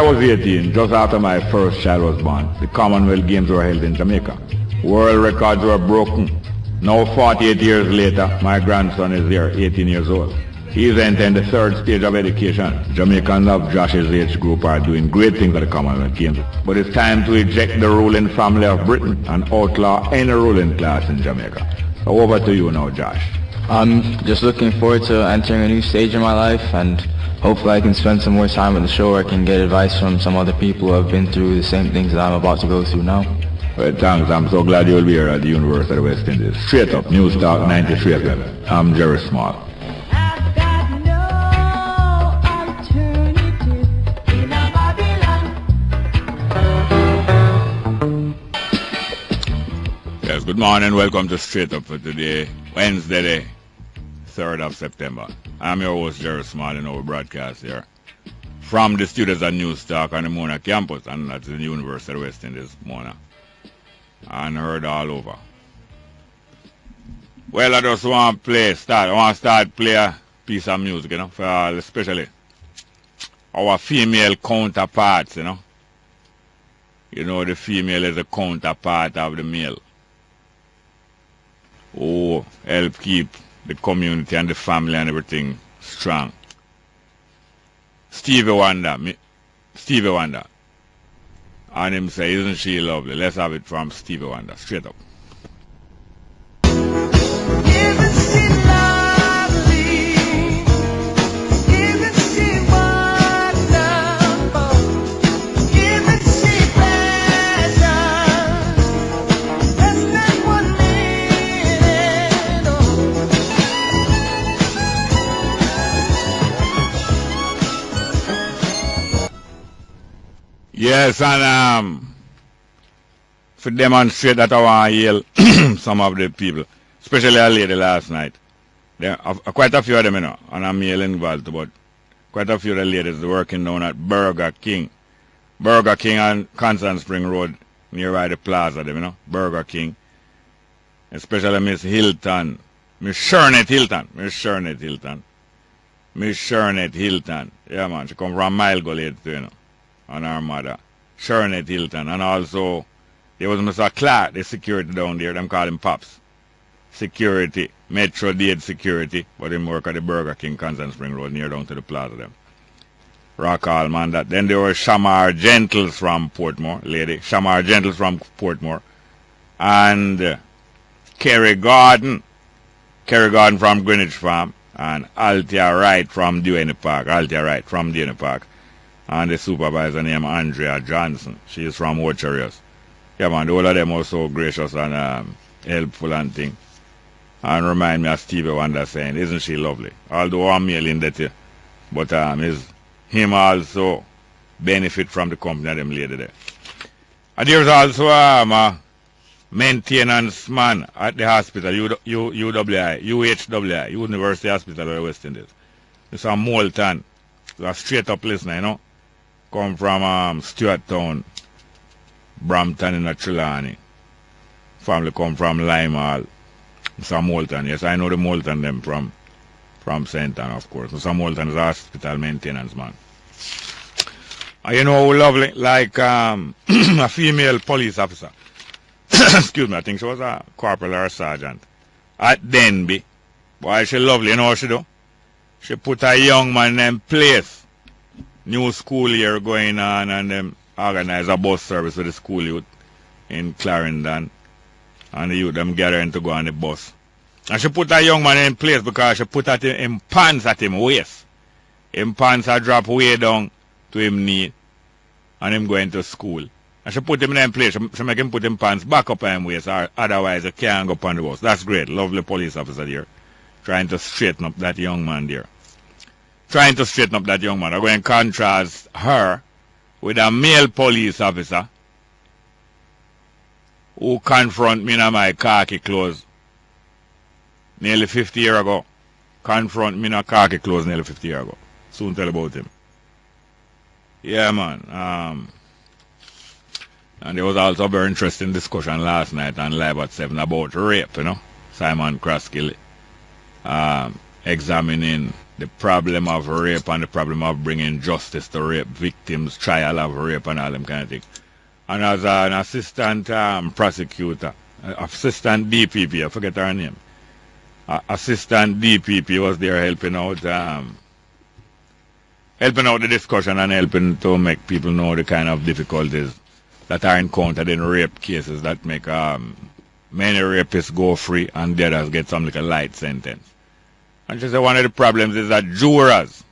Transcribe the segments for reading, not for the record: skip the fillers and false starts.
was 18, just after my first child was born, the Commonwealth Games were held in Jamaica. World records were broken. Now 48 years later, my grandson is here, 18 years old. He is entering the third stage of education. Jamaicans of Josh's age group are doing great things at the Commonwealth Games. But it's time to eject the ruling family of Britain and outlaw any ruling class in Jamaica. So over to you now, Josh. I'm just looking forward to entering a new stage in my life, and hopefully I can spend some more time at the show where I can get advice from some other people who have been through the same things that I'm about to go through now. Well, thanks. I'm so glad you'll be here at the University of West Indies. Straight up, News Talk 93 FM. I'm Jerry Small. Yes, good morning. Welcome to Straight Up for today, Wednesday, the 3rd of September. I'm your host, Jerry Small, in our broadcast here from the studios at News Talk on the Mona campus, and that's the University of West Indies, Mona. And heard all over. Well, I just want to play a piece of music, you know, for all, especially our female counterparts, you know. You know, the female is a counterpart of the male, who help keep the community and the family and everything strong. Stevie Wonder. And him say, isn't she lovely? Let's have it from Stevie Wonder, straight up. Isn't she lovely? Isn't she wonderful? Isn't she precious? Less than 1 minute. Yes, and to demonstrate that I want to yell some of the people, especially a lady last night. There are quite a few of them, you know, and I'm yelling involved, but quite a few of the ladies working down at Burger King on Constant Spring Road, nearby the plaza, them, you know, Burger King. Especially Miss Hilton, Miss Shernette Hilton. Yeah, man, she come from Mile Gully too, you know. And her mother, Shernette Hilton, and also there was Mr. Clark, the security down there, them call him Pops. Security, Metro Dade Security, but him work at the Burger King, Constant Spring Road, near down to the plaza them. Rock all, man, that. Then there was Shamar Gentles from Portmore, lady, Shamar Gentles from Portmore, and Kerry Gordon from Greenwich Farm, and Althea Wright from Duane Park, and the supervisor named Andrea Johnson. She is from Ocherius. Yeah, man, all of them are so gracious and helpful and thing. And remind me of Stevie Wonder saying, isn't she lovely? Although I'm mailing that, but is him also benefit from the company of them lady there. And there's also a maintenance man at the hospital, UWI, University Hospital of the West Indies. It's a Moulton. It's a straight up listener, you know. Come from Stuart Town, Brampton in Trelawney. Family come from Lime Hall. It's a Moulton. Yes, I know the Moulton them from St. Anne, of course. Mr. Moulton is a hospital maintenance man. And you know who lovely? Like a female police officer. Excuse me, I think she was a corporal or a sergeant. At Denby. Boy, she lovely. You know what she do? She put a young man in place. New school year going on, and them organize a bus service with the school youth in Clarendon. And the youth them gathering to go on the bus. And she put that young man in place because she put him pants at him waist. Him pants are drop way down to him knee. And him going to school. And she put him in place. She make him put him pants back up on him waist, or otherwise he can't go up on the bus. That's great. Lovely police officer there. Trying to straighten up that young man there. I'm going to contrast her with a male police officer who confront me in my khaki clothes nearly 50 years ago. Confront me in a khaki clothes nearly 50 years ago. Soon tell about him. Yeah, man. And there was also a very interesting discussion last night on Live at 7 about rape, you know. Simon Crosskill examining the problem of rape and the problem of bringing justice to rape victims, trial of rape and all them kind of things. And as an assistant prosecutor, assistant DPP, I forget her name, assistant DPP was there helping out the discussion and helping to make people know the kind of difficulties that are encountered in rape cases that make many rapists go free and the others get some like a light sentence. And she said one of the problems is that jurors,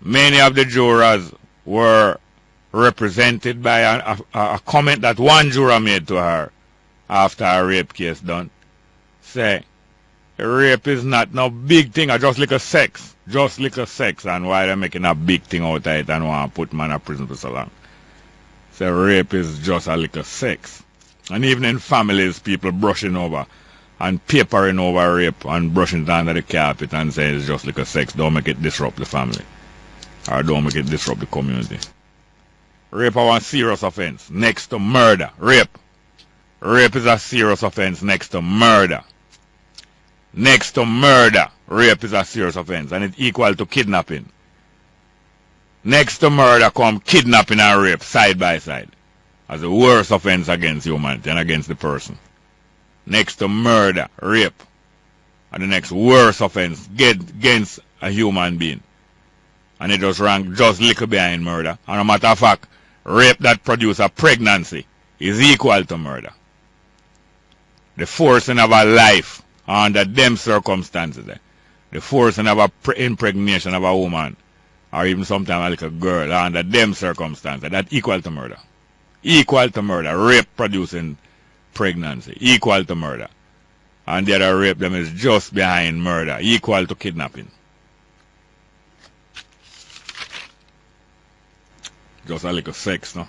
many of the jurors were represented by a comment that one juror made to her after a rape case done. Say, rape is not no big thing, just like a sex. Just like a sex, and why they're making a big thing out of it and want to put man in prison for so long. Say, rape is just a little sex. And even in families, people brushing over and papering over rape and brushing it under the carpet and saying it's just like a sex. Don't make it disrupt the family. Or don't make it disrupt the community. Rape is a serious offense next to murder. Rape. Rape is a serious offense next to murder. Next to murder, rape is a serious offense and it's equal to kidnapping. Next to murder come kidnapping and rape side by side as the worst offense against humanity and against the person. Next to murder, rape, and the next worst offense against a human being. And it just rank just little behind murder. And a matter of fact, rape that produces a pregnancy is equal to murder. The forcing of a life under them circumstances, the forcing of a impregnation of a woman, or even sometimes a little girl under them circumstances, that equal to murder. Equal to murder. Rape producing pregnancy, equal to murder. And the other rape them is just behind murder, equal to kidnapping. Just a little sex, no?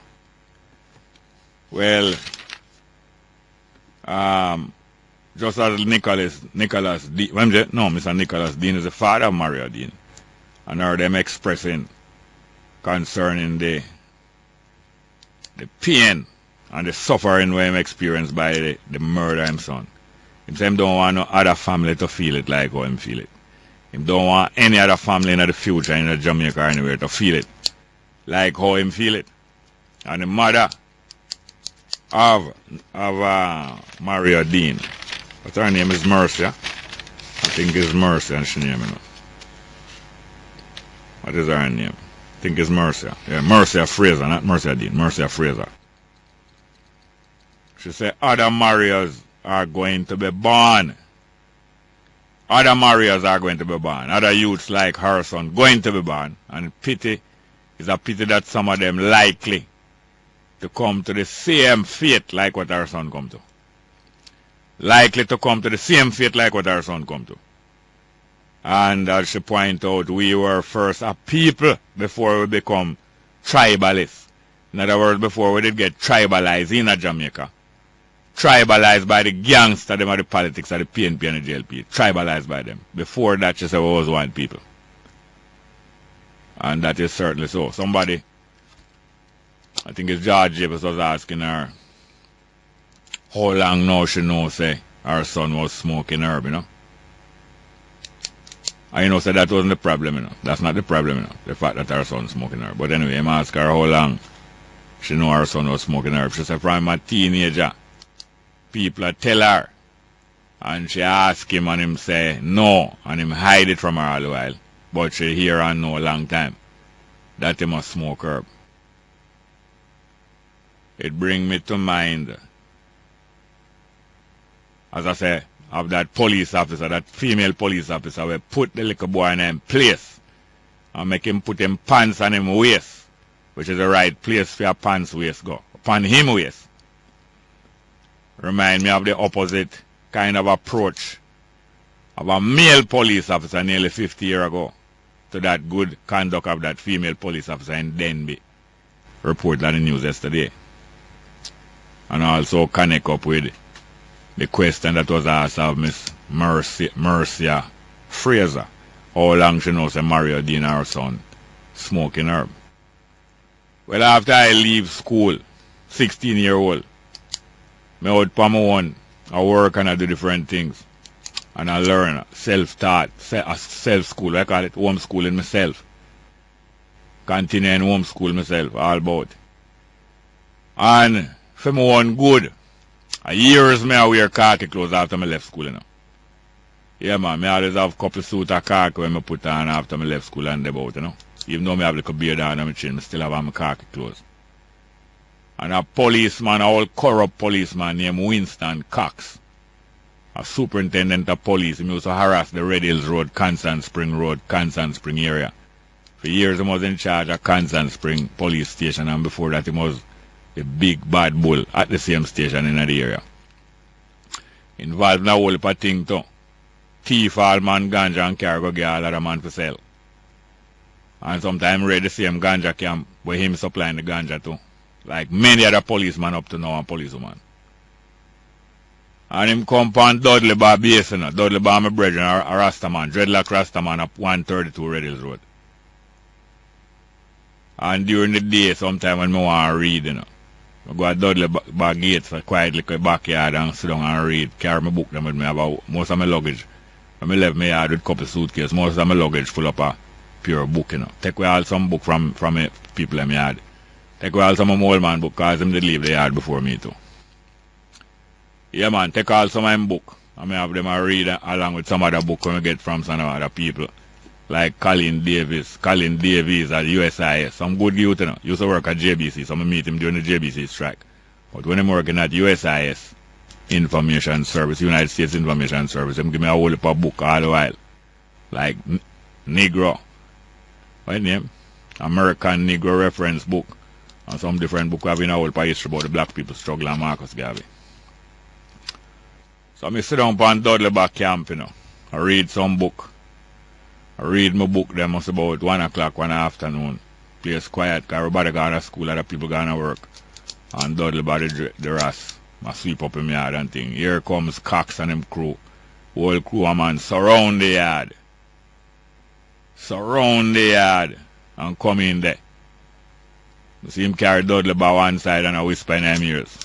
Well, just as Nicholas Dean, Mr. Nicholas Dean is the father of Mario Dean, and heard them expressing concerning the pain and the suffering we experienced by the murder of his son. He said he don't want no other family to feel it like how him feel it. He don't want any other family in the future in Jamaica or anywhere to feel it like how him feel it. And the mother of Mario Dean, what's her name is Mercia. I think it's Mercia and she name, you know. What is her name? I think it's Mercia. Yeah, Mercia Fraser, not Mercia Dean, Mercia Fraser. She said other Marias are going to be born. Other Marias are going to be born. Other youths like her son going to be born. And pity is a pity that some of them likely to come to the same fate like what our son come to. Likely to come to the same fate like what our son come to. And as she point out, we were first a people before we become tribalists. In other words, before we did get tribalized in Jamaica. Tribalized by the gangster, them of the politics of the PNP and the JLP. Tribalized by them. Before that, she said we was one people. And that is certainly so. Somebody, I think it's George Jeffers, was asking her how long now she knows say her son was smoking herb, you know. And you know, so that wasn't the problem, you know. That's not the problem, you know, the fact that her son smoking herb. But anyway, I'm asking her how long she know her son was smoking herb. She said from a teenager, people tell her. And she asked him and him say no, and him hide it from her all the while. But she hear and know a long time that he must smoke herb. It bring me to mind, as I say, of that police officer, that female police officer, we put the little boy in him place and make him put him pants on him waist, which is the right place for your pants waist go, upon him waist. Remind me of the opposite kind of approach of a male police officer nearly 50 years ago to that good conduct of that female police officer in Denby. Reported on the news yesterday. And also connect up with the question that was asked of Miss Mercia Fraser. How long she knows that Mario Dean, her son, smoking herb. Well, after I leave school, 16-year-old, me out for my own, I work and I do different things. And I learn self-taught, self-school, I call it homeschooling myself. Continuing homeschool myself, all about. And for me one good, a years me I wear khaki clothes after I left school, you know. Yeah, man, I always have a couple suit of khaki when I put on after I left school and about, you know. Even though I have like a beard on my chin, I still have on my khaki clothes. And a policeman, a old corrupt policeman named Winston Cox, a superintendent of police, he used to harass the Red Hills Road, Constant Spring area. For years he was in charge of Constant Spring police station, and before that he was the big bad bull at the same station in the area. Involved in a whole heap of things too. Thief all man ganja and carry go get all other man for sell. And sometimes raid the same ganja camp where him supplying the ganja too. Like many other policemen up to now and policewoman. And him come on Dudley Bar base, you know. Dudley Bar my brethren, a Rastaman, dreadlock Rastaman up 132 Red Hills Road. And during the day, sometime when I want to read, you know, I go to Dudley Bar gate for quietly go backyard and sit down and read, carry my book them with me about most of my luggage. When I left my yard with a couple suitcases, most of my luggage full up a pure book, you know. Take away all some book from people in my yard. Take away all some of my old man book because them did leave the yard before me too. Yeah, man, take all some of my book. I may have them read along with some other book when I get from some other people. Like Colin Davies at USIS. Some good youth, you know. Used to work at JBC, so I meet him during the JBC strike. But when I'm working at USIS Information Service, United States Information Service, them give me a whole heap of book all the while. Like Negro. What name? American Negro Reference Book. And some different book having a whole heap of history about the black people struggle and Marcus Garvey. So I sit down on Dudley Bar camp, you know. I read some book. I read my book them was about 1 o'clock one afternoon. Place quiet because everybody gone to school, other people gone to work. And Dudley Bar the rest. I sweep up in my yard and thing. Here comes Cox and them crew. Whole crew a man surround the yard. Surround the yard. And come in there. You see him carry Dudley Bar one side and I whisper in them ears.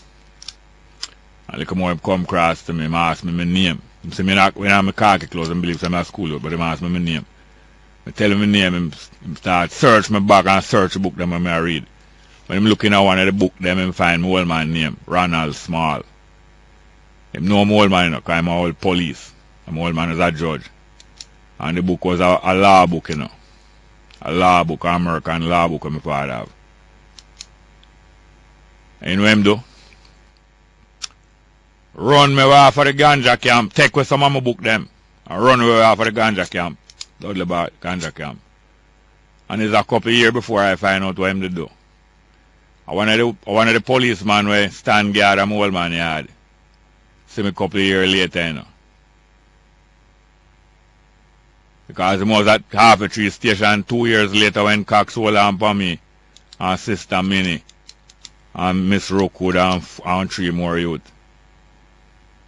And little more him come across to me, he ask me my name. He say me not when I'm a khaki clothes and believe I'm at school, but he ask me my name. I tell him my name, him start search my bag and search the book them when I read. When him looking at one of the book them, him find my old man name, Ronald Small. Him know my old man, you know, because I'm a old police. And my old man is a judge. And the book was a law book, you know. A law book, an American law book my father have. And you know what him do? Run me off of the ganja camp, take with some of my book them, and run me off of the ganja camp, Dudley Bar ganja camp. And it's a couple of years before I find out what him to do. One of the policemen where stand guard at my old man yard, see me a couple of years later, you know. Because he was at Half a Tree Station 2 years later when Cox hold on for me, and Sister Minnie, and Miss Rookwood, and 3 more youth.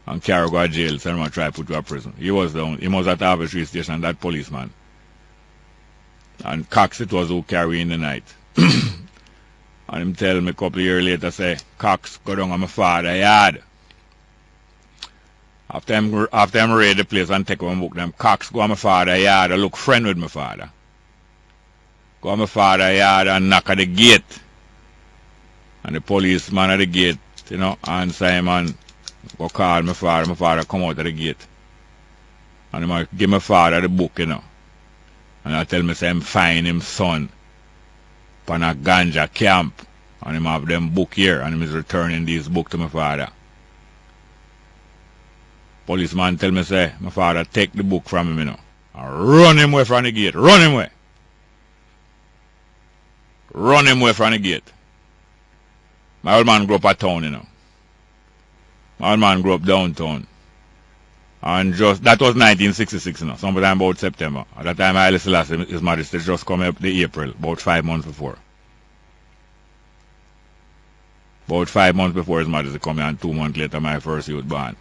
And carry go to jail, so I'm try to put to a prison. He was down. He was at Harvey Street Station, that policeman. And Cox it was who carry in the night. And him tell me a couple of years later, say, Cox, go down on my father's yard. After him raid the place and take one book, them Cox go on my father's yard and look friend with my father. Go on my father's yard and knock at the gate. And the policeman at the gate, you know, answer him and go call my father come out of the gate. And I give my father the book, you know. And I tell me, say, I'm find him son upon a ganja camp. And him have them book here. And him is returning this book to my father. Policeman tell me, say, my father take the book from him, you know. And run him away from the gate. Run him away. Run him away from the gate. My old man grew up at town, you know. My old man grew up downtown. And just, that was 1966, you know, sometime about September. At that time, Haile Selassie, His Majesty, just come up the April, about 5 months before. About 5 months before His Majesty come here, and 2 months later, my first youth born.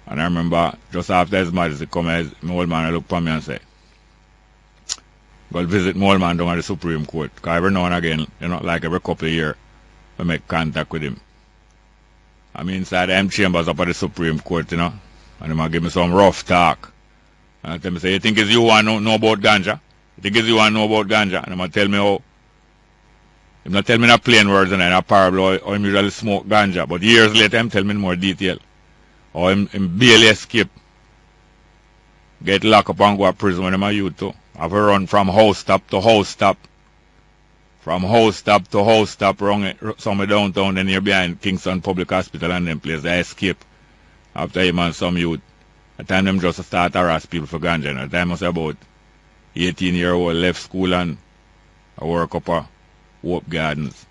And I remember, just after His Majesty come here, my old man looked for me and say, go visit my old man down at the Supreme Court. Because every now and again, you know, like every couple of years, we make contact with him. I'm inside them chambers up at the Supreme Court, you know. And him a give me some rough talk. And I tell me, say, you think it's you want to know about ganja? You think it's you want to know about ganja? And him a tell me how. Him not tell me in plain words and in a parable how him usually smoke ganja. But years later, him tell me in more detail. How him barely escape. Get locked up and go to prison when him a youth too. Have to run from house stop to house stop. From house stop to house stop, somewhere downtown, then you're behind Kingston Public Hospital and them place. They escape after him and some youth. At the time them just start harass people for ganja. At the time I was about 18-year-old, left school and I work up a Hope Gardens.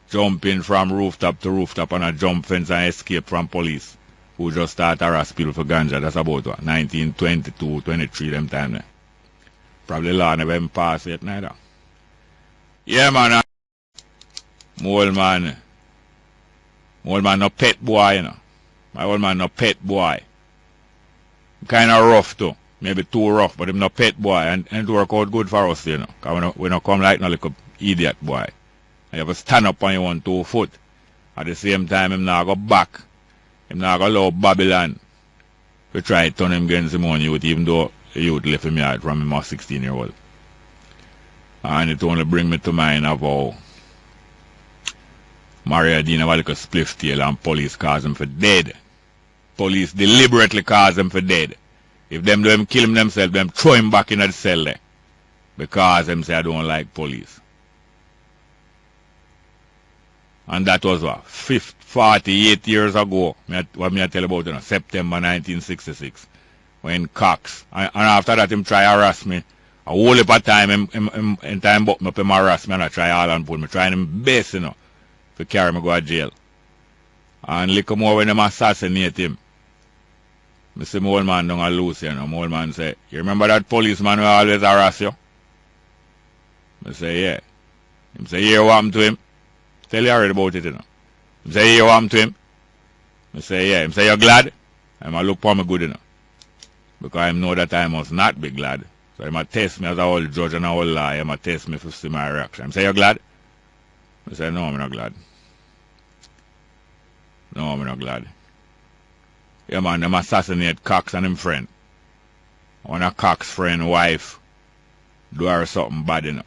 Jumping from rooftop to rooftop on a jump fence and escape from police who just start harass people for ganja. That's about what, 1922, 23 them time there. Probably law never even passed yet neither. Yeah, man. My old man no pet boy, you know. My old man no pet boy. Kind of rough too. Maybe too rough, but him no pet boy. And it work out good for us, you know. Because we don't come like no little idiot boy. You have to stand up on your 1 2 foot. At the same time, him not go back. Him not go allow Babylon. We try to turn him against him on youth, even though the youth left him yard from him a 16-year-old. And it only bring me to mind of how Maria Dean have a little spliff tail and police cause him for dead. Police deliberately cause him for dead. If them do him kill him themselves, them throw him back in the cell there. Because them say I don't like police. And that was what? 48 years ago. What me I tell about, you know, September 1966. When Cox. And after that him try harass me. A whole heap of time, in time but me up him harass me and I try all and pull me. Trying him best, you know, to carry me go to jail. And little more when them assassinate him. I see my old man down a loose, you know. My old man say, you remember that policeman who always harass you? I say, yeah. Him say, yeah, what happened to him? Tell you already about it, you know. Him say, yeah, what happened to him? I say, yeah. Him say, you're glad? I'm a look for me good, you know. Because I know that I must not be glad. So he might test me as a whole judge and a whole lawyer. He might test me to see my reaction. I say, you glad? I say, no, I'm not glad. No, I'm not glad. Yeah, man, them assassinate Cox and him friend. One of Cox's friend wife do her something bad, you know.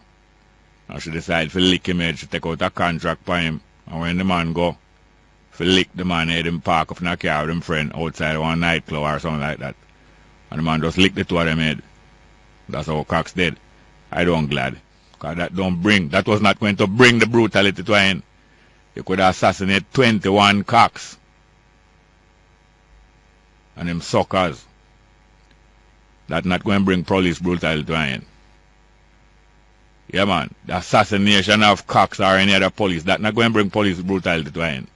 And she decide to lick him head. She take out a contract for him. And when the man go, to lick the man head, him park up in a car with him friend outside one nightclub or something like that. And the man just lick the two of them head. That's how Cox dead. I don't glad. Because that was not going to bring the brutality to an end. You could assassinate 21 Cox. And them suckers. That's not going to bring police brutality to an end. Yeah, man. The assassination of Cox or any other police, that's not going to bring police brutality to an end.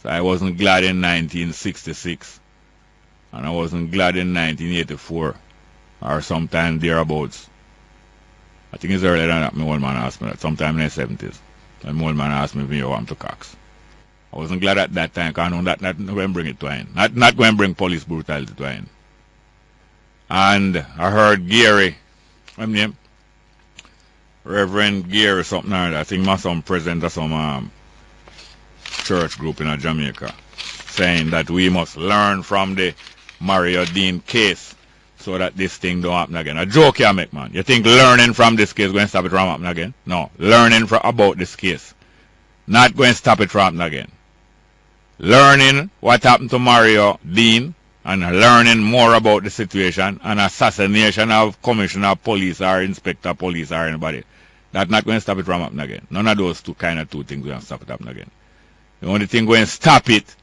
So I wasn't glad in 1966. And I wasn't glad in 1984. Or sometime thereabouts. I think it's earlier than that. My old man asked me that. Sometime in the 70s. And my old man asked me if you want to Cox. I wasn't glad at that time because I know that not going to bring it to an end. Not going to bring police brutality to an end. And I heard Gary, what's his name? Reverend Gary something like that. I think my son president of some church group in Jamaica saying that we must learn from the Mario Dean case so that this thing don't happen again. A joke you make, man. You think learning from this case going to stop it from happening again? No. Learning about this case. Not going to stop it from happening again. Learning what happened to Mario Dean and learning more about the situation and assassination of commissioner of police or inspector of police or anybody. That's not going to stop it from happening again. None of those two things going to stop it happening again. The only thing going to stop it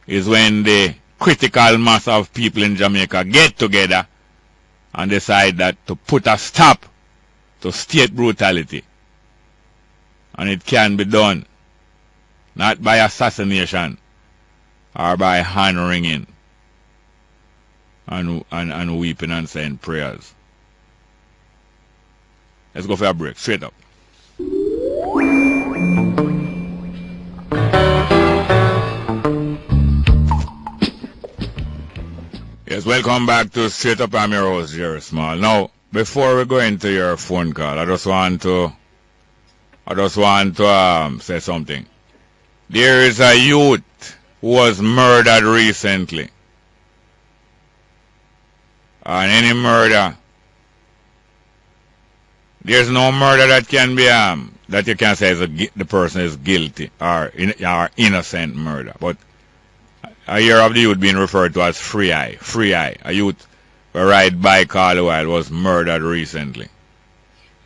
is when the critical mass of people in Jamaica get together and decide that to put a stop to state brutality. And it can be done not by assassination or by hand wringing and weeping and saying prayers. Let's go for a break. Straight up. Yes, welcome back to Straight Up. I'm your host, Jerry Small. Now, before we go into your phone call, I just want to say something. There is a youth who was murdered recently. And any murder, there's no murder that can be that you can say the person is guilty or innocent murder. But I hear of the youth being referred to as Free Eye. Free Eye. A youth who ride bike all the while was murdered recently.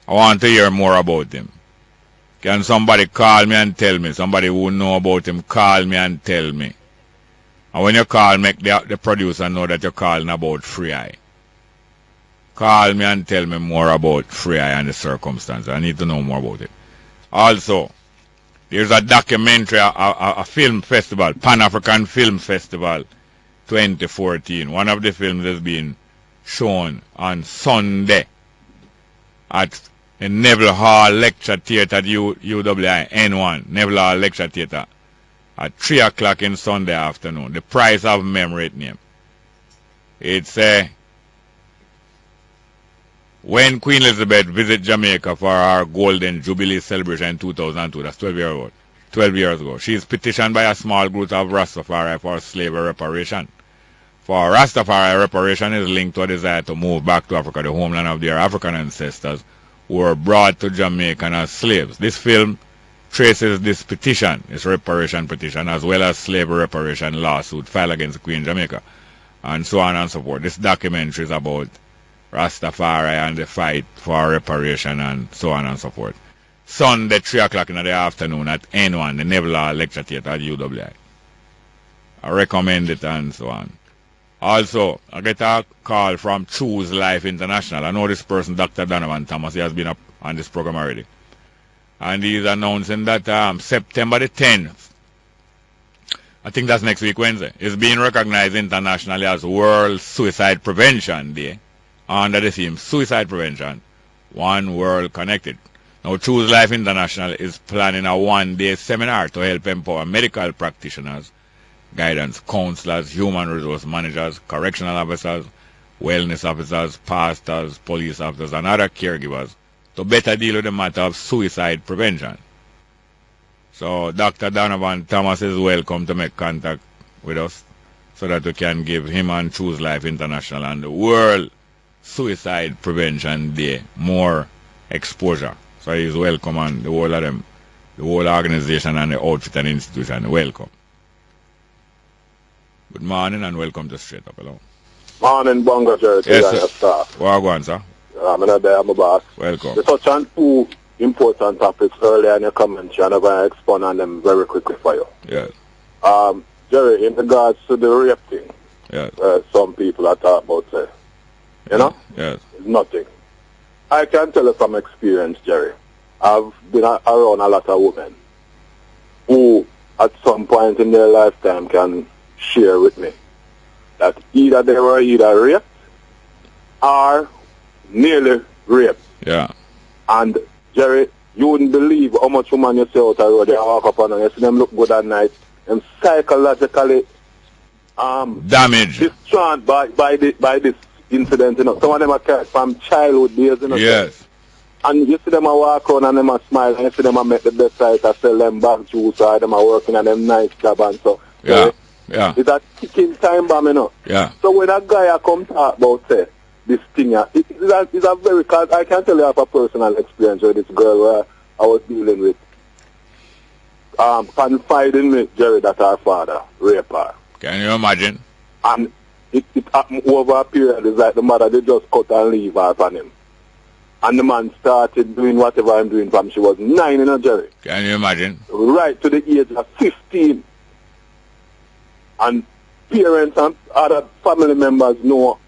I want to hear more about him. Can somebody call me and tell me? Somebody who know about him, call me and tell me. And when you call, make the producer know that you're calling about Free Eye. Call me and tell me more about Free Eye and the circumstances. I need to know more about it. Also, there's a documentary, a film festival, Pan-African Film Festival 2014. One of the films has been shown on Sunday at the Neville Hall Lecture Theatre at UWI N1, Neville Hall Lecture Theatre at 3 o'clock in Sunday afternoon. The Price of Memory name. It's when Queen Elizabeth visited Jamaica for her Golden Jubilee celebration in 2002, that's 12 years ago, she is petitioned by a small group of Rastafari for slavery reparation. For Rastafari, reparation is linked to a desire to move back to Africa, the homeland of their African ancestors who were brought to Jamaica as slaves. This film traces this petition, this reparation petition, as well as slavery reparation lawsuit filed against Queen Jamaica, and so on and so forth. This documentary is about Rastafari and the fight for reparation and so on and so forth. Sunday, 3 o'clock in the afternoon at N1, the Neville Hall Lecture Theatre at UWI. I recommend it and so on. Also, I get a call from Choose Life International. I know this person, Dr. Donovan Thomas. He has been up on this program already. And he's announcing that September the 10th, I think that's next week, Wednesday, is being recognized internationally as World Suicide Prevention Day under the theme Suicide Prevention, One World Connected. Now, Choose Life International is planning a one-day seminar to help empower medical practitioners, guidance counselors, human resource managers, correctional officers, wellness officers, pastors, police officers, and other caregivers to better deal with the matter of suicide prevention. So Dr. Donovan Thomas is welcome to make contact with us so that we can give him and Choose Life International and the World Suicide Prevention Day more exposure. So he's welcome, and the whole of them, the whole organization and the outfit and institution, welcome. Good morning and welcome to Straight Up Hello. Morning, Bongo Jerry. Yes, sir. Well, go on, sir. I'm in there, my boss. Welcome. You touched on two important topics earlier in your commentary, and I'm going to expand on them very quickly for you. Yes. Jerry, in regards to the rape thing, yes, some people are talking about, you know? Yes. It's nothing. I can tell you from experience, Jerry. I've been around a lot of women who, at some point in their lifetime, can share with me that either they were raped or nearly raped. Yeah. And, Jerry, you wouldn't believe how much women you see out the road, they walk up and you see them look good at night, and psychologically damaged, destroyed by this incident, you know. Some of them are carried from childhood days, you know. yes. And you see them a walk around and them a smile, and you see them a make the best side to sell them bag juice, or them a working on them nice job and so. Yeah. Yeah. It's a ticking time bomb, you know. Yeah. So when a guy come talk about, say, this thing, it's a very, cause I can tell you of a personal experience with this girl where I was dealing with, confiding me, Jerry, that her father raped her. Can you imagine? And it happened over a period. It's like the mother, they just cut and leave her on him. And the man started doing whatever I'm doing from she was 9, you know, Jerry. Can you imagine? Right to the age of 15. And parents and other family members know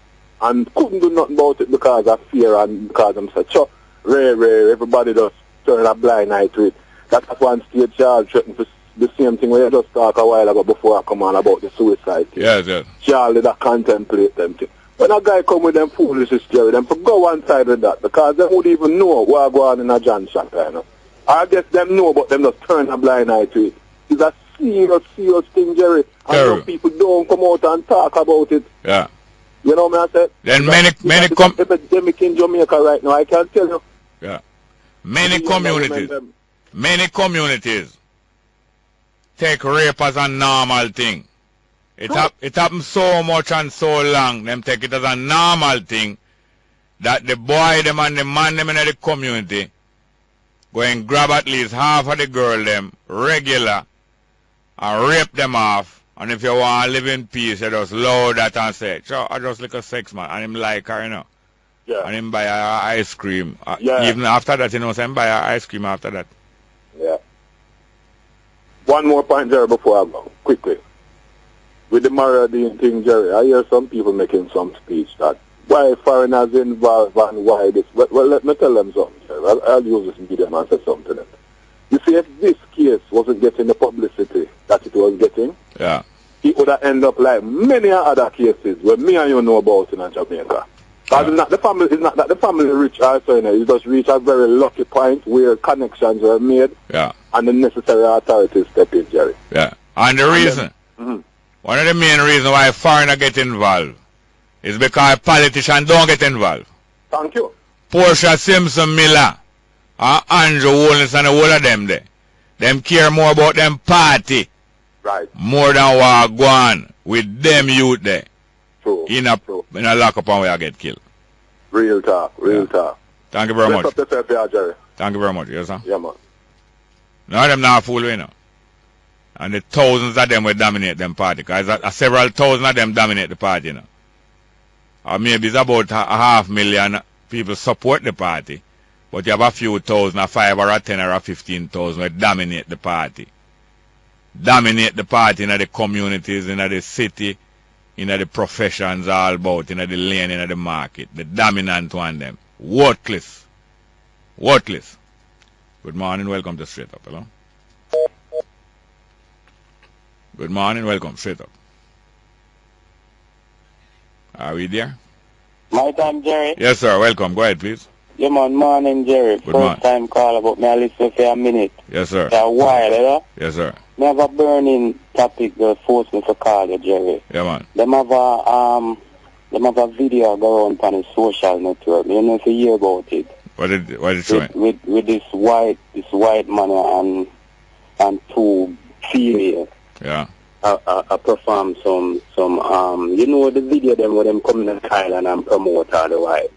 and couldn't do nothing about it because of fear and because I'm such a rare, everybody just turn a blind eye to it. That's one state Charles threatened for the same thing where you just talked a while ago before I come on about the suicide thing. Yes, yes. Charles did contemplate them thing. When a guy come with them foolishness, Jerry, them for go one side with that because they would even know what go on in a John shop, you know. I guess them know, but them just turn a blind eye to it. It's a serious thing, Jerry. And some people don't come out and talk about it. Yeah. You know what I said? Then many epidemic in Jamaica right now, I can tell you. Yeah. Many communities take rape as a normal thing. It happens so much and so long, them take it as a normal thing that the boy them and the man them in the community go and grab at least half of the girl them regular and rape them off. And if you want to live in peace, you just load that and say, sure, I just like a sex man. And him like her, you know. Yeah. And him buy her ice cream. Yeah. Even after that, you know, so him buy her ice cream after that. Yeah. One more point, Jerry, before I go, quickly. With the Maradine thing, Jerry, I hear some people making some speech that why foreigners involved and why this. Well, let me tell them something, Jerry. I'll use this medium and say something. You see, if this case wasn't getting the publicity that it was getting, Yeah. it would have ended up like many other cases where me and you know about in Jamaica. Because it's not that the family rich also, you know, you just reach a very lucky point where connections were made Yeah. and the necessary authorities step in, Jerry. Yeah. And the reason, one of the main reasons why foreigners get involved is because politicians don't get involved. Thank you. Portia Simpson Miller and Andrew Wollens and the whole of them there. Them care more about them party Right. more than what go on with them youth there. True. In a lockup and where I get killed. Real talk. Real talk. Thank you very Bless much. up yourself, yeah, Jerry. Thank you very much. Yes, sir. Yeah, man. None of them not fool you know. And the thousands of them will dominate them party. Because several thousand of them dominate the party, you know. Or maybe it's about 500,000 people support the party. But you have a few thousand, a 5 or a 10 or a 15,000 will dominate the party. Dominate the party in the communities, in the city, in the professions all about, in the lane, in the market. The dominant one them. Worthless. Worthless. Good morning, welcome to Straight Up. Hello? Good morning, welcome, Straight Up. Are we there? My time, Jerry. Yes, sir, welcome. Go ahead, please. Yeah, man, morning, Jerry. Good morning. First time call about me, I listen for a minute. Yes, sir. For a while, you know? Yes, sir. Me have a burning topic that force me to call you, Jerry. Yeah, man. Them have a video go on the social network. You know if you hear about it. What is it showing? With this white man and two female. Yeah. I perform some you know the video them where them come in the island and promote all the while.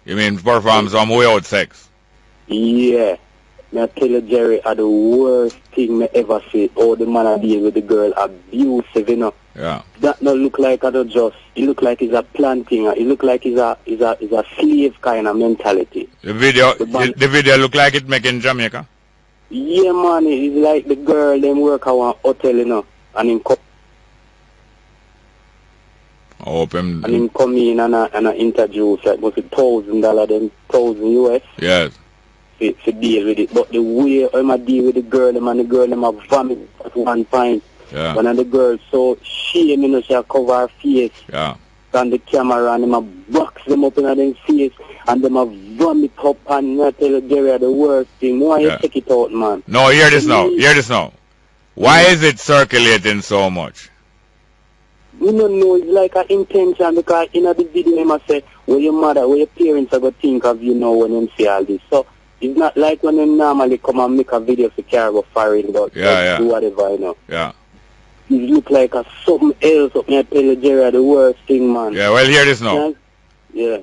You mean perform some without sex? Yeah. Me I tell you, Jerry, are the worst thing me ever see. All the man I deal with the girl abusive, you know. Yeah. That don't look like I don't just. It look like it's a planting. It look like it's a slave kind of mentality. The video look like it make in Jamaica? Yeah, man, it's like the girl them work at one hotel, you know, and him come. And him come in and a interview like was $1,000, then $1,000 US. Yes. To deal with it, but the way I'm a deal with the girl, them and the girl, them a vomit at one point. Yeah. One of the girls so shame, you know, she a cover her face. Yeah. On the camera, and them a box them up in their face, and them a vomit up, and I tell you, Jerry, the worst thing. Why you take it out, man? No, hear this now. Hear this now. Why is it circulating so much? We don't know, it's like an intention, because in the video, they must say, where your mother, where your parents are going to think of you now when they see all this. So, it's not like when they normally come and make a video for care about foreign, but do whatever, you know. Yeah. It look like a something else up there, tell you, Jerry, the worst thing, man. Yeah, well, hear this now. Yeah.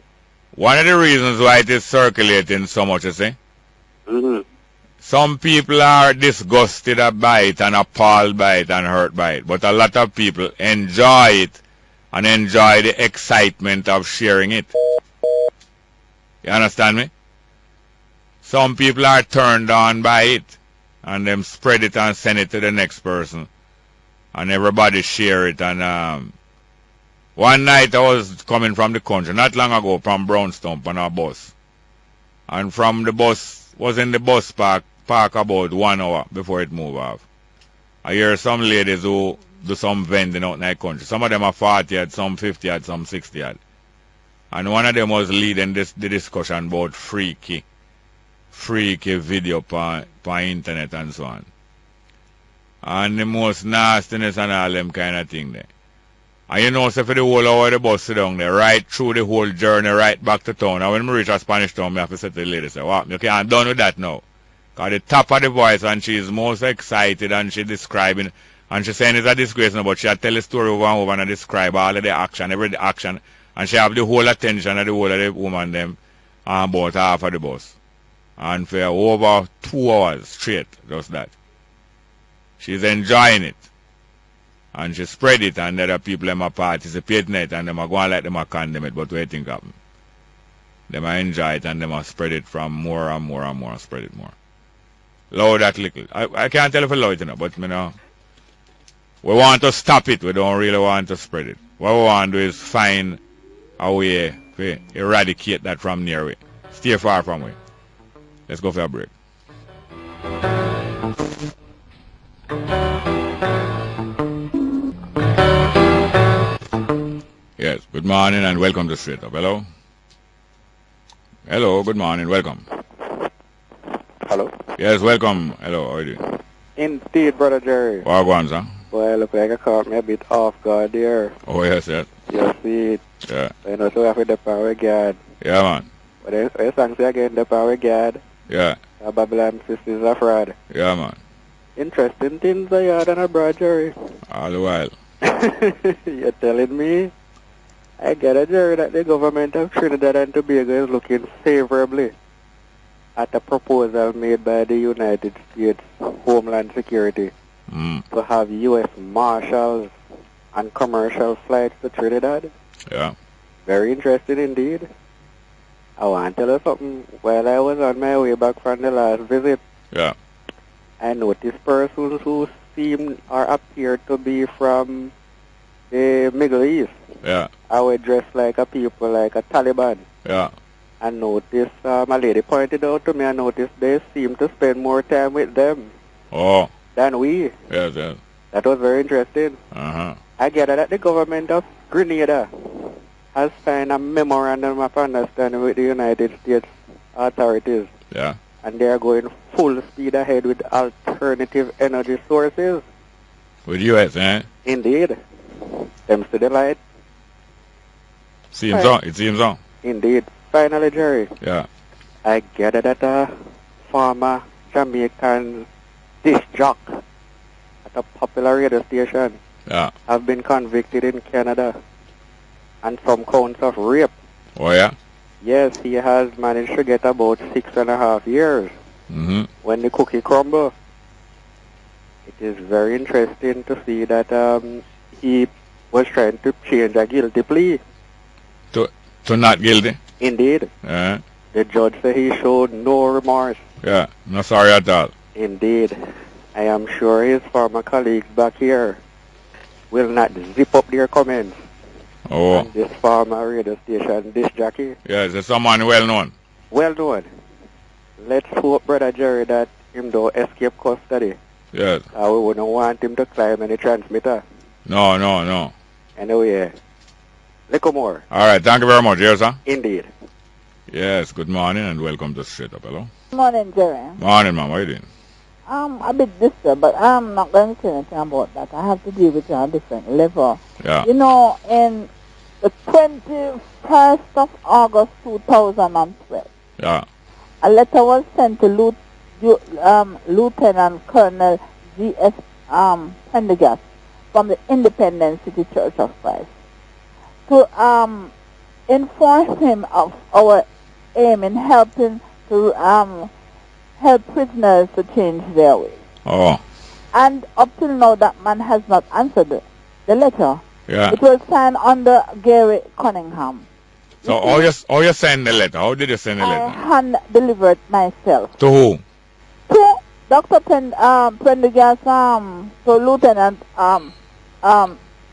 One of the reasons why it is circulating so much, you see? Some people are disgusted by it and appalled by it and hurt by it, but a lot of people enjoy it and enjoy the excitement of sharing it. You understand me? Some people are turned on by it and them spread it and send it to the next person and everybody share it. And one night I was coming from the country not long ago from Brownstone on a bus, and from the bus was in the bus park about 1 hour before it moved off. I hear some ladies who do some vending out in the country. Some of them are 40 yard, some 50 yard, some 60 yard. And one of them was leading the discussion about freaky video on internet and so on. And the most nastiness and all them kind of thing there. And you know, so for the whole hour the bus sit down there, right through the whole journey, right back to town. And when we reach a Spanish town, I have to say to the lady, say, what, you can't done with that now. At the top of the voice, and she is most excited, and she describing, and she saying it's a disgrace now, but she tell the story over and over and describe all of the action, every action, and she have the whole attention of the whole of the woman them, and about half of the bus. And for over 2 hours straight, just that. She's enjoying it. And she spread it, and the other people them are participating in it, and them are going like them are condemn it, but what do you think happen? Them are enjoy it, and them are spread it from more and more and more, and spread it more. Low that little. I can't tell if it's low it, but you know, we want to stop it, we don't really want to spread it. What we want to do is find a way to eradicate that from near we. Stay far from we. Let's go for a break. Yes, good morning and welcome to Straight Up. Hello? Hello, good morning, welcome. Hello? Yes, welcome. Hello, how are you doing? Indeed, Brother Jerry. What going, sir? Well, look like I caught me a bit off guard there. Oh, yes, yes. You see it. Yeah. You know, so after the power guard. Yeah, man. But I sang say again, the power guard. Yeah. Babylon sisters of fraud. Yeah, man. Interesting things I had on a Brother Jerry. All the while. You're telling me? I get a jury that the government of Trinidad and Tobago is looking favorably at a proposal made by the United States Homeland Security to have U.S. Marshals and commercial flights to Trinidad. Yeah. Very interesting indeed. I want to tell you something. While I was on my way back from the last visit, Yeah. I noticed persons who seemed or appeared to be from the Middle East. Yeah. I would dress like a people, like a Taliban. Yeah. I noticed, a lady pointed out to me, I noticed they seem to spend more time with them Oh. than we. Yes, yes. That was very interesting. Uh-huh. I gather that the government of Grenada has signed a memorandum of understanding with the United States authorities. Yeah. And they are going full speed ahead with alternative energy sources. With U.S., eh? Indeed. Them to the light. Seems so. It seems so. Indeed. Finally, Jerry, Yeah. I gather that a former Jamaican disc jock at a popular radio station Yeah. have been convicted in Canada on some counts of rape. Oh, yeah? Yes, he has managed to get about 6.5 years. Mm-hmm. When the cookie crumble, it is very interesting to see that he was trying to change a guilty plea. To not guilty? Indeed. Yeah. The judge said he showed no remorse. Yeah. No sorry at all. Indeed. I am sure his former colleagues back here will not zip up their comments Oh. on this former radio station disc jockey. Yes, it's someone well known. Well done. Let's hope, Brother Jerry, that him don't escape custody. Yes. We wouldn't want him to climb any transmitter. No, no, no. Anyway, little more. All right. Thank you very much. Yes, sir? Indeed. Yes. Good morning and welcome to Straight Up. Hello? Morning, Jerry. Morning, ma'am. How are you doing? I'm a bit disturbed, but I'm not going to say anything about that. I have to deal with it on a different level. Yeah. You know, in the 21st of August 2012, Yeah. a letter was sent to Lieutenant Colonel G.S. Pendergast from the Independent City Church of Christ to inform him of our aim in helping to help prisoners to change their ways. Oh. And up till now, that man has not answered the letter. Yeah. It was signed under Gary Cunningham. So how you send the letter? How did you send the I letter? hand-delivered myself To who? to Dr. Prendergast, to Lieutenant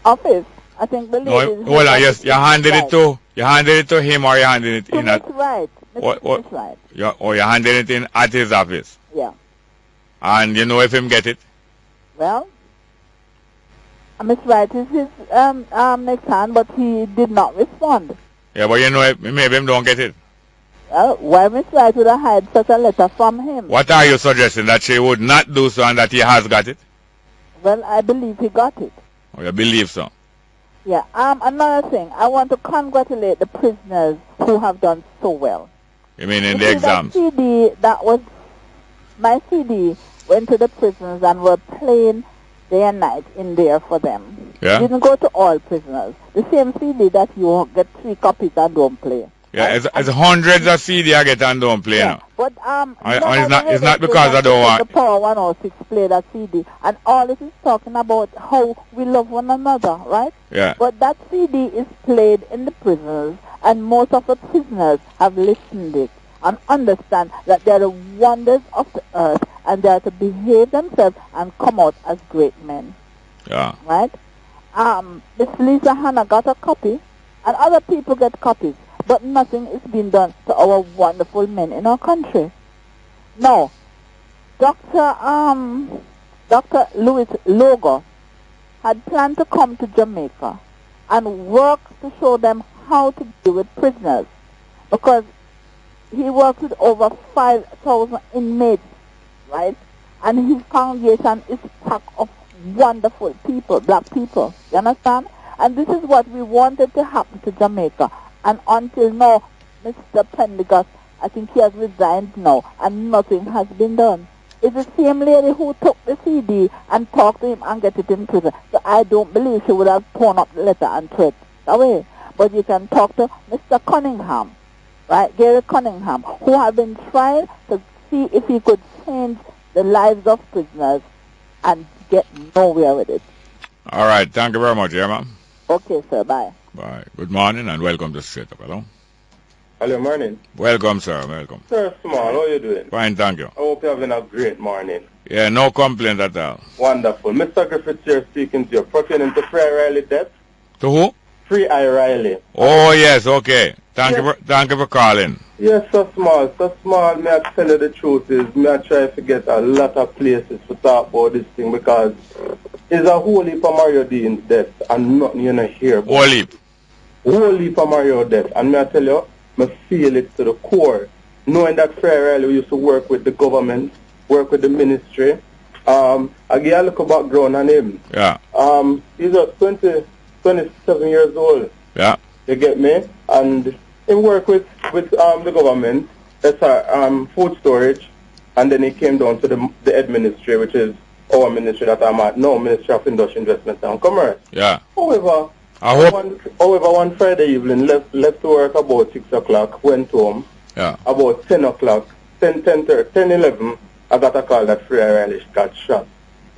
office. I think the No, lady. hold on. Yes, you handed it to him, or you handed it to in Miss at Wright. What- Miss Wright. you handed it in at his office. Yeah. And you know if him get it? Well, Miss Wright is his next hand, but he did not respond. Yeah, but you know if maybe him don't get it. Well, why Miss Wright would have hide such a letter from him? What are you suggesting? That she would not do so and that he has got it? Well, I believe he got it. Or you believe so? Yeah. Another thing, I want to congratulate the prisoners who have done so well. You mean in You the see that exams? CD that was my CD went to the prisons and were playing day and night in there for them. Yeah. Didn't go to all prisoners. The same CD that you get 3 copies and don't play. Yeah, it's hundreds of CD I get and don't play Yeah, now. but it's not because I don't want. The Power 106 play that CD, and all it is talking about how we love one another, right? Yeah. But that CD is played in the prisons, and most of the prisoners have listened it and understand that they are the wonders of the earth, and they are to behave themselves and come out as great men, Yeah. right? Miss Lisa Hanna got a copy, and other people get copies. But nothing is being done to our wonderful men in our country. Now, Dr. Louis Logo had planned to come to Jamaica and work to show them how to deal with prisoners, because he works with over 5,000 inmates, right? And his congregation is packed of wonderful people, black people. You understand? And this is what we wanted to happen to Jamaica. And until now, Mr. Pendergast, I think he has resigned now, and nothing has been done. It's the same lady who took the CD and talked to him and get it in prison. So I don't believe she would have torn up the letter and thrown it away. But you can talk to Mr. Cunningham, right, Gary Cunningham, who has been trying to see if he could change the lives of prisoners and get nowhere with it. All right. Thank you very much, yeah, ma'am. Okay, sir. Bye. Bye. Good morning and welcome to Straight Up. Hello. Hello, morning. Welcome, sir. Welcome. Sir Small, how are you doing? Fine, thank you. I hope you're having a great morning. Yeah, no complaint at all. Wonderful. Mr. Griffiths here speaking to you, pertaining to Free I. Riley death. To who? Free I. Riley. Oh, yes, okay. Thank you for calling. Yes, so small, may I tell you the truth is, may I try to get a lot of places to talk about this thing, because it's a whole heap of Mario Dean's death and nothing you know hear about. Whole heap. Whole heap of Mario death, and may I tell you, I feel it to the core, knowing that Free I. Riley used to work with the government, work with the ministry. I give a little background on him. Yeah. He's 27 years old. Yeah. You get me? And he worked with the government, that's food storage, and then he came down to the head ministry, which is our ministry that I'm at now, Ministry of Industry, Investment and Commerce. Yeah. However, one Friday evening, left to work about 6 o'clock, went home. Yeah. About 10 o'clock, 11, I got a call that Free I. Riley got shot.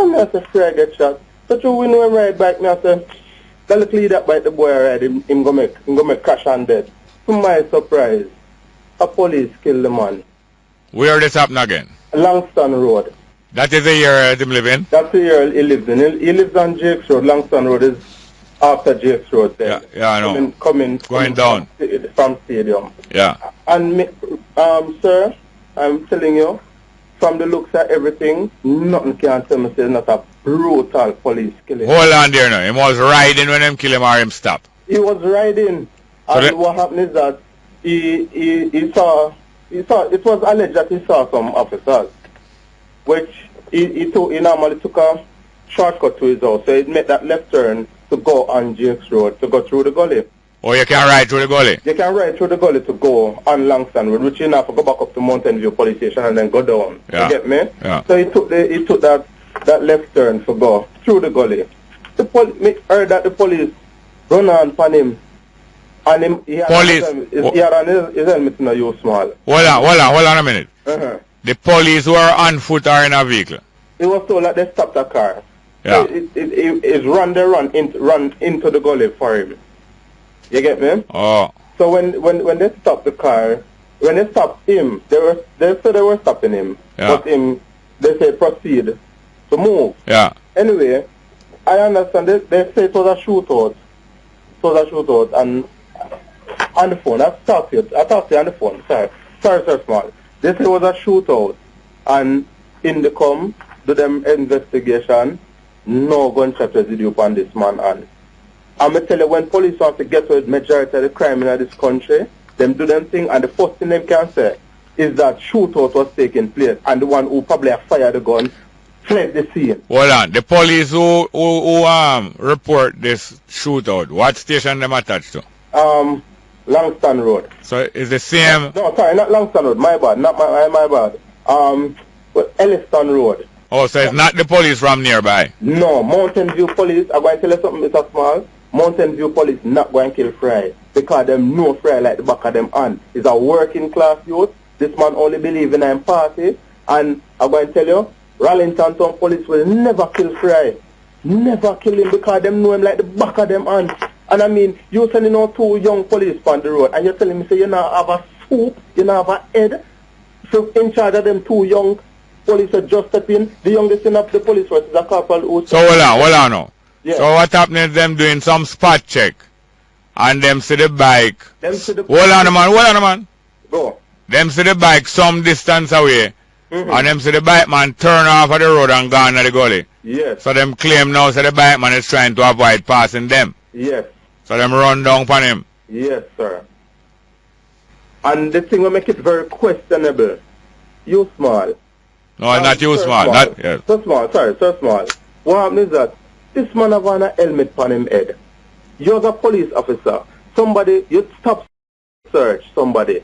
And I said, Free I get shot. So you we know him right back, me I said, that little lead that bite the boy already, him go make crash and dead. To my surprise, a police killed the man. Where this happen again? Langston Road. That is the area him live in? That's the area he lives in. He lives on Jake's Road. Langston Road is after Jake's Road there. Yeah, I know. Going down. From Stadium. Yeah. And me, sir, I'm telling you, from the looks of everything, nothing can tell me it's not a brutal police killing. Hold on there now. He was riding when him kill him or him stop. He was riding, and what happened is that he saw, it was alleged that he saw some officers, which he normally took a shortcut to his house, so he made that left turn to go on Jake's Road, to go through the gully. Oh, you can ride through the gully? You can ride through the gully to go on Langston Road, which you have to go back up to Mountain View Police Station and then go down. Yeah. You get me? Yeah. So he took that left turn to go through the gully. Heard that the police run on upon him, and he had his helmet in a use small. Hold on a minute. The police were on foot or in a vehicle? It was told that they stopped the car. Yeah. So it run into the gully for him. You get me? Oh. So when they stopped the car, when they stopped him, they said they were stopping him. Yeah. But they said proceed to move. Yeah. Anyway, I understand they say it was a shootout. It was a shootout, and on the phone, I talked to you on the phone. Sorry, small. They say it was a shootout, and in the do them investigation, no gunshot residue upon this man, and I'm going to tell you, when police want to get to the majority of the crime in this country, them do them thing, and the first thing they can say is that shootout was taking place, and the one who probably fired the gun fled the scene. Hold on. The police who report this shootout, what station them attached to? Langston Road. So it's the same? No, sorry, not Langston Road. My bad. Not my bad. Elliston Road. Oh, so it's not the police from nearby. No, Mountain View Police, I'm going to tell you something, Mr. Small. Mountain View Police not going to kill Fry because them know Fry like the back of them hand. He's a working class youth. This man only believe in him party. And I'm going to tell you, Rallington Town Police will never kill Fry. Never kill him because them know him like the back of them hand. And I mean, you're sending out 2 young police on the road and you're telling me, say, you now have a swoop, you now have a head. So in charge of them 2 young police are just step in. The youngest in of the police force is a corporal who... So hold on now. Yeah. So what happened is them doing some spot check and them see the bike. Them see the... Hold on, man. Go. Them see the bike some distance away. And them see the bike man turn off of the road and gone to the gully. Yes. So them claim now so the bike man is trying to avoid passing them. Yes. So them run down upon him. Yes, sir. And the thing will make it very questionable. You small. No, not you Sir small. Not, yes. So small, sorry, so small. What happened is that this man have on a helmet on him head. You're a police officer. Somebody, you stop search somebody.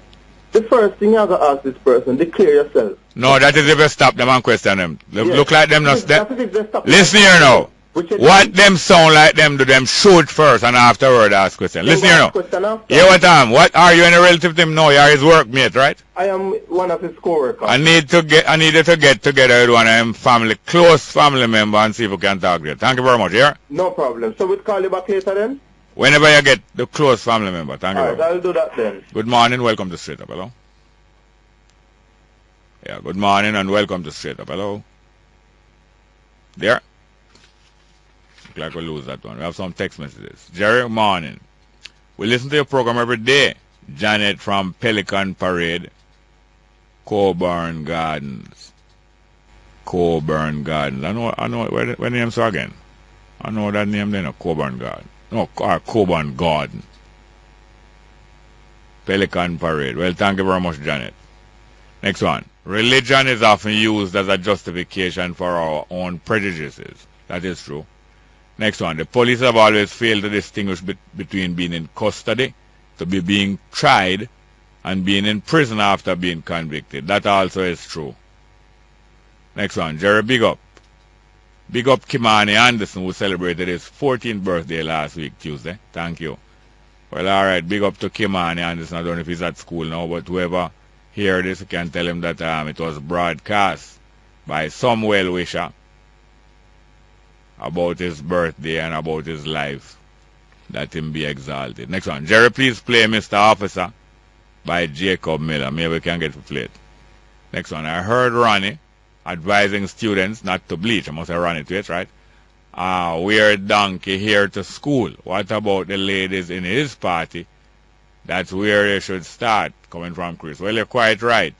The first thing you have to ask this person, declare yourself. No, that is if you stop them and question them. They Yes. Look like them not... That's if they stop. Listen here now. Which is- What them sound like them do them shoot first and afterward ask question. Listen here now. Question after. Yeah, what what are you any relative to him? No, you are his workmate, right? I am one of his co-workers. I needed to get together with one of them close family member and see if we can talk to you. Thank you very much, yeah? No problem. So we'll call you back later then? Whenever you get the close family member. Thank you very Alright, much. I'll do that then. Good morning, welcome to Straight Up, hello? Yeah, good morning and welcome to Straight Up, hello? There? Look like we'll lose that one. We have some text messages. Jerry, morning. We listen to your program every day. Janet from Pelican Parade, Coburn Gardens. Coburn Gardens. I know where the names are again. I know that name then, Coburn Garden. No, Coburn Garden. Pelican Parade. Well, thank you very much, Janet. Next one. Religion is often used as a justification for our own prejudices. That is true. Next one. The police have always failed to distinguish between being in custody, to be being tried, and being in prison after being convicted. That also is true. Next one. Jerry, big up. Big up Kimani Anderson, who celebrated his 14th birthday last week, Tuesday. Thank you. Well, alright. Big up to Kimani Anderson. I don't know if he's at school now, but whoever hear this, you can tell him that it was broadcast by some well-wisher about his birthday and about his life. Let him be exalted. Next one. Jerry, please play Mr. Officer by Jacob Miller. Maybe we can get to play it. Next one. I heard Ronnie advising students not to bleach. I must have Ronnie to it, right? Wear donkey here to school. What about the ladies in his party? That's where they should start, coming from Chris. Well, you're quite right.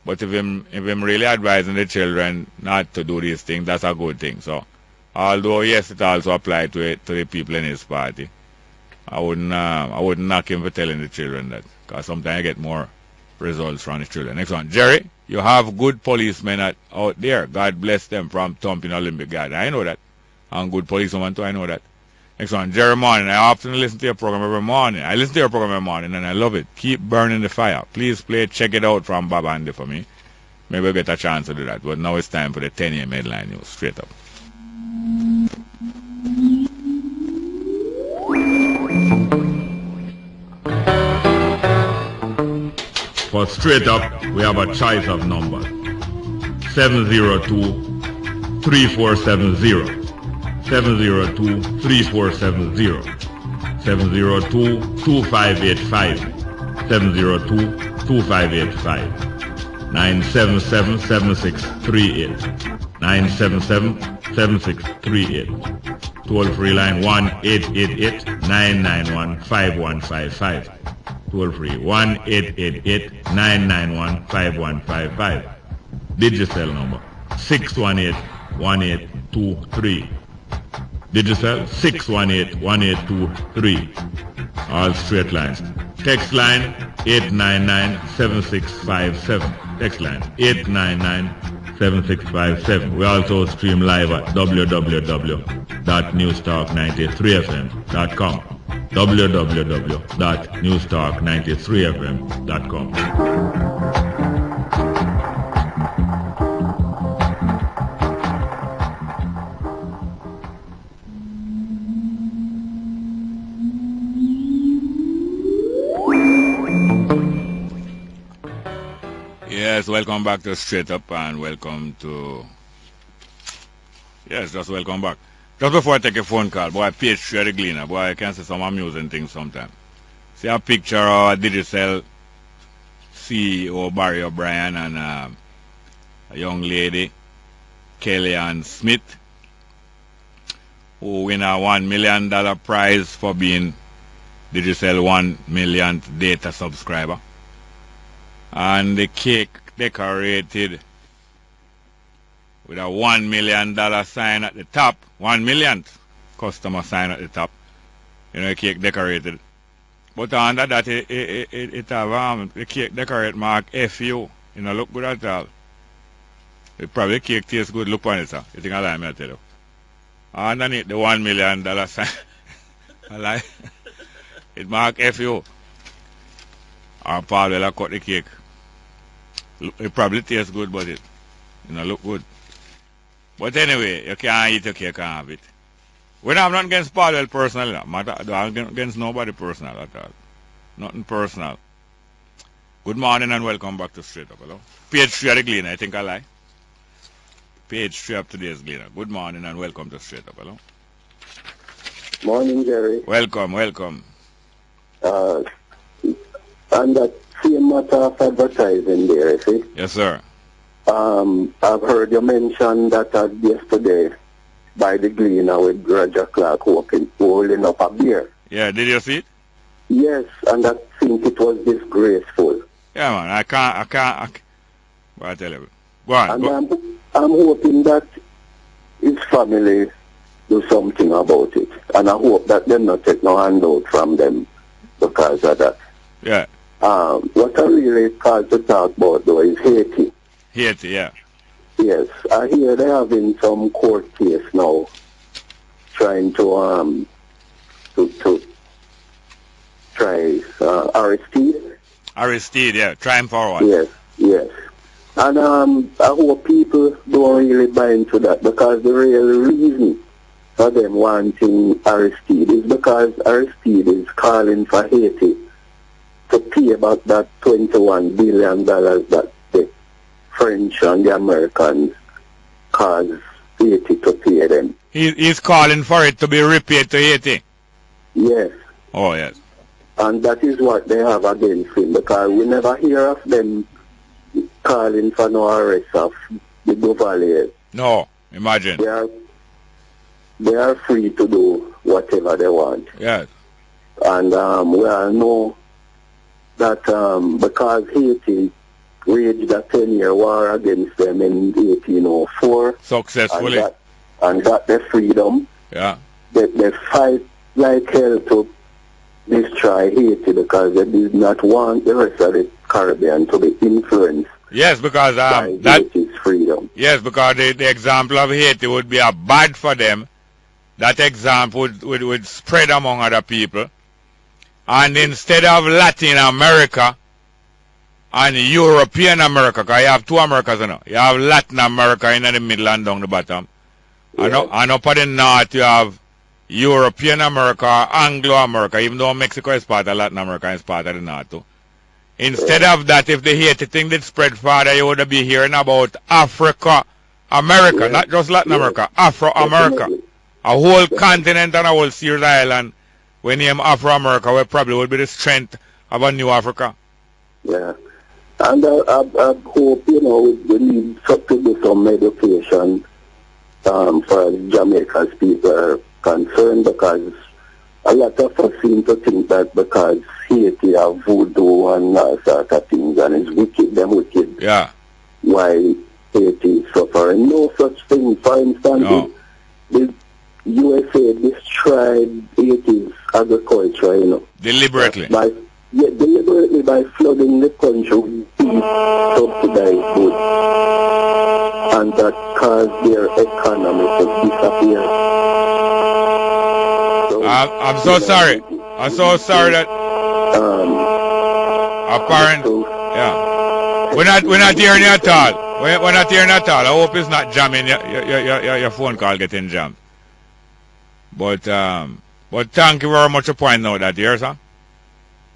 But if him really advising the children not to do these things, that's a good thing. So, although yes, it also applies to the people in his party. I wouldn't knock him for telling the children that, because sometimes I get more results from the children. Next one, Jerry, you have good policemen out there. God bless them, from Thumping Olympic Garden. I know that. And good policewoman too, I know that. Next one, Jerry Morning. I often listen to your program every morning. I listen to your program every morning and I love it. Keep burning the fire. Please play Check It Out from Bob Andy for me. Maybe we'll get a chance to do that. But now it's time for the 10 a.m. headline news. Straight up. For Straight Up, we have a choice of numbers. 702-3470. 702-3470, 702-2585, 702-2585, 977-7638, 977-7638, toll-free line 1-888-991-5155, toll-free 1-888-991-5155, Digicel number 618-1823, Digicel 618-1823. All straight lines. Text line 899-7657. Text line 899-7657. We also stream live at www.newstalk93fm.com. www.newstalk93fm.com. Yes, welcome back to Straight Up and welcome to. Yes, just welcome back. Just before I take a phone call, boy, PH3 the Gleaner, boy, I can see some amusing things sometimes. See a picture of Digicel CEO Barry O'Brien and a young lady, Kellyanne Smith, who win a $1 million prize for being Digicel 1 millionth data subscriber. And the cake decorated with a $1 million sign at the top, 1 millionth customer sign at the top. You know, the cake decorated. But under that, it have the cake decorate mark FU. You know, look good at all. It probably cake tastes good. Look on it, sir. You think I lie, me I tell you. Underneath the $1 million sign, I lie. It mark FU. Or Paul will cut the cake. It probably tastes good, but it, you know, look good. But anyway, you can't eat your cake and have it. We don't have nothing against Paul personally. Don't against nobody personal at all. Nothing personal. Good morning and welcome back to Straight Up. Hello. PH3 the Gleaner, I think I lie. PH3 of today's Gleaner. Good morning and welcome to Straight Up. Hello. Morning, Jerry. Welcome, welcome. And that same matter of advertising there, you see? Yes, sir. I've heard you mention that yesterday by the Gleaner with Roger Clark holding up a beer. Yeah, did you see it? Yes, and I think it was disgraceful. Yeah, man, I can't. Well, I tell you. Go on. And Go. I'm hoping that his family do something about it. And I hope that they not take no handout from them because of that. Yeah. What I really called to talk about, though, is Haiti. Haiti, yeah. Yes, I hear they're having some court case now, trying to try Aristide. Aristide, yeah. Trying forward. Yes, yes. And I hope people don't really buy into that because the real reason for them wanting Aristide is because Aristide is calling for Haiti to pay about that $21 billion that the French and the Americans caused Haiti to pay them. He's calling for it to be repaid to Haiti. Yes. Oh, yes. And that is what they have against him because we never hear of them calling for no arrest of the Duvaliers. No, imagine. They are free to do whatever they want. Yes. And we all know that because Haiti waged a 10-year war against them in 1804. Successfully. And got their freedom. Yeah. They fight like hell to destroy Haiti because they did not want the rest of the Caribbean to be influenced. Yes, because by Haiti's freedom. Yes, because the example of Haiti would be a bad for them. That example would spread among other people. And instead of Latin America and European America, because you have two Americas, you know. You have Latin America in the middle and down the bottom. Yeah. And up at the north you have European America or Anglo-America, even though Mexico is part of Latin America and is part of the north too. Instead of that, if the Haiti thing did spread farther, you would be hearing about Africa, America, not just Latin America, Afro-America. Definitely. A whole continent and a whole series island. When you name Afro-America, we probably would be the strength of a new Africa. Yeah. And I hope, you know, we need to do some education for Jamaica's people are concerned because a lot of us seem to think that because Haiti have voodoo and all sort of things and it's wicked, them wicked. Yeah. Why Haiti is suffering. No such thing. For instance, No. the USA destroyed Haiti's agriculture, you know. Deliberately. Deliberately by flooding the country with subsidized goods. And that caused their economy to disappear. So, I'm so sorry. I'm so sorry that apparent. Yeah. We're not hearing you at all. We're not hearing at all. I hope it's not jamming. Your phone call getting jammed. But thank you very much for pointing out that here, sir.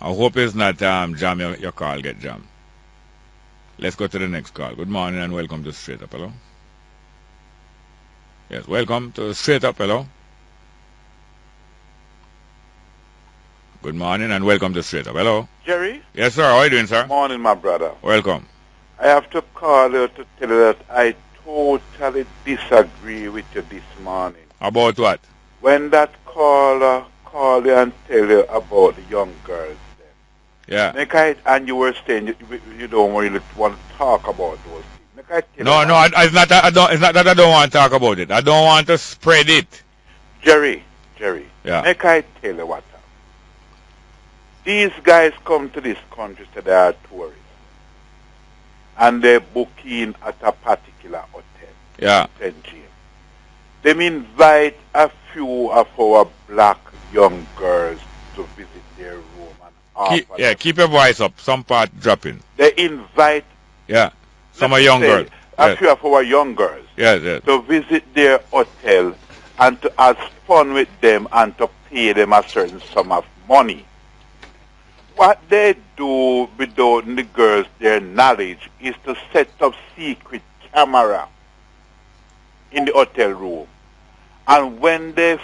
I hope it's not jam your call get jammed. Let's go to the next call. Good morning and welcome to Straight Up. Hello. Yes, welcome to Straight Up. Hello. Good morning and welcome to Straight Up. Hello. Jerry? Yes, sir. How are you doing, sir? Morning, my brother. Welcome. I have to call you to tell you that I totally disagree with you this morning. About what? When that caller called you and tell you about the young girls, Yeah. and you were saying you don't really want to talk about those things. Make I tell No, you no, it's not that I don't want to talk about it. I don't want to spread it. Jerry, Yeah. make I tell you what. These guys come to this country so they are tourists. And they book in at a particular hotel. Yeah. St. James. They invite a few of our black young girls to visit their room and offer them. Keep your voice up. Some part dropping. They invite some of young girls. A few of our young girls Yes. to visit their hotel and to have fun with them and to pay them a certain sum of money. What they do without the girls, their knowledge, is to set up secret camera in the hotel room. And when the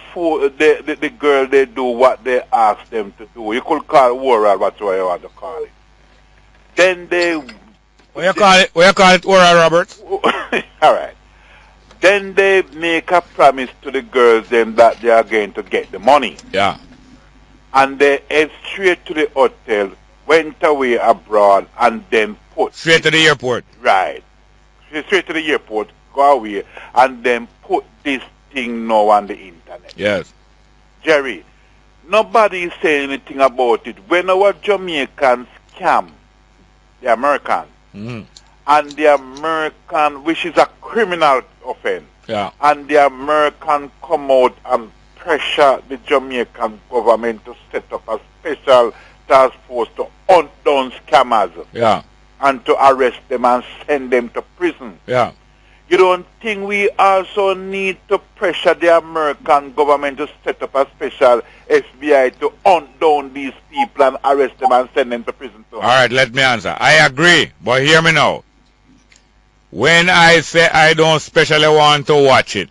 girl, they do what they ask them to do. You could call it oral, whatever you want to call it. Then they... What you call it oral, Robert? All right. Then they make a promise to the girls then that they are going to get the money. Yeah. And they head straight to the hotel, went away abroad, and then put... Straight to the airport. Right. Straight to the airport, go away, and then put this thing now on the internet. Yes. Jerry, nobody is saying anything about it. When our Jamaicans scam the American, and the American, which is a criminal offense, and the American come out and pressure the Jamaican government to set up a special task force to hunt down scammers and to arrest them and send them to prison. Yeah. You don't think we also need to pressure the American government to set up a special FBI to hunt down these people and arrest them and send them to prison too? All right, let me answer. I agree, but hear me now. When I say I don't especially want to watch it,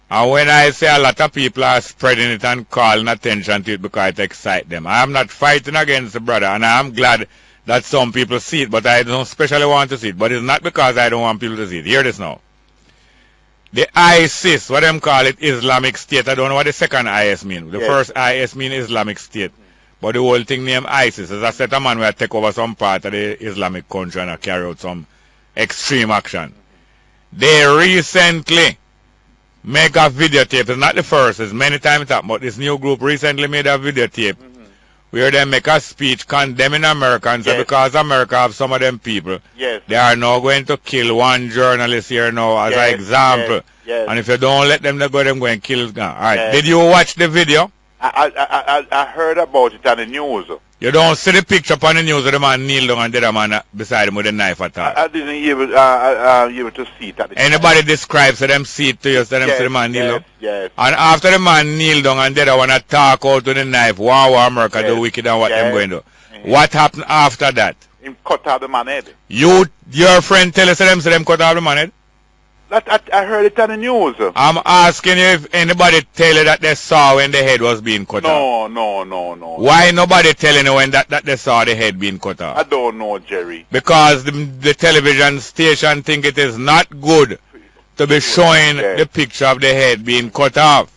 and when I say a lot of people are spreading it and calling attention to it because it excites them, I am not fighting against the brother, and I am glad that some people see it, but I don't especially want to see it. But it's not because I don't want people to see it. Hear this now. The ISIS, what them call it, Islamic State, I don't know what the second IS mean. The first IS mean Islamic State. But the whole thing named ISIS is a set of man where take over some part of the Islamic country and carry out some extreme action. They recently make a videotape. It's not the first, it's many times it happened, but this new group recently made a videotape where they make a speech condemning Americans because America have some of them people. They are now going to kill one journalist here now as an example. And if you don't let them go, them go and kill. All right. Did you watch the video? I heard about it on the news. You don't see the picture on the news of the man kneel down and the other man beside him with a knife at all. I didn't able to see it at the Anybody describes them see it to you, so them see the man kneel down? Yes. And after the man kneel down and the other one talk out with the knife, wow, America do wicked and what them going to do. What happened after that? Him cut off the man head. Your friend tell us them cut off the man head? I heard it on the news. I'm asking you if anybody tell you that they saw when the head was being cut off. No. Why nobody telling you when that they saw the head being cut off? I don't know, Jerry. Because the television station think it is not good to be showing the picture of the head being cut off.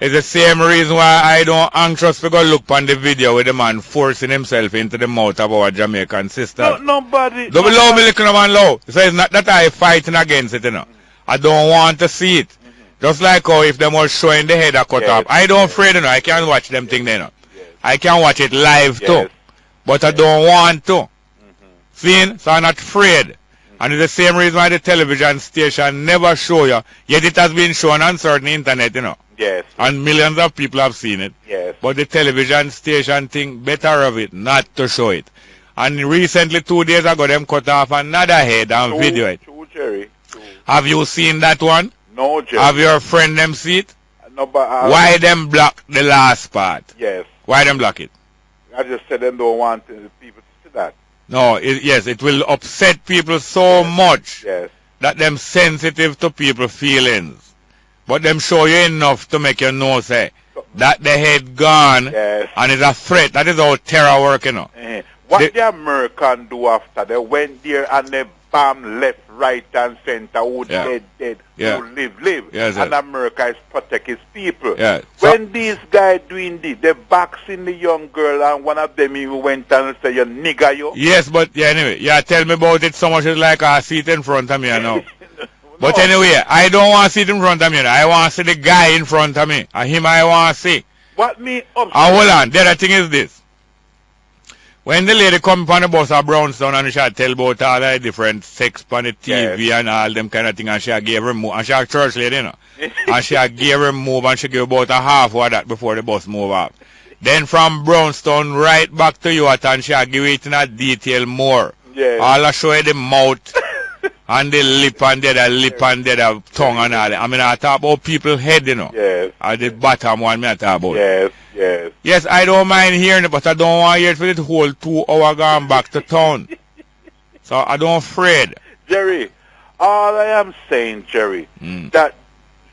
It's the same reason why I don't anxious to go look on the video with the man forcing himself into the mouth of our Jamaican sister. Nobody. Don't allow me looking man low. So it's not that I fighting against it, you know. I don't want to see it. Just like how if them was showing the head a cut off. I don't afraid, you know. I can't watch them thing, you know. I can watch it live too. But I don't want to. See? So I'm not afraid. And it's the same reason why the television station never show you. Yet it has been shown on certain internet, you know. Yes. And millions of people have seen it. Yes. But the television station think better of it, not to show it. And recently, 2 days ago, them cut off another head and video it. True, Jerry. True. Have you seen that one? No, Jerry. Have your friend them see it? No, but why them block the last part? Yes. Why them block it? I just said them don't want people to see that. No, yes, it will upset people so much Yes. that them sensitive to people's feelings. But them show you enough to make you know, say, that the head gone Yes. and it's a threat. That is how terror work, you know. What the American do after they went there and they bomb left, right, and center. Who dead, Yeah. who live. Yes, and sir. America is protect his people. Yeah. So- When these guys doing this, they boxing the young girl, and one of them even went and said, "You nigger, you." Yes, but yeah, anyway, yeah, tell me about it so much it's like a seat in front of me, you know. But No. anyway, I don't want to sit in front of me. You know. I want to see the guy in front of me. And him I want to see. What me upset? Hold on. The other thing is this. When the lady come on the bus of Brownstown and she tell about all the different sex on the TV and all them kind of thing, and she gave her move, and she a church lady, you know. And she gave her move and she gave about a half of that before the bus move up. Then from Brownstown right back to you and she give it in a detail more. Yes. All I show you the mouth and the lip and the lip and the tongue and all that. I mean, I talk about people's head, you know. Yes. And the bottom one I talk about. Yes, yes. Yes, I don't mind hearing it, but I don't want to hear it for the whole 2 hour going back to town. So I don't afraid. Jerry, all I am saying, Jerry, that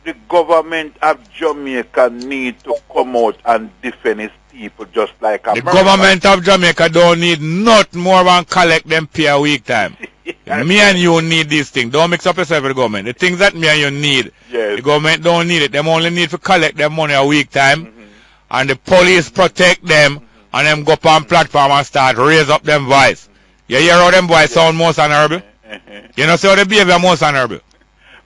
the government of Jamaica need to come out and defend its people just like The America. government of Jamaica don't need nothing more than collect them pay a week time. Me and you need these things. Don't mix up yourself with the government. The things that me and you need, the government don't need it. Them only need to collect their money a week time. And the police protect them. And them go up on platform and start raise up them voice. You hear how them voice sound most honorable? You know see how they behave most honorable?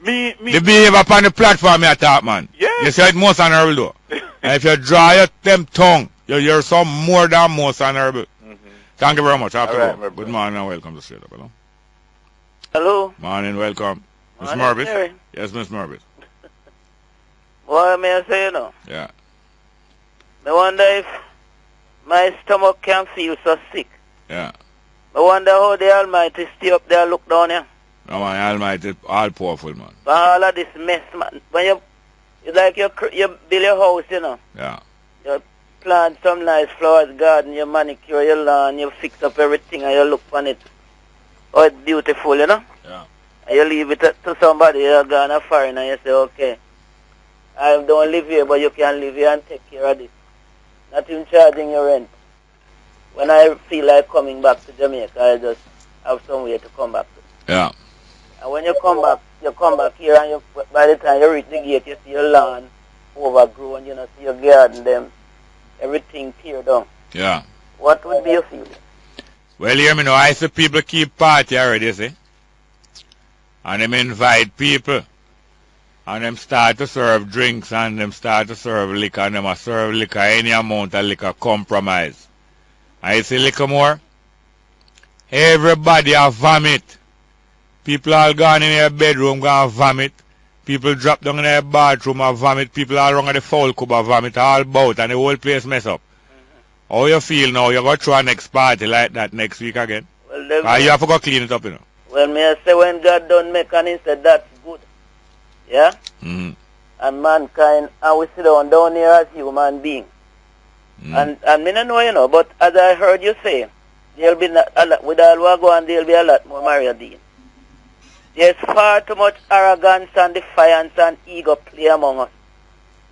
Me. The behavior upon the platform you talk, man. Yes. You see it most honorable though. And if you draw your them tongue, you hear some more than most honorable. Thank you very much. I have to All right, go. my Good morning and welcome to Straight Up. Hello. Hello. Morning, welcome. Miss Morning, Mervis? Jerry. Yes, Miss Mervis. What may I say, you know? Yeah. I wonder if my stomach can feel so sick. Yeah. I wonder how the Almighty stay up there and look down here. No, man, Almighty, all powerful, man. For all of this mess, man. When you build your house, you know. Yeah. You plant some nice flowers, garden, you manicure your lawn, you fix up everything and you look on it. Oh, it's beautiful, you know? Yeah. And you leave it to somebody, you're gone a foreign and you say, okay, I don't live here, but you can live here and take care of this. Not even charging your rent. When I feel like coming back to Jamaica, I just have somewhere to come back to. Yeah. And when you come back here and you, by the time you reach the gate, you see your lawn overgrown, you know, see your garden, them, everything tear down. Yeah. What would be your feeling? Well, hear me now. I see people keep party already, you see. And them invite people. And them start to serve drinks and them start to serve liquor. And them a serve liquor, any amount of liquor, compromise. And you see liquor more? Everybody a vomit. People all gone in their bedroom, gone vomit. People drop down in their bathroom and vomit. People all around the foul cub and vomit all about. And the whole place mess up. How you feel now? You go through a next party like that next week again? Well, You have to go clean it up, you know. Well, may I say when God done make and he said that's good. Yeah? Mm-hmm. And mankind, and we sit down here as human beings. And me not know, you know, but as I heard you say, there'll be a lot, with all what go on, there'll be a lot more Maria Dean. There's far too much arrogance and defiance and ego play among us.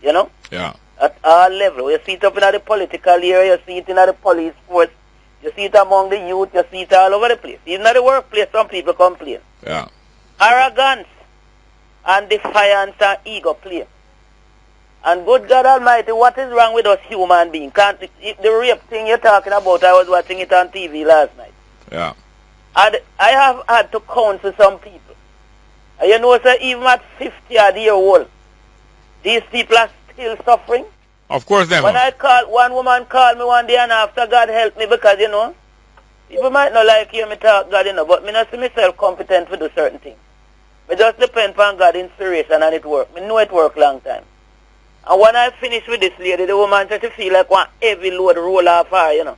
You know? Yeah. At all levels. You see it up in the political area, you see it in the police force, you see it among the youth, you see it all over the place. Even at the workplace, some people complain. Yeah. Arrogance and defiance and ego play. And good God Almighty, what is wrong with us human beings? The rape thing you're talking about, I was watching it on TV last night. Yeah. And I have had to counsel some people. And you know, sir, even at 50-year-old, these people are still suffering. Of course, them. When I call, one woman called me one day and after, God help me, because, you know, people might not like hear me talk God, you know, but me not see myself competent to do certain things. Me just depend on God's inspiration and it work. Me know it work long time. And when I finish with this lady, the woman said she feel like one heavy load roll off her, you know.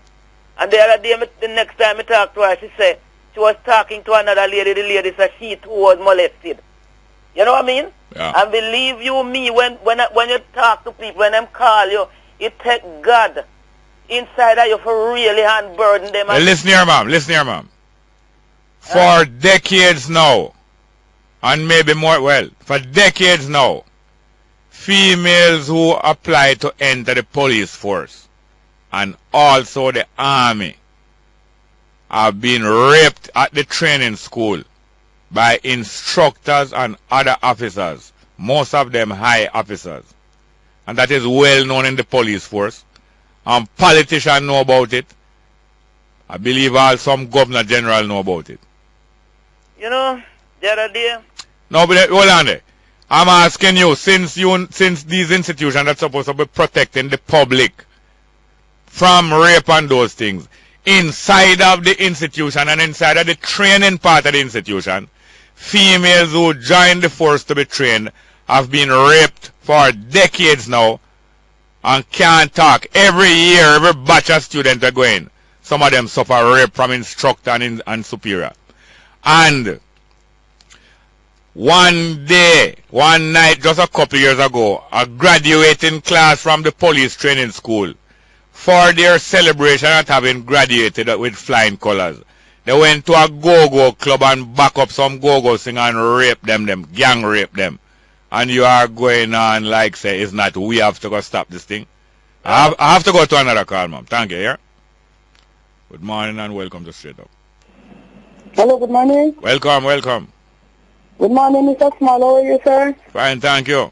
And the other day, the next time I talked to her, she said she was talking to another lady. The lady said she too was molested. You know what I mean? Yeah. And believe you me, when you talk to people, when them call you, it take God inside of you for really unburden them. Listen here, ma'am. Listen here, ma'am. For decades now, and maybe more, well, for decades now, females who apply to enter the police force and also the army have been raped at the training school by instructors and other officers, most of them high officers. And that is well known in the police force. And politicians know about it. I believe some governor general know about it. You know, the other day. No, but hold on there. I'm asking you, since these institutions are supposed to be protecting the public from rape and those things, inside of the institution and inside of the training part of the institution, females who join the force to be trained have been raped for decades now and can't talk. Every year, every batch of students are going. Some of them suffer rape from instructor and superior. And one day, one night, just a couple years ago, a graduating class from the police training school, for their celebration at having graduated with flying colors, they went to a go-go club and back up some go-go singer and rape them, gang rape them. And you are going on like, say, it's not, we have to go stop this thing. I have to go to another call, ma'am. Thank you, yeah? Good morning and welcome to Straight Up. Hello, good morning. Welcome, welcome. Good morning, Mr. Small. How are you, sir? Fine, thank you.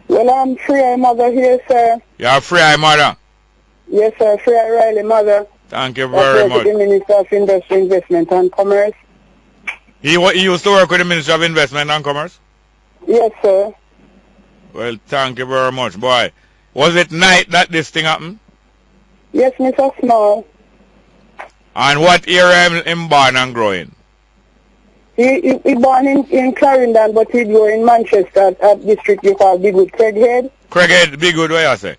Well, I'm Free Mother here, sir. You are Free Mother? Yes, sir. Free Riley Mother. Thank you very much. The Minister of Industry, Investment and Commerce. He used to work with the Minister of Investment and Commerce? Yes, sir. Well, thank you very much, boy. Was it night that this thing happened? Yes, Mr. Small. And what area him born and growing? He born in Clarendon, but he grew in Manchester at district you call Bigwood, Craighead. Craighead, Bigwood, what you say?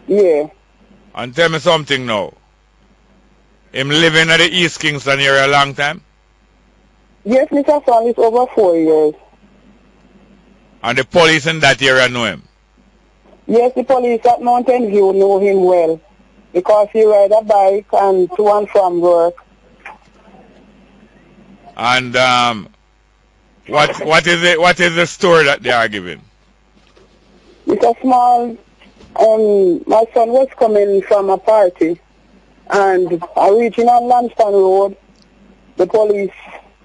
Yeah. And tell me something now. Him living at the East Kingston area a long time? Yes, Mr. Small, it's over 4 years. And the police in that area know him? Yes, the police at Mountain View know him well, because he ride a bike and to and from work. And what is the story that they are giving? Mr. Small, my son was coming from a party, and reaching on Lanston Road, the police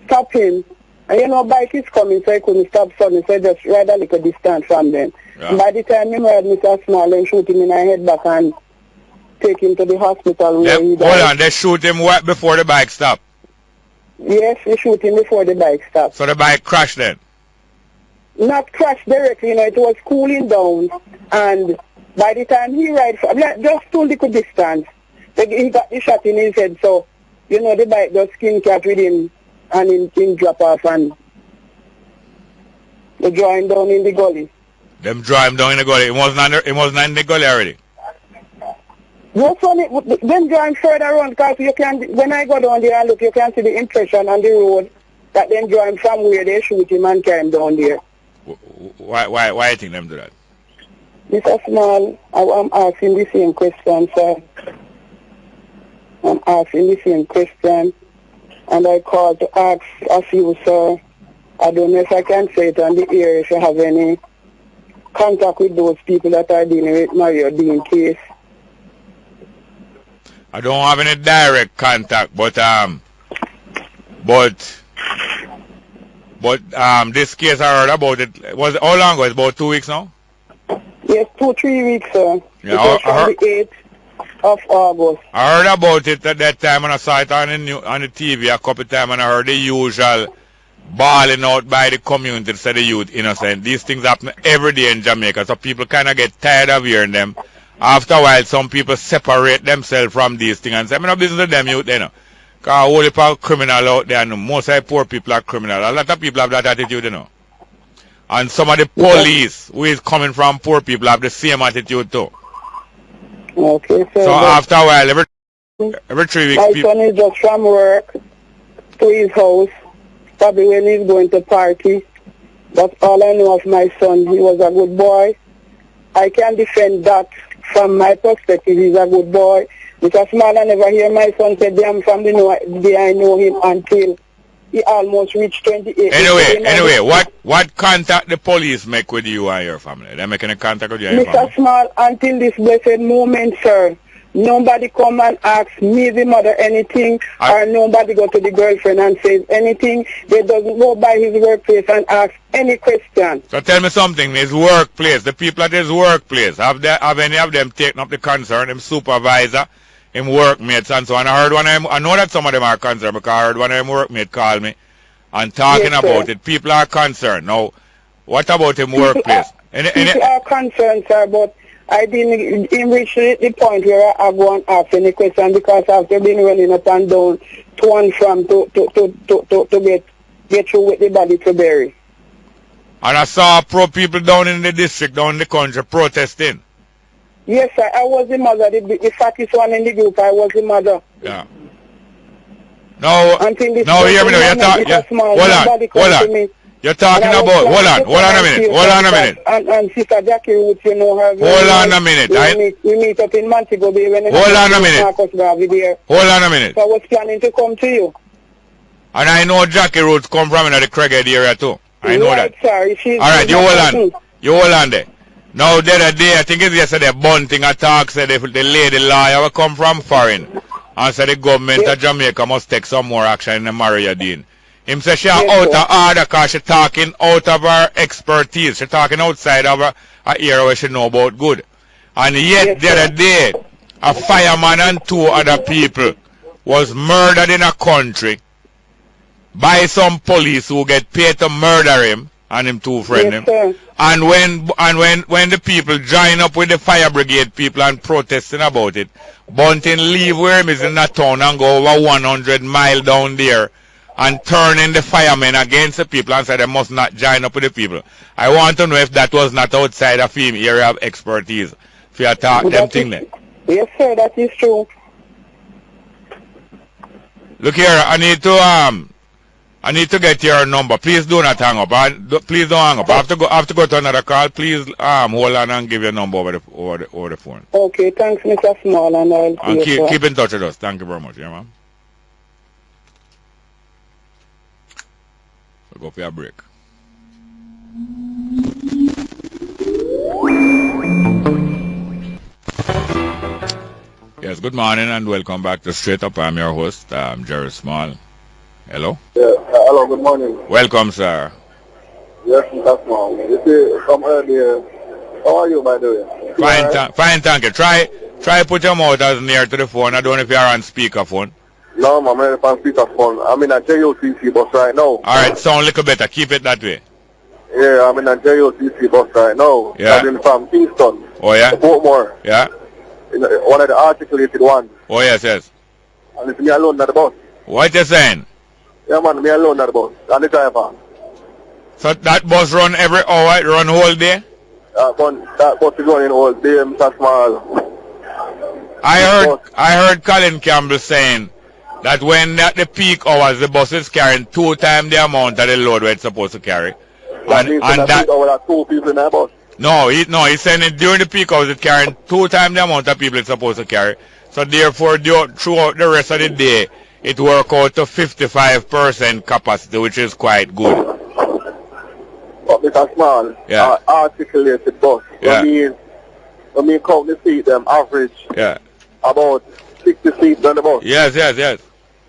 stopped him. And you know, bike is coming, so he couldn't stop suddenly, so he just ride a little distance from them. Yeah. And by the time he heard Mr. Small, they shoot him in the head back and take him to the hospital. Hold on, they shoot him before the bike stopped? Yes, they shoot him before the bike stopped. So the bike crashed then? Not crashed directly, you know, it was cooling down. And by the time he ride, just too little distance, he got the shot in his head, so, you know, the bike just skin cat with him and in drop off, and they draw him down in the gully. Them draw him down in the gully? It wasn't in the gully already? Yes, then draw him further on, because you can, when I go down there and look, you can see the impression on the road that then draw him from where they shoot him and carry him down there. Why you think them do that? Mr. Small, I'm asking the same question, sir. I'm asking the same question. And I called to ask of you, sir. I don't know if I can say it on the air, if you have any contact with those people that are dealing with Mario Dean case. I don't have any direct contact, but this case I heard about it. How long ago? It's about 2 weeks now? Yes, 2-3 weeks, sir. Yeah, from the 8th of August. I heard about it at that time, and I saw it on the TV a couple of times, and I heard the usual bawling out by the community to say the youth innocent. These things happen every day in Jamaica, so people kind of get tired of hearing them. After a while, some people separate themselves from these things and say, I'm not business with them youth, you know. Because all the people criminal out there, and most of the poor people are criminal. A lot of people have that attitude, you know. And some of the police who is coming from poor people have the same attitude too. Okay, so after a while, every 3 weeks, my son is just from work to his house, probably when he's going to party. That's all I know of my son. He was a good boy. I can defend that from my perspective. He's a good boy. Mr. Small, I never hear my son say damn from the day I know him until he almost reached 28. Anyway, what contact the police make with you and your family? They making a contact with you and your Mr. family? Small, until this blessed moment, sir, nobody come and ask me, the mother, anything, or nobody go to the girlfriend and says anything. They doesn't go by his workplace and ask any question. So tell me something, his workplace, the people at his workplace, have any of them taken up the concern, him supervisor, him workmates and so on? I heard one of them, I know that some of them are concerned because I heard one of them workmates call me and talking about it. People are concerned. Now, what about him workplace? People are concerned, sir, but I didn't even reach the point where I go and ask any question because I've been running up and down to and from to get through with the body to bury. And I saw pro people down in the district, down in the country, protesting. Yes, sir. I was the mother. The fattest one in the group, I was the mother. Yeah. No, hear me now. Hold on. You're talking about, hold on a minute. And Sister Jackie Roots, you know her. Hold on a minute. We meet up in Montego Bay when Hold on a minute. Hold on a minute. So I was planning to come to you. And I know Jackie Roots come from the Craighead area too. I know that. Sorry, alright, you hold on. You hold on there. Now the other day, I think it's yesterday, Bunting attack said the lady lawyer will come from foreign and said the government of Jamaica must take some more action in the Maria Dean. Him say she out of order because she talking out of her expertise. She talking outside of her area where she know about good. And yet the other day, a fireman and 2 other people was murdered in a country by some police who get paid to murder him and him 2 friends. And when the people join up with the fire brigade people and protesting about it, Bunting leave where him is in that town and go over 100 miles down there and turning the firemen against the people and say they must not join up with the people. I want to know if that was not outside of him area of expertise. If you attack them thing there. Yes, sir, that is true. Look here, I need to get your number. Please do not hang up. Please don't hang up. I have to go to another call. Please hold on and give your number over the phone. Okay, thanks, Mr. Small, and I'll see you. Keep in touch with us. Thank you very much. Yeah, ma'am. We'll go for a break. Yes, good morning and welcome back to Straight Up. I'm your host, Jerry Small. Hello? Yeah, hello, good morning. Welcome, sir. Yes, Mr. Small. You see, from earlier, how are you, by the way? Fine, thank you. Try put your mouth as near to the phone. I don't know if you are on speakerphone. No, I'm on speakerphone. I'm in a JOTC bus right now. Alright, sound a little better. Keep it that way. Yeah, I'm in a JOTC bus right now. Yeah. I'm from Kingston. Oh, yeah? To Portmore. Yeah? One of the articulated ones. Oh, yes. And it's me alone at the bus. What you saying? Yeah, man, me alone at the bus. And the driver. So that bus run every hour, run whole day? That bus is running all day, Mr. Small. I heard Colin Campbell saying that when at the peak hours, the bus is carrying 2 times the amount of the load where it's supposed to carry. That means that 2 people in that bus. No, he's saying that during the peak hours, it's carrying 2 times the amount of people it's supposed to carry. So therefore, throughout the rest of the day, it works out to 55% capacity, which is quite good. But Mr. Small, articulated bus. Yeah. I mean, count the seat, them average. Yeah. About 60 seats on the bus. Yes.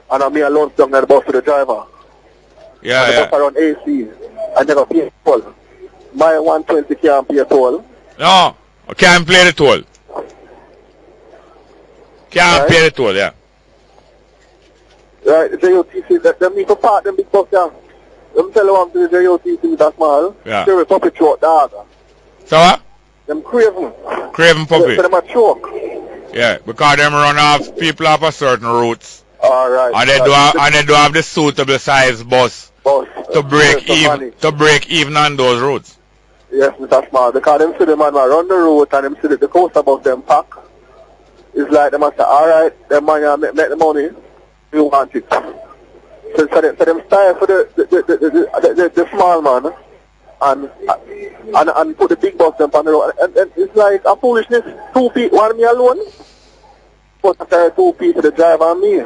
And I'm alone down on the bus with the driver. Yeah, and the bus around AC. And they got pay toll. My 120 can't pay toll. No, I can't pay the toll. Can't pay the toll, yeah. Right, the JOTC, them need to park them big bus down. Them tell them to the JOTC with that small. Yeah. They're a puppet throat dog. So what? Them craven. Craven puppet. So them a choke. Yeah, because them run off people off a certain routes. Alright. And they do have the suitable size bus to break even on those routes. Yes, Mr. Small. Because them see the man run the road and them see the coast about them pack. It's like them say, alright, them man make the money, you want it. So them style for the small man and put the big bus them on the road. And it's like a foolishness. 2 people, 1 me alone. supposed to carry 2 people, the driver and me.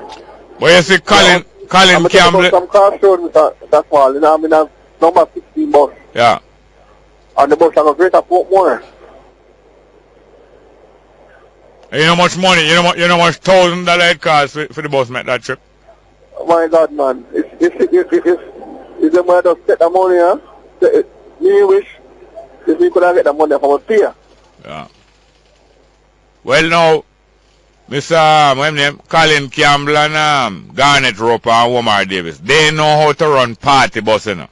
But you see, Colin Campbell. Some crossroads, Mr. Small. You know, I'm in a number 16 bus. Yeah. And the bus have a greater Portmore. You know how much money, you know how much $1,000 it costs for the bus make that trip? Oh my God, man. If them might just take the money, huh? Me wish if we could have get the money from us here. Yeah. Well, now, Mr. What's name? Colin Campbell and Garnet Roper and Omar Davis, they know how to run party bus, you know.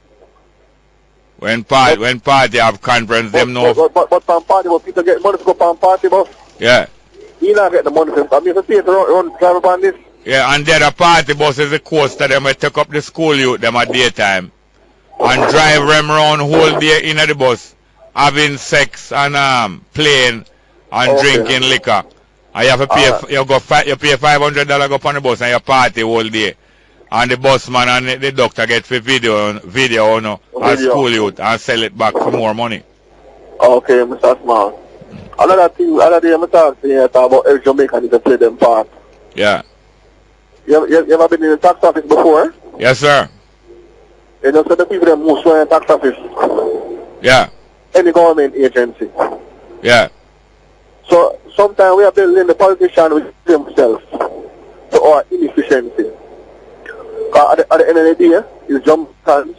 When party have conference, them know. But from party bus, people get money to go from party bus. Yeah. You not get the money from. I mean, if you run drive upon this. Yeah, and the other party bus is the coaster. Them will take up the school youth them at daytime and drive them around whole day in the bus, having sex and playing and drinking liquor. And you have to pay. You pay $500 go on the bus and you party whole day. And the busman and the doctor get for video, you know, as school youth and sell it back for more money. Okay, Mr. Small. Another thing, I'm talking about every Jamaican need to play them part. Yeah. You ever been in the tax office before? Yes, sir. You know, so the people that move to the tax office. Yeah. Any government agency. Yeah. So sometimes we are building the politicians with themselves to our inefficiency. At the end of the day, it's Jamaicans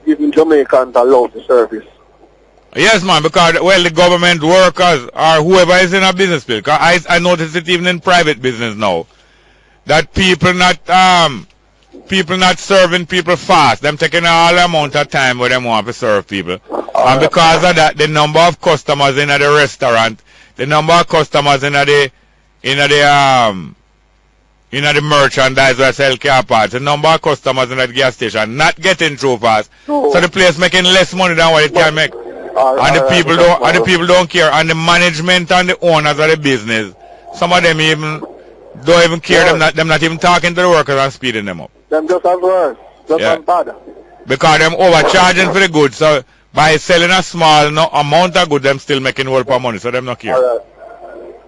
giving Jamaicans a lousy service. Yes, man, because, well, the government workers or whoever is in a business field, because I notice it even in private business now, that people not serving people fast. Them taking all the amount of time where they want to serve people. And because of that, the number of customers in the restaurant, the number of customers in the merchandise where sell car parts, the number of customers in the gas station not getting through fast. So the place making less money than what it can make. And the people don't care. And the management and the owners of the business, some of them even don't even care. Them not even talking to the workers and speeding them up. Them just as worse. Just as bad. Because them overcharging for the goods. So by selling a small amount of goods, them still making whole of money. So them not care. All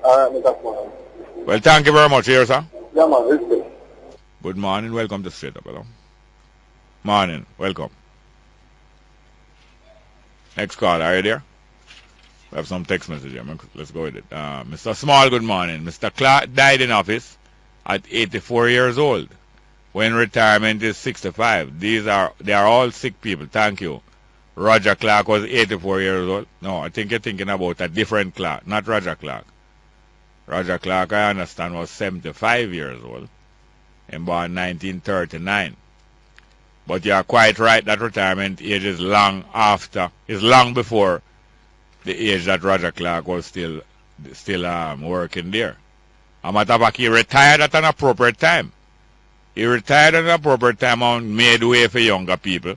right, Mr. Small. Well, thank you very much. Here, sir. Yeah, man. Respect. Good morning. Welcome to Straight Up. Hello. Morning. Welcome. Next call. Are you there? We have some text message here. Let's go with it. Mr. Small, good morning. Mr. Clark died in office at 84 years old when retirement is 65. They are all sick people. Thank you. Roger Clark was 84 years old. No, I think you're thinking about a different Clark, not Roger Clark. Roger Clark, I understand, was 75 years old and born 1939. But you are quite right that retirement age is long before the age that Roger Clark was still working there. A matter of fact, he retired at an appropriate time. He retired at an appropriate time and made way for younger people.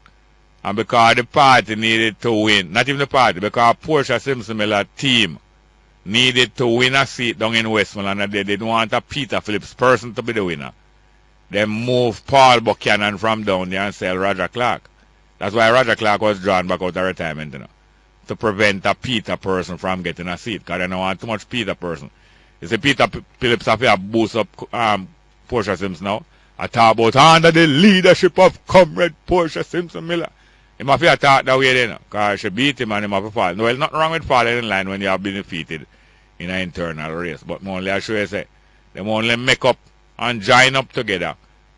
And because the party needed to win, not even the party, because Portia Simpson Miller team needed to win a seat down in Westmoreland, and they didn't want a Peter Phillips person to be the winner. They moved Paul Buchanan from down there and sell Roger Clark. That's why Roger Clark was drawn back out of retirement, you know, to prevent a Peter person from getting a seat, because they don't want too much Peter person. You see, Peter Phillips have to boost up Portia Simpson now. I talk about under the leadership of Comrade Portia Simpson Miller. He must have talk that way then, because she beat him and he must have fall. No, there's nothing wrong with falling in line when you have been defeated in an internal race. But only I show you say, they only make up and join up together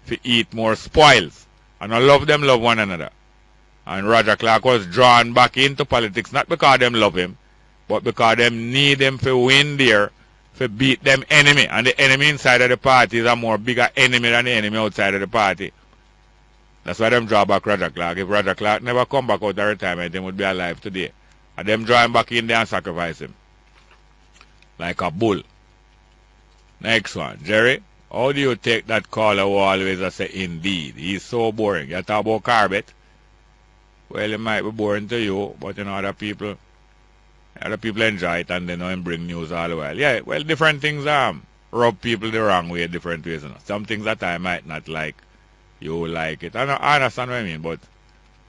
to eat more spoils. And I love them love one another. And Roger Clark was drawn back into politics, not because them love him, but because them need him to win there, to beat them enemy. And the enemy inside of the party is a more bigger enemy than the enemy outside of the party. That's why them draw back Roger Clark. If Roger Clark never come back out of retirement, he would be alive today. And them draw him back in there and sacrifice him. Like a bull. Next one. Jerry, how do you take that caller who always say, indeed? He's so boring. You talk about Corbett. Well, it might be boring to you, but you know, other people enjoy it and they know him bring news all the while. Yeah, well, different things rub people the wrong way, different ways. You know. Some things that I might not like, you like it. I understand what I mean, but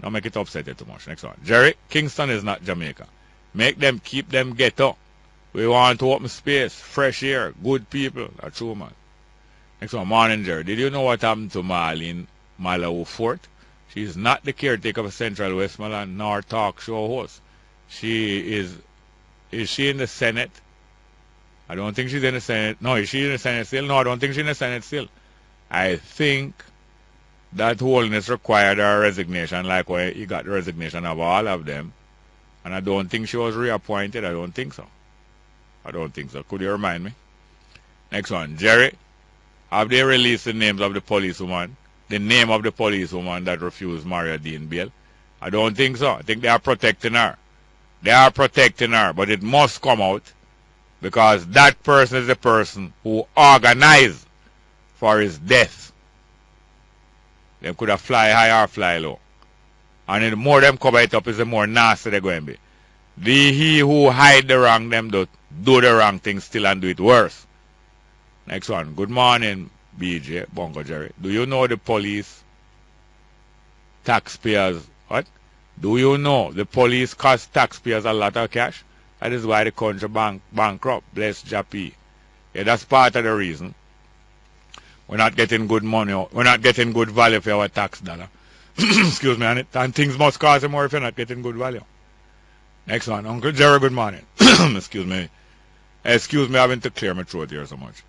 don't make it upset you too much. Next one. Jerry, Kingston is not Jamaica. Make them keep them ghetto We want to open space, fresh air, good people. That's true, man. Next one, morning, Jerry. Did you know what happened to Marlene Malawi Fort? She is not the caretaker of Central Westmoreland nor talk show host. She is she in the Senate? I don't think she's in the Senate. No, is she in the Senate still? No, I don't think she's in the Senate still. I think that holiness required her resignation, like where he got the resignation of all of them. And I don't think she was reappointed. I don't think so. I don't think so. Could you remind me? Next one. Jerry, have they released the names of the policewoman? The name of the policewoman that refused Maria Dean bail? I don't think so. I think they are protecting her. They are protecting her, but it must come out because that person is the person who organized for his death. They could have fly high or fly low. And the more them cover it up, is the more nasty they're going to be. He who hide the wrong, them do the wrong thing still and do it worse. Next one. Good morning, BJ, Bongo Jerry. Do you know the police, taxpayers, what? Do you know the police cost taxpayers a lot of cash? That is why the country bankrupt. Bless Japi. Yeah, that's part of the reason. We're not getting good money. We're not getting good value for our tax dollar. Excuse me, and things must cost more if you're not getting good value. Next one. Uncle Jerry, good morning. Excuse me. Excuse me having to clear my throat here so much.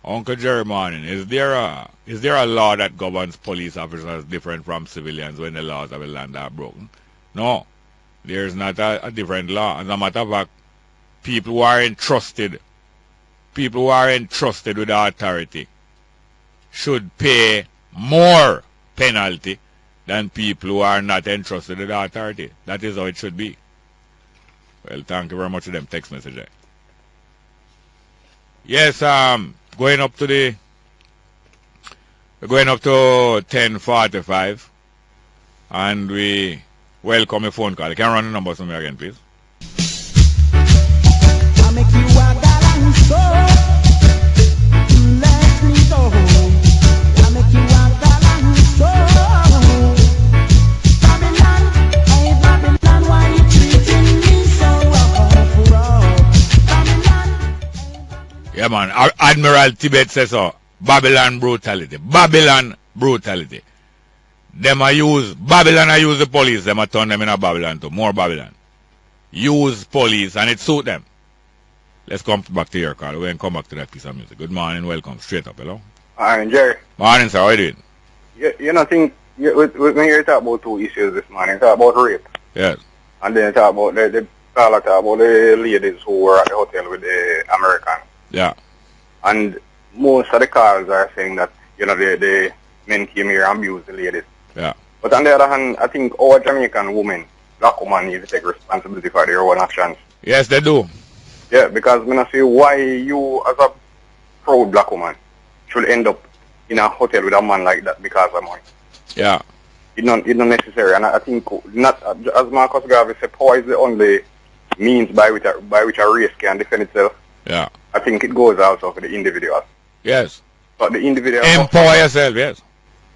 Uncle Jerry, morning. Is there a law that governs police officers different from civilians when the laws of the land are broken? No. There's not a different law. As a matter of fact, people who are entrusted with the authority should pay more penalty than people who are not entrusted with the authority. That is how it should be. Well, thank you very much for them text messages. Yes, we're going up to 10:45, and we welcome a phone call. You can run the numbers for me again, please. I make you a gallant soul. Let me go. I make you a gallant soul. Babylon, hey Babylon, why you treating me so rough? Babylon. Yeah, man. Admiral Tibet says so. Babylon brutality. Babylon brutality. Babylon use the police. Them a turn them in a Babylon too. More Babylon. Use police and it suit them. Let's come back to your call. We can come back to that piece of music. Good morning. Welcome. Straight up. Hello. Morning, Jerry. Morning, sir. How are you doing? You know, when you talk about two issues this morning, you talk about rape. Yes. And then you talk about the caller talk about the ladies who were at the hotel with the Americans. Yeah. And most of the calls are saying that, you know, the men came here and abused the ladies. Yeah. But on the other hand, I think our Jamaican women, black women, need to take responsibility for their own actions. Yes, they do. Yeah, because when I see why you, as a proud black woman, should end up in a hotel with a man like that because of money. Yeah. It's not necessary. And I think, not as Marcus Garvey said, power is the only means by which a race can defend itself. Yeah. I think it goes also for the individual. Yes. But the individual... Empower yourself, yes.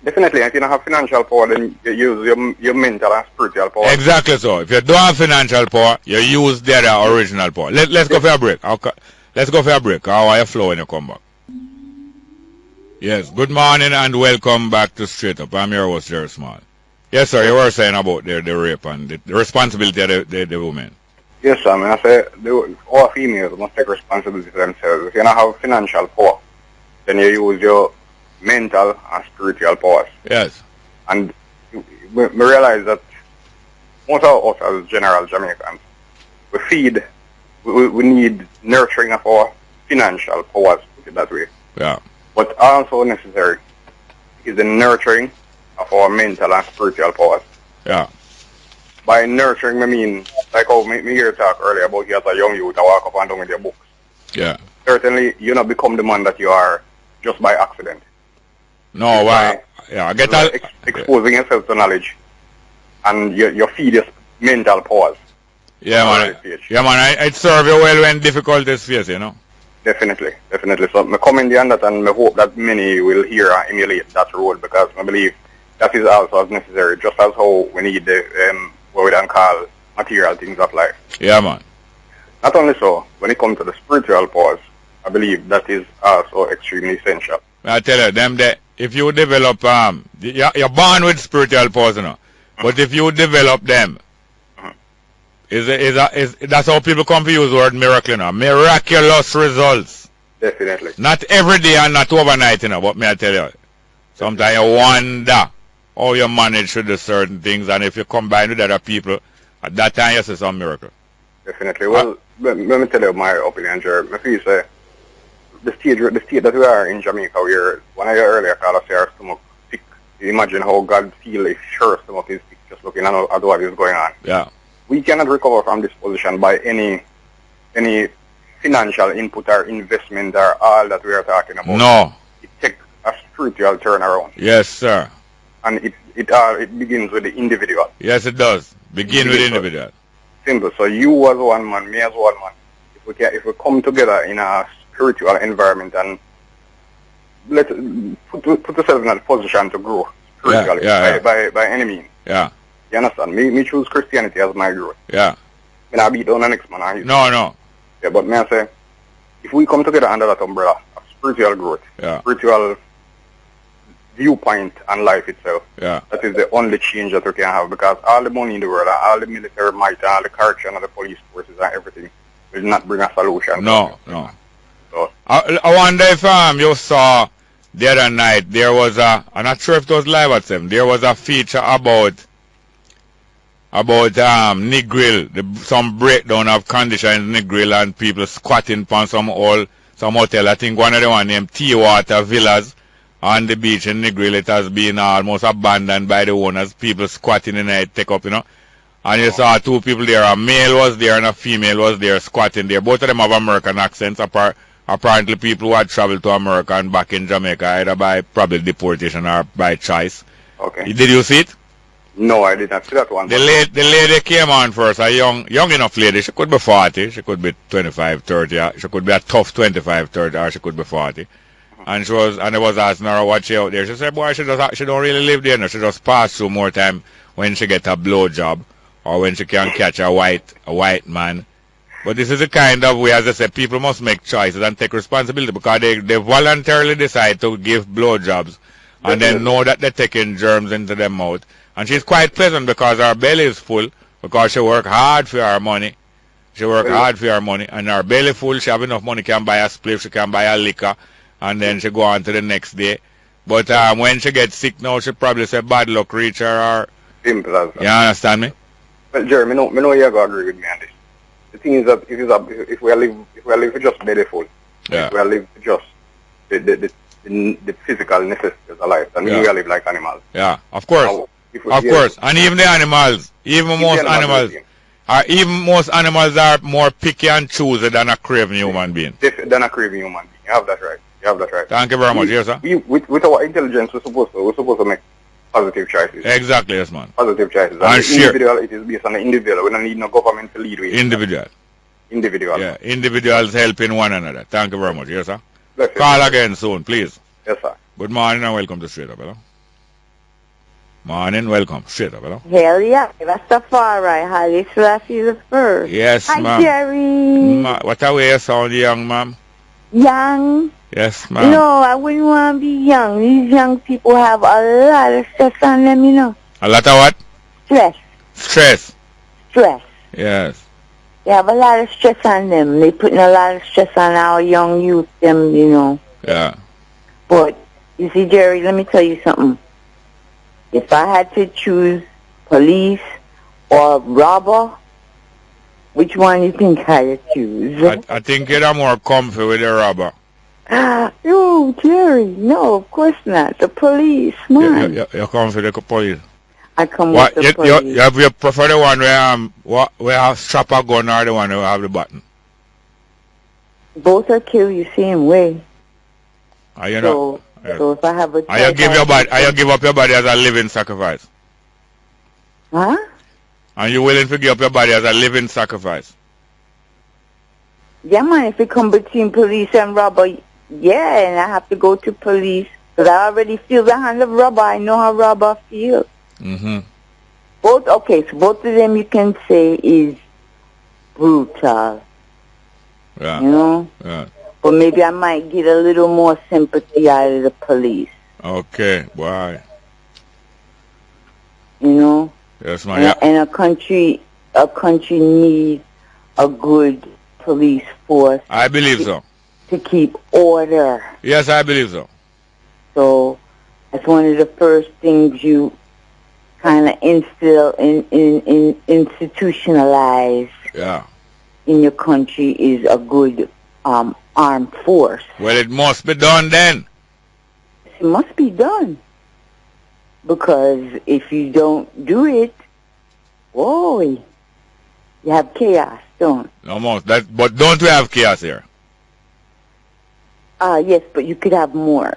Definitely. If you don't have financial power, then you use your mental and spiritual power. Exactly so. If you don't have financial power, you use the other original power. Let's go for a break. Let's go for a break. How are you flow when you come back? Yes. Good morning and welcome back to Straight Up. I'm your host, Jerry Small. Yes, sir. You were saying about the rape and the responsibility of the women. Yes, sir. I mean, I say all females must take responsibility for themselves. If you don't have financial power, then you use your mental and spiritual powers. Yes. And we realize that most of us as general Jamaicans, we need nurturing of our financial powers, put it that way. Yeah. But also necessary is the nurturing of our mental and spiritual powers. Yeah. By nurturing, I mean, like how me hear talk earlier about you as a young youth to walk up and down with your books. Yeah. Certainly, you not become the man that you are just by accident. No, why? Yeah, I get that. Exposing yourself to knowledge, and you feed your mental powers. Yeah, man. Yeah, man. It serve you well when difficulties face, you know. Definitely. So I commend you on that, and I hope that many will hear and emulate that role, because I believe that is also as necessary, just as how we need the what we don't call material things of life. Yeah, man. Not only so, when it comes to the spiritual powers, I believe that is also extremely essential. I tell you, them that if you develop you're born with spiritual powers, you know. But if you develop them, that's how people come to use the word miracle, you know. Miraculous results. Definitely. Not every day and not overnight, you know, but me I tell you. Sometimes you wonder how you manage to do certain things, and if you combine with other people, at that time you see some miracle. Definitely. Well, let me tell you my opinion, Jerry. I feel say the state that we are in Jamaica, where one of your earlier callers say our stomach sick. You imagine how God feel if your stomach is sick just looking at what is going on. Yeah. We cannot recover from this position by any financial input or investment or all that we are talking about. No. It takes a spiritual turnaround. Yes, sir. And it begins with the individual. Yes, it does. Begin with the individual. Simple. So you as one man, me as one man. If we come together in a spiritual environment and let's put yourself in a position to grow spiritually by any means. Yeah. You understand? Me choose Christianity as my growth. Yeah. I beat down the next man. No. Yeah, but me I say, if we come together under that umbrella of spiritual growth, spiritual viewpoint on life itself, that is the only change that we can have, because all the money in the world, all the military might, all the correction of the police forces and everything will not bring a solution. No. So I wonder if you saw the other night there was I'm not sure if it was live at 7, there was a feature about Negril, some breakdown of conditions in Negril and people squatting on some hotel. I think one of the one named Water Villas on the beach in Negril. It has been almost abandoned by the owners. People squatting in it, take up, you know. And you saw two people there. A male was there and a female was there squatting there. Both of them have American accents. Apparently people who had traveled to America and back in Jamaica either by probably deportation or by choice. Okay. Did you see it? No, I did not see that one. The lady came on first, a young enough lady. She could be 40, she could be 25, 30, she could be a tough 25, 30, or she could be 40. And I was asking her what she out there. She said, boy, she don't really live there. No. She just pass through more time when she get a blow job or when she can catch a white man. But this is the kind of way, as I said, people must make choices and take responsibility, because they voluntarily decide to give blow jobs and then know that they're taking germs into their mouth. And she's quite pleasant because her belly is full, because she work hard for her money. She work hard for her money, and her belly full, she have enough money, can buy a spliff, she can buy a liquor, and then she go on to the next day. But when she gets sick now, she probably say bad luck reach her, or... Simple as that. You understand me? Well, Jerry, I know you go agree with me on this. The thing is that if we live for just belly full, if we live for just the physical necessities of life, then we live like animals. Yeah, of course. Of course. And even the animals, even most animals are more picky and choosy than a craving human being. Than a craving human being. You have that right. Thank you very much. Yes, sir. With our intelligence, we're supposed to make positive choices. Exactly, yes, man. Positive choices. And individual, it is based on the individual. We don't need no government to lead with. Individual. Yeah, individuals helping one another. Thank you very much. Yes, sir. Call again soon, please. Yes, sir. Good morning and welcome to Straight Up, hello. Morning, welcome. Straight Up, hello. Hell yeah, Rastafari. Haile Selassie the first. Yes, ma'am. Hi, Jerry. What a way you sound young, ma'am. Young? Yes, ma'am. No, I wouldn't want to be young. These young people have a lot of stress on them, you know. A lot of what? Stress. Yes. They have a lot of stress on them. They putting a lot of stress on our young youth, them, you know. Yeah. But, you see, Jerry, let me tell you something. If I had to choose police or robber, which one do you think I'd choose? I think you're more comfy with the robber. No, Jerry, no, of course not. The police, man. You're comfy with the police. I come with the police. You prefer the one where have strap a gun or the one who have the button? Both are kill you same way. So if I have a choice, you give up your body as a living sacrifice? Huh? Are you willing to give up your body as a living sacrifice? Yeah, man, if it come between police and robber, yeah, and I have to go to police, because I already feel the hand of robber. I know how robber feels. Mm-hmm. So both of them you can say is brutal. Yeah. You know? Yeah. But maybe I might get a little more sympathy out of the police. Okay, why? You know? Yes, ma'am. And a country needs a good police force. I believe so. To keep order. Yes, I believe so. So that's one of the first things you kind of instill in institutionalize. Yeah. In your country is a good armed force. Well, it must be done then. It must be done. Because if you don't do it, whoa, you have chaos, don't you? No more. But don't we have chaos here? Yes, but you could have more.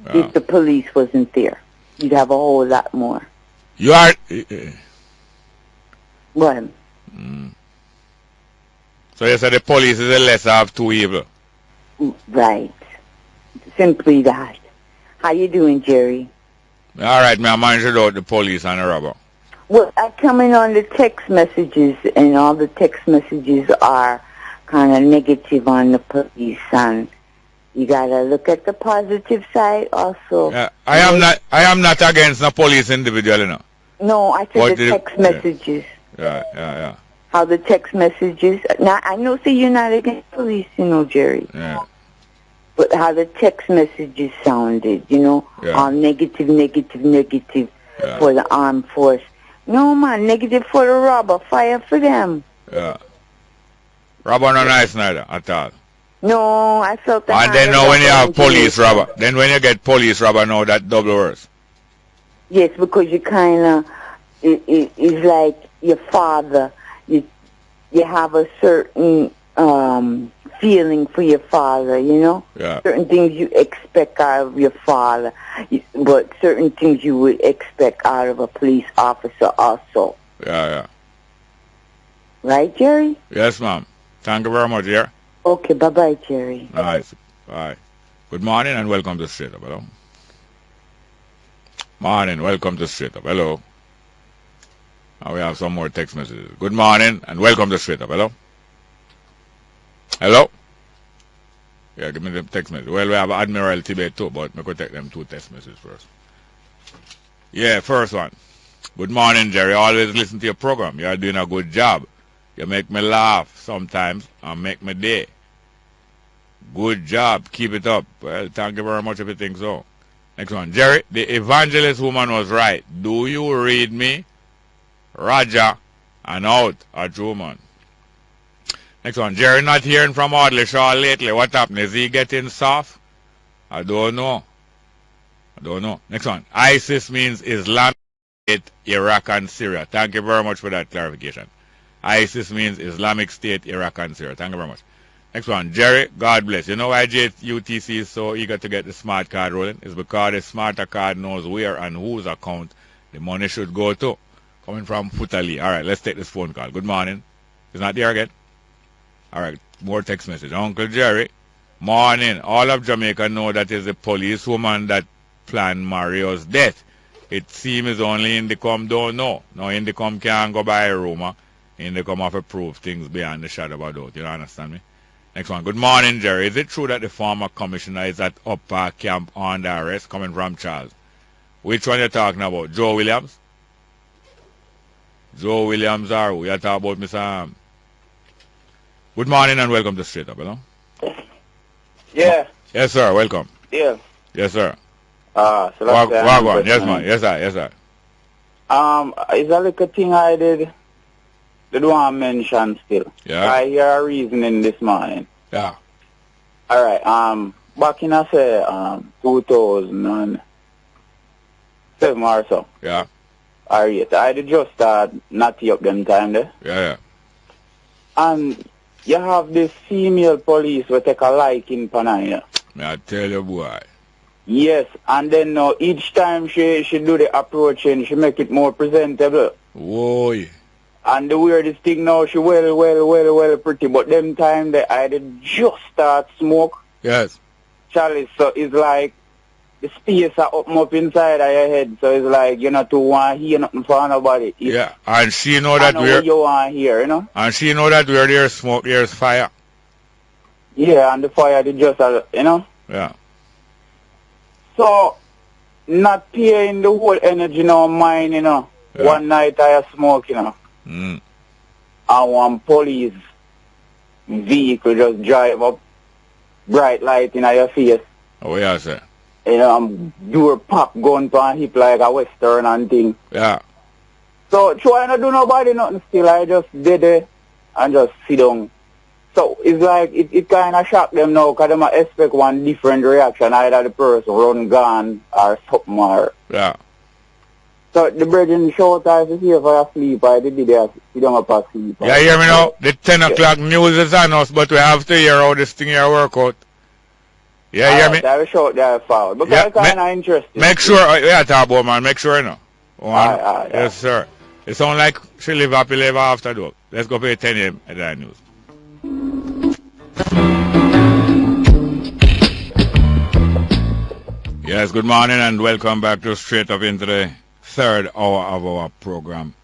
If the police wasn't there, you'd have a whole lot more. You are... What? So you said the police is the lesser of two evil? Right. Simply that. How you doing, Jerry? All right, man. I managed out the police and the robber. Well, I come in on the text messages, and all the text messages are kind of negative on the police, and you gotta look at the positive side also. Yeah, I am not against the police individual, you know. No, I said the text messages. Yeah. How the text messages. Now I know, say you're not against police, you know, Jerry. Yeah. But how the text messages sounded, you know, all negative for the armed force. No, man, negative for the robber. Fire for them. Yeah. Robber not nice neither at all. No, I felt that. And then now when you have police robber, then when you get police robber, now that double worse. Yes, because you kind of, it's like your father. You have a certain feeling for your father, you know? Yeah. Certain things you expect out of your father, but certain things you would expect out of a police officer also. Yeah. Right, Jerry? Yes, ma'am. Thank you very much, dear. Okay, bye-bye, Jerry. Nice. Bye. Good morning and welcome to Straight Up. Hello. Morning, welcome to Straight Up. Hello. Now we have some more text messages. Good morning and welcome to Straight Up. Hello. Hello. Yeah, give me the text message. Well, we have Admiral Tibet too, but we could take them two text messages first. Yeah, first one. Good morning, Jerry. Always listen to your program. You are doing a good job. You make me laugh sometimes and make my day. Good job. Keep it up. Well, thank you very much if you think so. Next one. Jerry, the evangelist woman was right. Do you read me? Roger and out a Truman. Next one. Jerry not hearing from Audley Shaw lately. What happened? Is he getting soft? I don't know. Next one. ISIS means Islamic State, Iraq and Syria. Thank you very much for that clarification. ISIS means Islamic State, Iraq and Syria. Thank you very much. Next one. Jerry, God bless. You know why JUTC is so eager to get the smart card rolling? It's because the smarter card knows where and whose account the money should go to. Coming from Futali. All right, let's take this phone call. Good morning. He's not there again? All right, more text message. Uncle Jerry, morning. All of Jamaica know that is the policewoman that planned Mario's death. It seems only Indicom don't know. Now Indicom can't go by a rumor. Indicom have to prove things beyond the shadow of a doubt. You don't understand me? Next one. Good morning, Jerry. Is it true that the former commissioner is at Upper Camp under arrest? Coming from Charles. Which one you talking about? Joe Williams? Joe Williams or who? You talk about Mr. Good morning and welcome to Straight Up, hello? Yeah. Yes, sir. Welcome. Yeah. Yes, sir. So Wagwan. Yes, man. Yes, sir. Yes, sir. Is a little thing I did want to mention still. Yeah. I hear a reasoning this morning. Yeah. All right. Back in, I say, 2007 or so. Yeah. All right. I did just start natty up them time there. Yeah. And you have this female police who take a liking Panaya. May I tell you, boy. Yes, and then each time she do the approaching, she make it more presentable. Whoa. And the weirdest thing now, she well pretty, but them time that I did just start smoke. Yes. Charlie, so it's like the space are up inside of your head, so it's like you not too want to hear nothing from nobody. Yeah, and she know that we're you want to hear, you know. And she know that where there's smoke, there's fire. Yeah, and the fire did just, you know. Yeah. So, not paying the whole energy in our mind, you know. Yeah. One night I smoke, you know. Mm. And one police vehicle just drive up, bright light in your face. Oh, yeah, sir. You know, door pop gun on hip like a western and thing. Yeah. So, try not do nobody nothing still. I just did it and just sit down. So, it's like, it kind of shocked them now because they expect one different reaction. Either the person run gun or something or... Yeah. So, the brethren short time is here for a sleep. I did it, sit down up and sleep. Yeah, hear me now? The 10 o'clock news is on us, but we have to hear how this thing here work out. Yeah, hear me? I will show that forward. Because Yeah, it's kind of interesting. Make sure, yeah, talk about, man. Make sure, you know. Yes, sir. It sounds like she live happy live after though. Let's go pay 10 a.m. at that news. Yes, good morning and welcome back to Straight Up into the third hour of our program.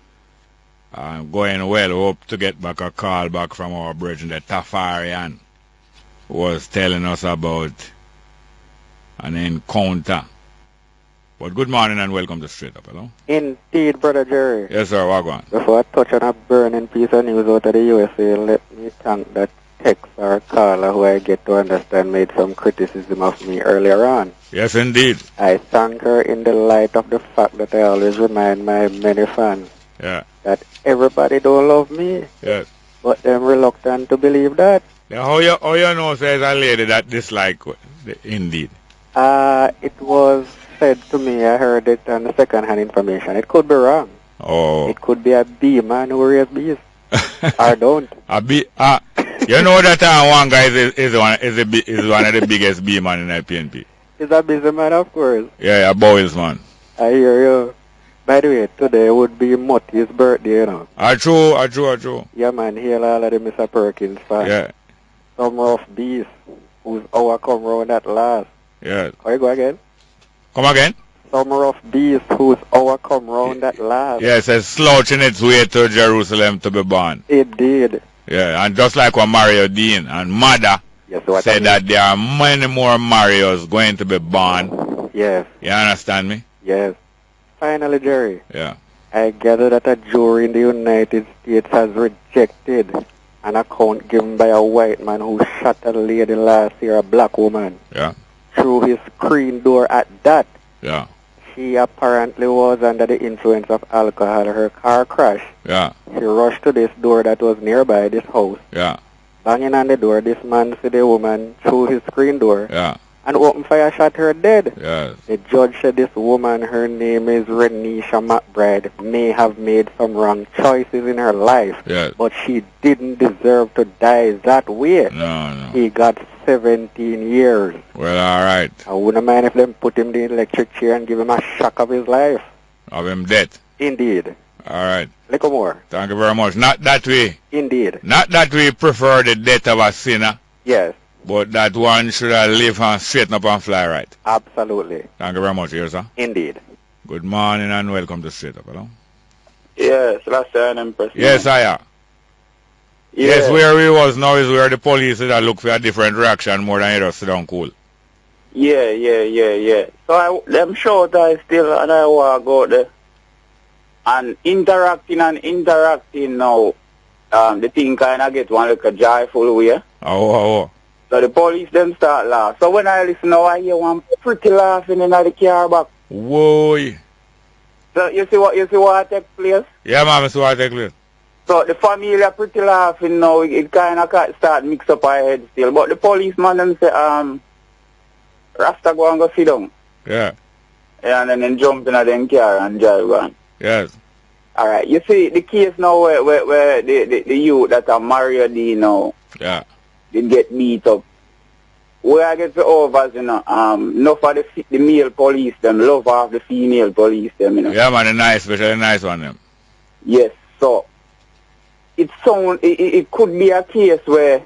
Going well. We hope to get back a call back from our brethren, the Tafarian, who was telling us about an encounter. But good morning and welcome to Straight Up, hello? Indeed, Brother Jerry. Yes, sir, what going? Before I touch on a burning piece of news out of the USA, let me thank that text or caller who I get to understand made some criticism of me earlier on. Yes, indeed. I thank her in the light of the fact that I always remind my many fans that everybody don't love me. Yes. But them reluctant to believe that. Yeah, how you know says a lady that dislike indeed? It was said to me, I heard it on the second-hand information. It could be wrong. Oh. It could be a bee man who raise bees. Or don't. A bee, you know that one guy is one of the biggest bee man in the PNP. He's a busy man, of course. Yeah, a Bowles man. I hear you. By the way, today would be Mutti's birthday, you know. True. Yeah, man, hail all of the Mr. Perkins fans. Yeah. Some rough bees whose hour come round at last. Yeah. How you go again? Come again? Some rough bees whose hour come round at last. Yes, it's slouching its way to Jerusalem to be born. It did. Yeah, and just like what Mario Dean and Mother said that there are many more Marios going to be born. Yes. You understand me? Yes. Finally, Jerry. Yeah. I gather that a jury in the United States has rejected an account given by a white man who shot a lady last year, a black woman. Yeah. Through his screen door at that. Yeah. She apparently was under the influence of alcohol. Her car crashed. Yeah. She rushed to this door that was nearby this house. Yeah. Banging on the door, this man see the woman through his screen door. Yeah. And open fire shot her dead. Yes. The judge said this woman, her name is Renisha McBride, may have made some wrong choices in her life. Yes. But she didn't deserve to die that way. No. He got 17 years. Well, all right. I wouldn't mind if them put him in the electric chair and give him a shock of his life. Of him dead. Indeed. All right. Little more. Thank you very much. Not that we. Indeed. Not that we prefer the death of a sinner. Yes. But that one should have live and straighten up and fly right. Absolutely. Thank you very much, here, sir. Indeed. Good morning and welcome to Straight Up, hello? Yes, last time I'm impressed. Yes, I am. Yes, where we was now is where the police that look for a different reaction more than you just sit down cool. Yeah. So them short I still and I want to go there. And interacting now, the thing kind of get one like a joyful way. Oh. So the police them start laugh. So when I listen now, I hear one pretty laughing in the car back. Whoa. So you see what takes place? Yeah, man, I see what takes place. So the family are pretty laughing now. It kind of start mix up our head still. But the policeman them say, Rasta go and go sit down. Yeah. And then jump in them car and drive on. Yes. All right. You see the case now where the youth that are married now. Yeah. They get beat up. Where I get the overs, you know, enough of the male police them, love of the female police them, you know. Yeah, man, especially the nice one them. Yes, so it could be a case where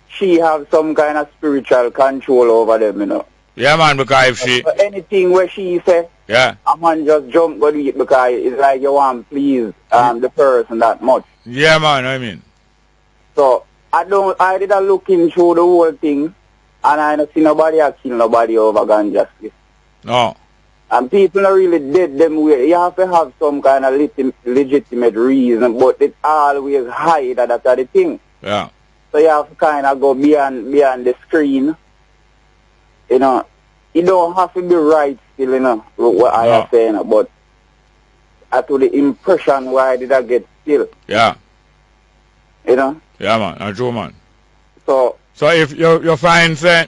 she have some kind of spiritual control over them, you know. Yeah, man, because if she... So anything where she say, yeah, a man just jump go do it because it's like you want to please the person that much. Yeah, man, I mean. So I did a looking through the whole thing, and I don't see nobody a kill nobody over ganja. No. And people are really dead them way. You have to have some kind of legitimate reason, but it always hide that that's the thing. Yeah. So you have to kind of go beyond the screen. You know, it don't have to be right still, you know, what I am saying, but to the impression why did I get still. Yeah. You know? Yeah, man. That's true, man. So if you find, say,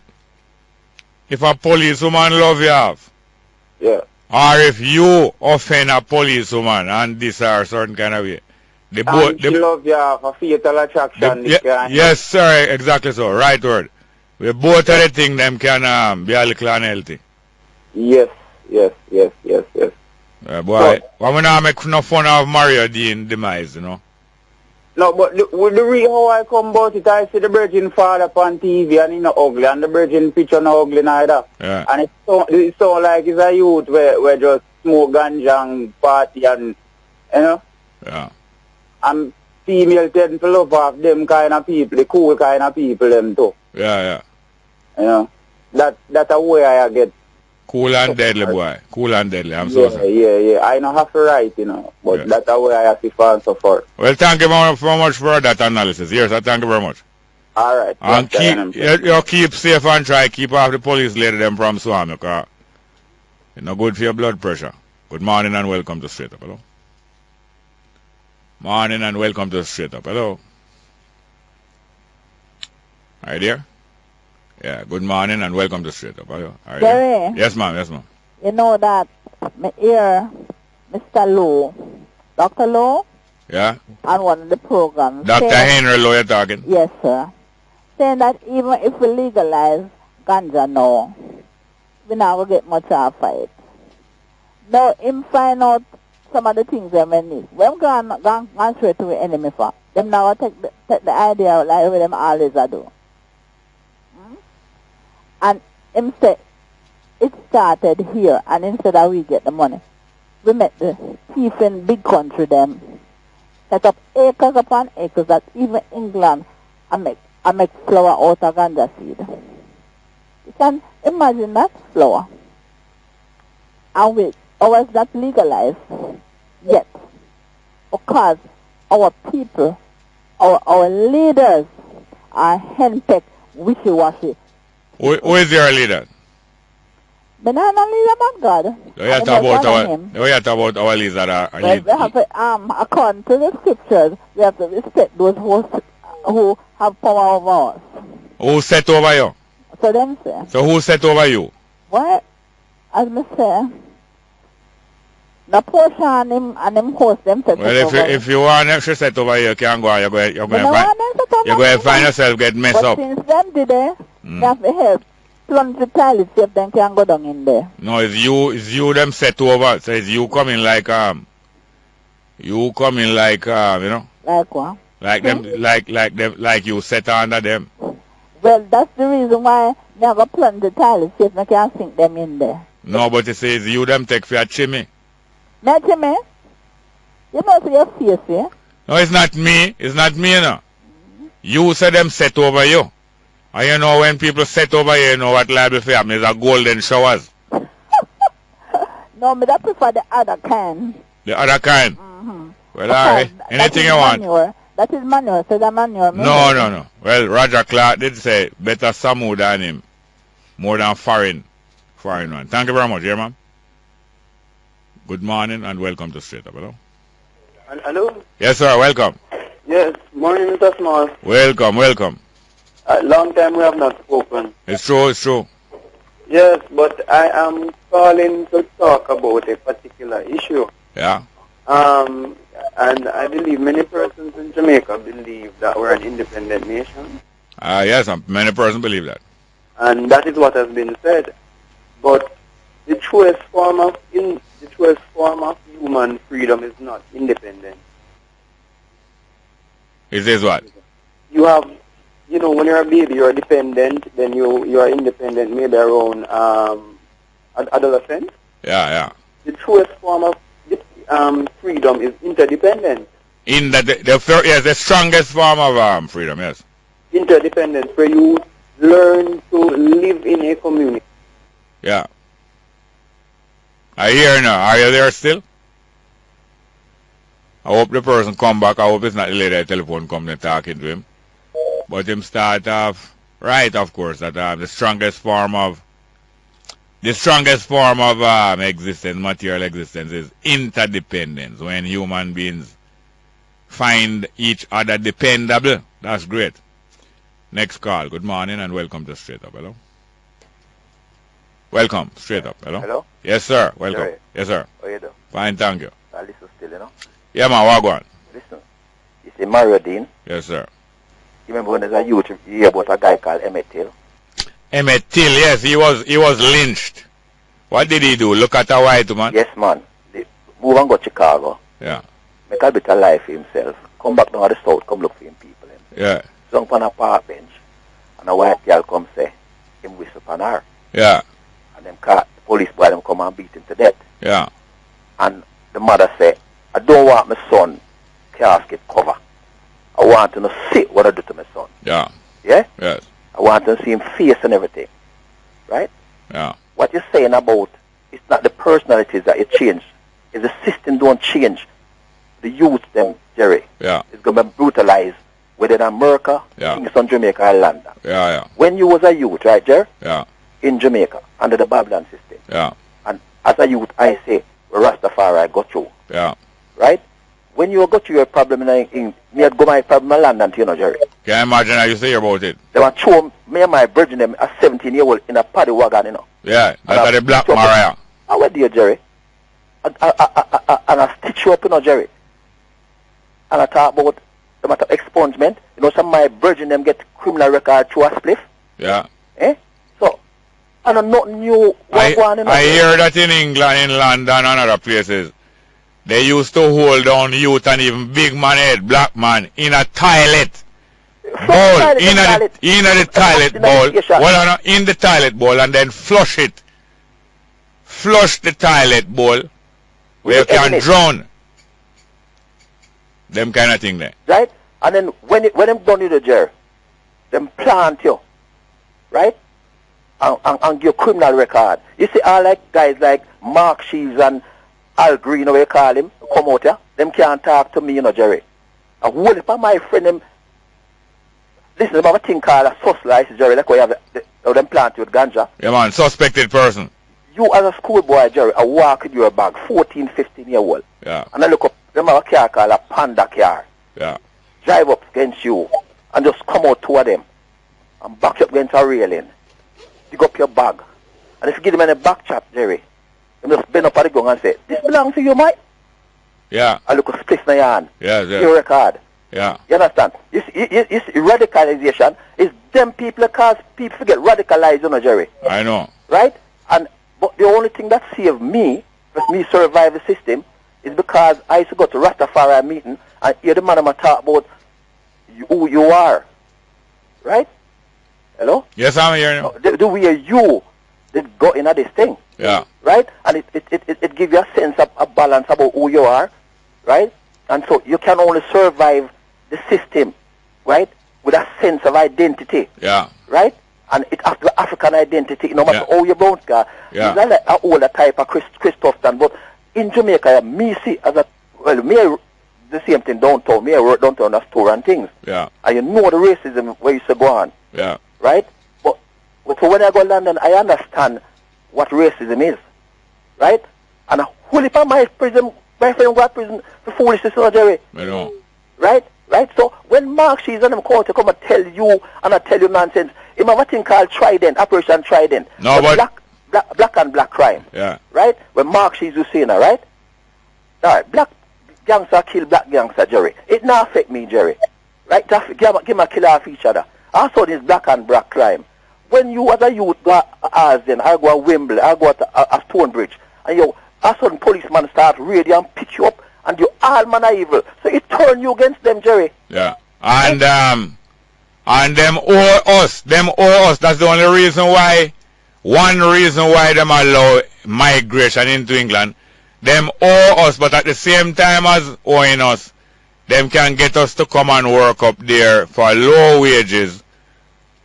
if a policewoman love you have, yeah. Or if you offend a policewoman and this or certain kind of way, the both she love you have a fatal attraction. Yes, sir, exactly so. Right word. We both of the thing them can be a little unhealthy. Yes. Boy, why we not make no fun of Mario Dean demise, you know? No, but the reason how I come about it, I see the virgin father on TV and he's not ugly, and the virgin picture not ugly neither. Yeah. And it's so like it's a youth where just smoke ganja and party and, you know? Yeah. And female tend to love off them kind of people, the cool kind of people them too. Yeah. You know? That's a way I get. Cool and deadly, boy. Cool and deadly. I'm so sorry. Yeah. I don't have to write, you know. But that's the way I have to answer for it. Well, thank you very much for that analysis. Yes, I thank you very much. All right. And keep safe and try keep off the police lady them from Swami, because it's not good for your blood pressure. Good morning and welcome to Straight Up. Hello. Morning and welcome to Straight Up. Hello. Are you there? Yeah, good morning and welcome to Straight Up. Are you Jerry. Yes, ma'am. You know that me hear Mr. Lowe, Dr. Lowe? Yeah? On one of the programs. Dr. Henry Lowe, you're talking? Yes, sir. Saying that even if we legalize ganja now, we're not going to get much of a fight. Now, him find out some of the things that we need. When gone straight to the enemy for, them now take the idea like what them always do. And him say, it started here, and instead of we get the money, we met the thief in big country them, set up acres upon acres that even England I make flour out of ganja seed. You can imagine that flour. And ours not legalized yet, because our people, our leaders are henpecked wishy-washy. Who is your leader? Banana leader, man, God. We have to about our leaders that are we have to, according to the scriptures, we have to respect those who have power over us. Who set over you? So them say. So who set over you? What? As me say, the portion and them host them set well, over. If you want them to set over you can't go. You're going to find yourself get messed up. But since them did they have to help plunge the toilet see if them can go down in there. No, it's you them set over. So it's you coming like you know. Like what? Like them like you set under them. Well, that's the reason why they go plunge the toilet see if they can sink them in there. No, but it says you them take for your chimney. Not chimney? You know for your face, yeah? No, it's not me. It's not me, you know. You said them set over you. And you know when people set over you, you know what liable for happen is a golden showers. No, but I prefer the other kind. The other kind? Well, alright. Anything you want. Manure. That is manure. So the manure. No. Well, Roger Clark did say better Samu than him. More than foreign one. Thank you very much, yeah, ma'am. Good morning and welcome to Straight Up. Hello? Hello? Yes, sir. Welcome. Yes. Morning, Mr. Small. Welcome. Long time we have not spoken. It's true. Yes, but I am calling to talk about a particular issue. Yeah. And I believe many persons in Jamaica believe that we're an independent nation. Yes, many persons believe that. And that is what has been said. But the truest form of human freedom is not independent. It is what? You have, when you're a baby, you're dependent. Then you are independent, maybe around adolescence. Yeah. The truest form of freedom is interdependent. In the strongest form of freedom, yes. interdependence where you learn to live in a community. Yeah. I hear now. Are you there still? I hope the person come back. I hope it's not the lady at the telephone company talking to him. But him start off right, of course, that the strongest form of existence, material existence, is interdependence. When human beings find each other dependable, that's great. Next call. Good morning and welcome to Straight Up. Hello. Welcome. Straight Up. Hello. Hello. Yes, sir. Welcome. Jerry. Yes, sir. How you doing? Fine, thank you. I listen still, you know. Yeah, man. What going? Listen. You see Mario Dean? Yes, sir. You remember when there's a youth, you hear about a guy called Emmett Till? Emmett Till, yes, he was lynched. What did he do? Look at a white man? Yes, man. They move and go to Chicago. Yeah. Make a bit of life for himself. Come back down to the south, come look for him people. Yeah. Sung on a park bench. And a white girl come say, him whistle upon her. Yeah. And them car, the police boy them come and beat him to death. Yeah. And the mother say, I don't want my son casket cover. I want to see what I do to my son. Yeah. Yeah? Yes. I want to see him face and everything. Right? Yeah. What you're saying about, it's not the personalities that you change. If the system don't change, the youth them, Jerry, yeah, it's going to be brutalized, whether in America, yeah, Kingston, Jamaica, or London. Yeah, yeah. When you was a youth, right, Jerry? Yeah. In Jamaica, under the Babylon system. Yeah. And as a youth, I say, Rastafari got through. Yeah. Right? When you got through your problem in me had go my problem in London, you know, Jerry. Can you imagine how you say about it? They were show me and my virgin them a 17-year-old in a paddy wagon, you know. Yeah, that's the Black Maria. I went there, Jerry. And I stitch you up, you know, Jerry. And I talk about the matter of expungement. You know, some of my virgin them get criminal record through a spliff. Yeah. Eh? So, I know nothing new. I hear that in England, in London, and other places, they used to hold down youth and even big man head, black man, in a toilet bowl, in the toilet bowl, well, in the toilet bowl, and then flush it. Flush the toilet bowl where you can drown. Them kind of thing there. Right? And then when them done you the jail, them plant you, right? And give you criminal record. You see all like guys like Mark Sheaves and Al Green, what you call him, come out here, them can't talk to me, you know, Jerry. And what if my friend them, listen about a thing called a sus license, Jerry, like where you have them plant you with ganja. Yeah, man, suspected person. You as a schoolboy, Jerry, I walk with your bag, 14, 15-year-old. Yeah. And I look up, them have a car called a Panda car. Yeah. Drive up against you and just come out two of them and back you up against a railing. Dig up your bag. And if you give them any back chat, Jerry, you just bend up at the ground and say, this belongs to you, mate. Yeah. I look a split in your hand. Yes, yes. Your record. Yeah. You understand? You see, radicalization is them people that cause people to get radicalized, you know, Jerry. I know. Right? But the only thing that saved me, survive the system, is because I used to go to Rastafari meeting and hear the man talk about who you are. Right? Hello? Yes, I'm hearing you. The way you did go into this thing. Yeah. Right? And it gives you a sense of a balance about who you are. Right? And so you can only survive the system, right, with a sense of identity. Yeah. Right? And it has the African identity, no matter how you bounce, guy. Yeah. It's not like an older type of Christopherson, but in Jamaica, me see as a, well, me the same thing downtown. Me I work downtown a store and things. Yeah. And you know the racism where used to go on. Yeah. Right? But so when I go to London, I understand what racism is. Right? And a whole heap of my friend go to prison for foolishness, Jerry. I know. Right? Right? So when Mark Shees and them come to come and tell you and I tell you nonsense, you have a thing called Trident, Operation Trident. No, but black and black crime. Yeah. Right? When Mark Shees was saying, right? Alright, black gangster kill black gangster, Jerry. It not affect me, Jerry. Right? Give me a kill off each other. Also this black and black crime. When you as a youth go to Asden, I go to Wembley, I go to a Stonebridge, and you a sudden policeman start radio and pick you up and you all man are evil. So it turn you against them, Jerry. Yeah. And them owe us. That's the only reason why, one reason why them allow migration into England. Them owe us, but at the same time as owing us, them can get us to come and work up there for low wages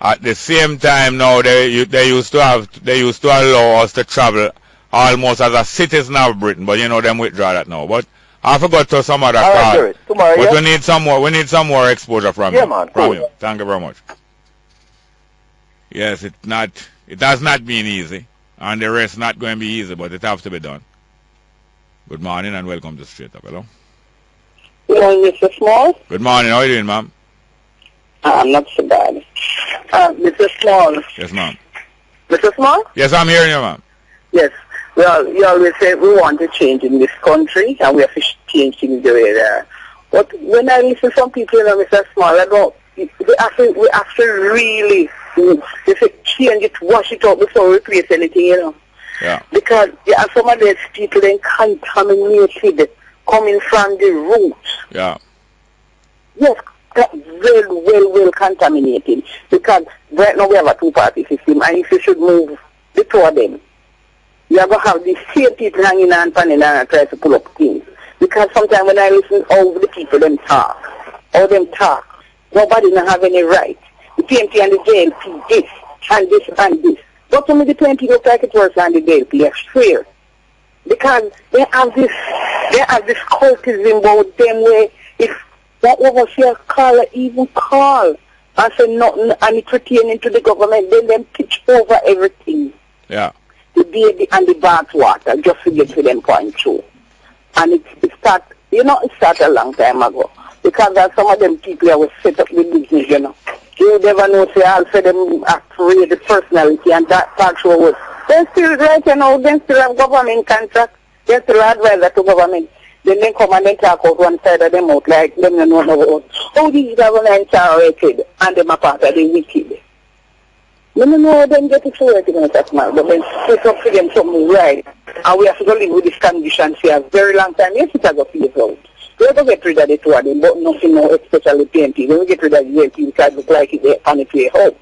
At the same time now, they used to allow us to travel almost as a citizen of Britain, but you know them withdraw that now. But I forgot to some other call. Right, tomorrow, but we need some more. We need some more exposure from you. Man, from you. Thank you very much. Yes, it has not been easy, and the rest not going to be easy, but it has to be done. Good morning and welcome to Straight Up. Hello. Good morning, Mr. Small. Good morning. How are you doing, ma'am? I'm not so bad. Mr. Small. Yes, ma'am. Mr. Small? Yes, I'm hearing you, ma'am. Yes. Well, you always say we want to change in this country, and we have to change things the way they are. But when I listen to some people, you know, Mr. Small, I don't, we have to really change it, wash it out before we replace anything, you know. Yeah. Because some of these people then contaminated coming from the roots. Yeah. Yes, well contaminated. Because right now we have a two-party system, and if you should move the two of them, you are going to have the same people hanging on panning and try to pull up things. Because sometimes when I listen to the people them talk, nobody don't have any right. The PMP and the JLP, this and this and this. But to me the PMP look like it worse than the JLP, I swear. Because they have this cultism about them where if that overseer call even call and say nothing and it pertaining to the government, then them pitch over everything. Yeah. The baby and the bath water, just to get to them point through. And it started a long time ago. Because some of them people that were set up with business, you know. You never know, say, I'll say them create the personality and that part show was. They still, right, you know, they still have government contract. They still advisor to government. Then they come and they talk out one side of them out, like them you know about how these governments are rated and them are part of the wicked. No, them get it sorted in that man, but then set up for them something right. And we have to go live with this condition for a very long time. Yes, it has got to be out. We have to get rid of the two of them, but nothing more, especially PNP. When we get rid of the JLP, because it look like it's on its way out.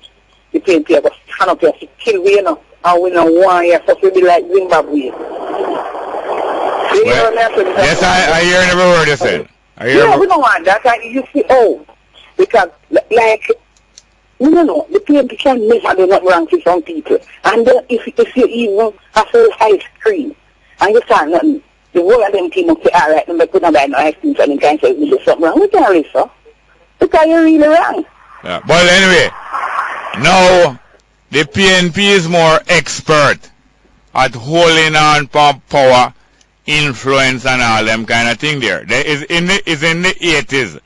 The PNP have to stand up here to kill we, you know, and we don't want you to be like Zimbabwe. Well, yes, I hear every word you said. Yeah, we don't want that. And you see, because, like, no, the PMP can never do not wrong to some people. And then if you even have a ice cream, and you say nothing, the whole of them team up say, all right, they put on no ice cream, and they can't say, you do something wrong. We can't really, sir. Because you're really wrong. Yeah, but anyway, now, the PNP is more expert at holding on power, influence, and all them kind of thing there. Is in the 80s.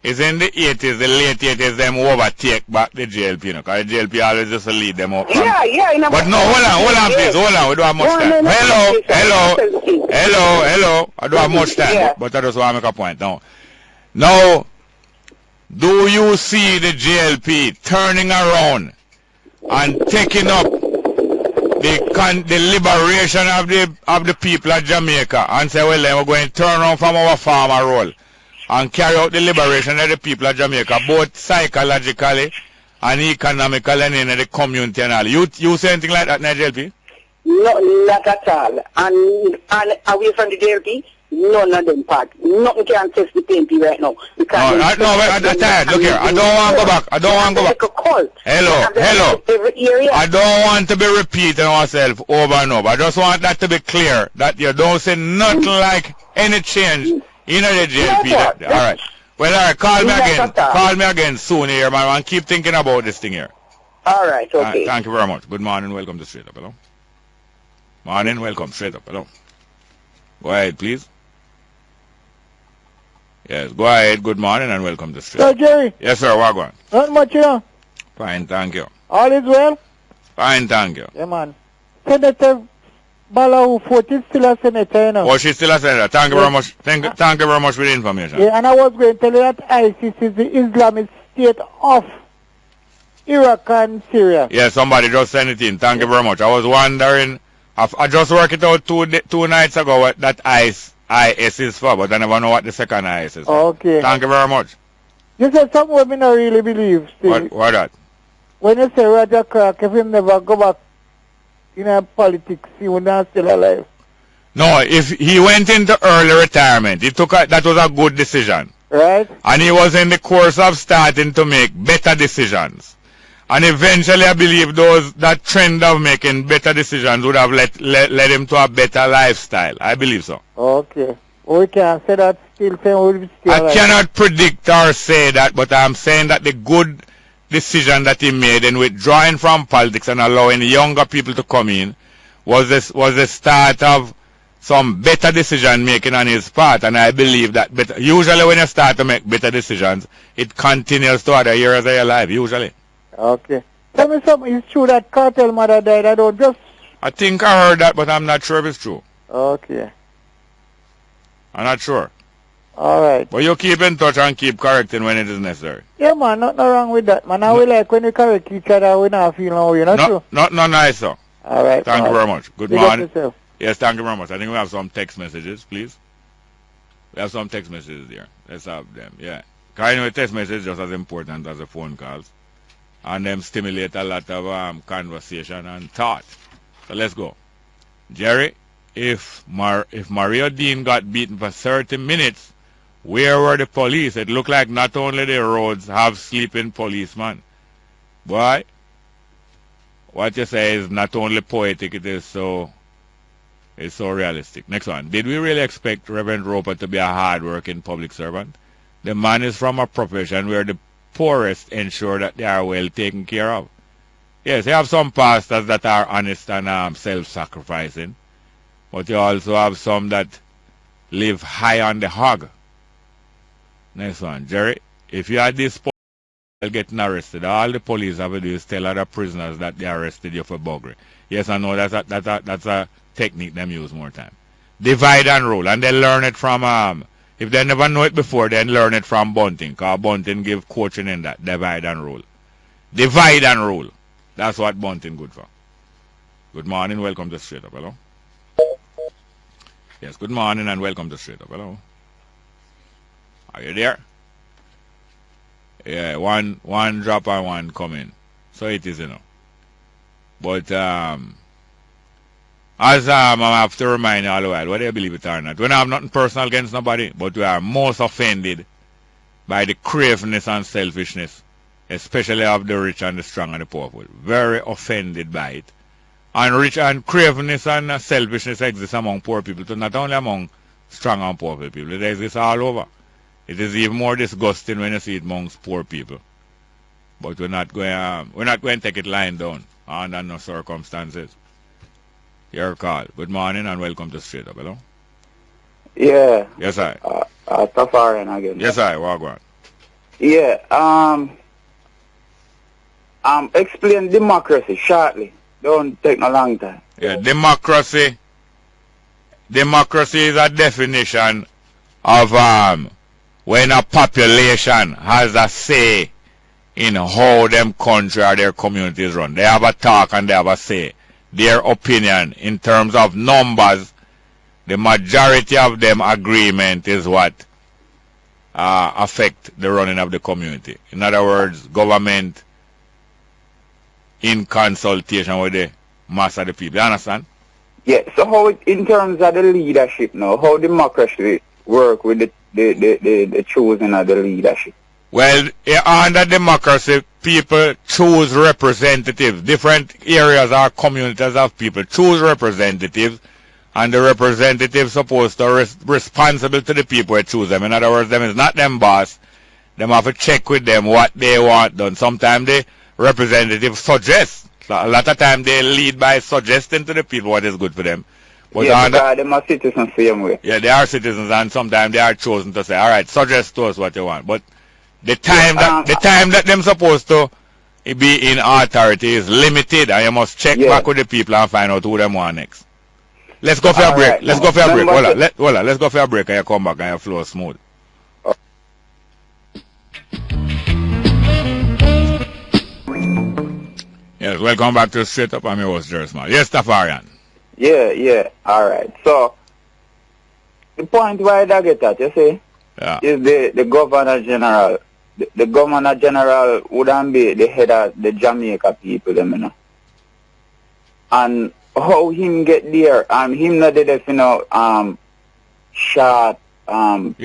It's in the 80s, the late 80s, them overtake back the JLP, you know, because the JLP always just lead them up. Yeah. But no, hold on, please, hold on, we don't have much time. Hello, I don't have much time, but I just want to make a point now. Now, do you see the JLP turning around and taking up the liberation of the people of Jamaica and say, well, then we're going to turn around from our farmer role and carry out the liberation of the people of Jamaica, both psychologically and economically and in the community and all. You say anything like that in the JLP? No, not at all. And away from the JLP, none of them part. Nothing can test the PNP right now. Because look here, I don't want to go back. I don't want to go back. Hello. I don't want to be repeating myself over and over. I just want that to be clear, that you don't say nothing like any change in the JLP. All right. Well, all right, call me again soon here, man, and keep thinking about this thing here. All right, okay. Thank you very much. Good morning, welcome to Straight Up, hello. Morning, welcome, Straight Up, hello. Go ahead, please. Yes, go ahead, good morning, and welcome to Straight Up. Sir Jerry. Yes, sir, what going? Not much, you know. Fine, thank you. All is well? Fine, thank you. Yeah, man. Senator Bala Fort is still a senator, you know. Oh, she's still a senator. Thank you very much. Thank you very much for the information. Yeah, and I was going to tell you that ISIS is the Islamic State of Iraq and Syria. Yeah, somebody just sent it in. Thank you very much. I was wondering, I just worked it out two nights ago what that IS is for, but I never know what the second IS is for. Okay. Thank you very much. You said something we don't really believe. Steve. What that? When you say Roger Clark, if he never go back in politics, he would not still alive. No, if he went into early retirement, that was a good decision. Right. And he was in the course of starting to make better decisions. And eventually I believe that trend of making better decisions would have led him to a better lifestyle. I believe so. Okay. We can say that still I cannot predict or say that, but I'm saying that the good decision that he made in withdrawing from politics and allowing younger people to come in was the start of some better decision making on his part, and I believe that usually when you start to make better decisions, it continues to other years of your life, usually. Okay. Tell me something, it's true that Cartel mother died, I think I heard that, but I'm not sure if it's true. Okay. I'm not sure. Alright. But you keep in touch and keep correcting when it is necessary. Yeah, man, nothing wrong with that, man. We like when we correct each other, we not feel no, you know, true? Not nice, sir. Alright. Thank you very much. Good Big morning. up yourself. Yes, thank you very much. I think we have some text messages, please. We have some text messages here. Let's have them, yeah. Because anyway, text messages just as important as the phone calls. And them stimulate a lot of conversation and thought. So let's go. Jerry, if Mario Dean got beaten for 30 minutes, where were the police? It looked like not only the roads have sleeping policemen. Boy, what you say is not only poetic, it is so realistic. Next one. Did we really expect Reverend Roper to be a hard-working public servant? The man is from a profession where the poorest ensure that they are well taken care of. Yes, you have some pastors that are honest and self-sacrificing, but you also have some that live high on the hog. Next one. Jerry, if you had this getting arrested, all the police have to do is tell other prisoners that they arrested you for burglary. Yes, I know that's a technique them use more time. Divide and rule, and they learn it from if they never know it before, then learn it from Bunting, because Bunting give coaching in that. Divide and rule. Divide and rule. That's what Bunting good for. Good morning, welcome to Straight Up. Hello. Yes, good morning and welcome to Straight Up. Hello. Are you there? Yeah, one drop and one come in. So it is, you know. But as I have to remind you all the while, whether you believe it or not, we don't have nothing personal against nobody, but we are most offended by the cravenness and selfishness, especially of the rich and the strong and the powerful. Very offended by it. And rich and cravenness and selfishness exists among poor people too, not only among strong and powerful people. It exists all over. It is even more disgusting when you see it amongst poor people. But we're not going to take it lying down under no circumstances. Your call. Good morning and welcome to Straight Up. Hello? Yeah. Yes, I. Tafarian again. Yes, I. Walk on. Yeah. Explain democracy shortly. Don't take no long time. Yeah, democracy. Democracy is a definition of when a population has a say in how them country or their communities run. They have a talk and they have a say. Their opinion in terms of numbers, the majority of them agreement is what affect the running of the community. In other words, government in consultation with the mass of the people. You understand? Yeah, so how in terms of the leadership now, how democracy work with the choosing of the leadership? Well, under democracy, people choose representatives. Different areas or communities of people choose representatives, and the representatives supposed to responsible to the people who choose them. In other words, them is not them boss. Them have to check with them what they want done. Sometimes the representatives suggest. So a lot of times they lead by suggesting to the people what is good for them. But yeah, because them are citizens same way. Yeah, they are citizens, and sometimes they are chosen to say, all right, suggest to us what you want. But the time that them supposed to be in authority is limited, and you must check back with the people and find out who them want next. Let's go for a break. Let's go for a break. Hold on. Let's go for a break and you come back and you flow smooth. Yes, welcome back to Straight Up. I'm your host, Jerry Small. Yes, Tafarian. Yeah. All right. So the point where I get at, you see, is the Governor General. The Governor General wouldn't be the head of the Jamaica people, you know. And how him get there, him not did it, you know, short not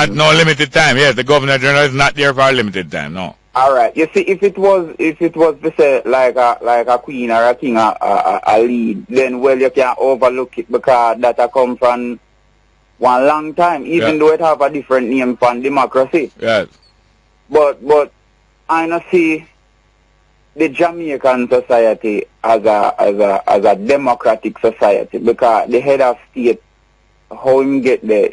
no limited time. Yes, the Governor General is not there for a limited time, no. All right. You see, if it was to say like a queen or a king a lead, then well you can overlook it because that a come from one long time, even though it have a different name from democracy. Yes. But I not see the Jamaican society as a democratic society because the head of state, how him get there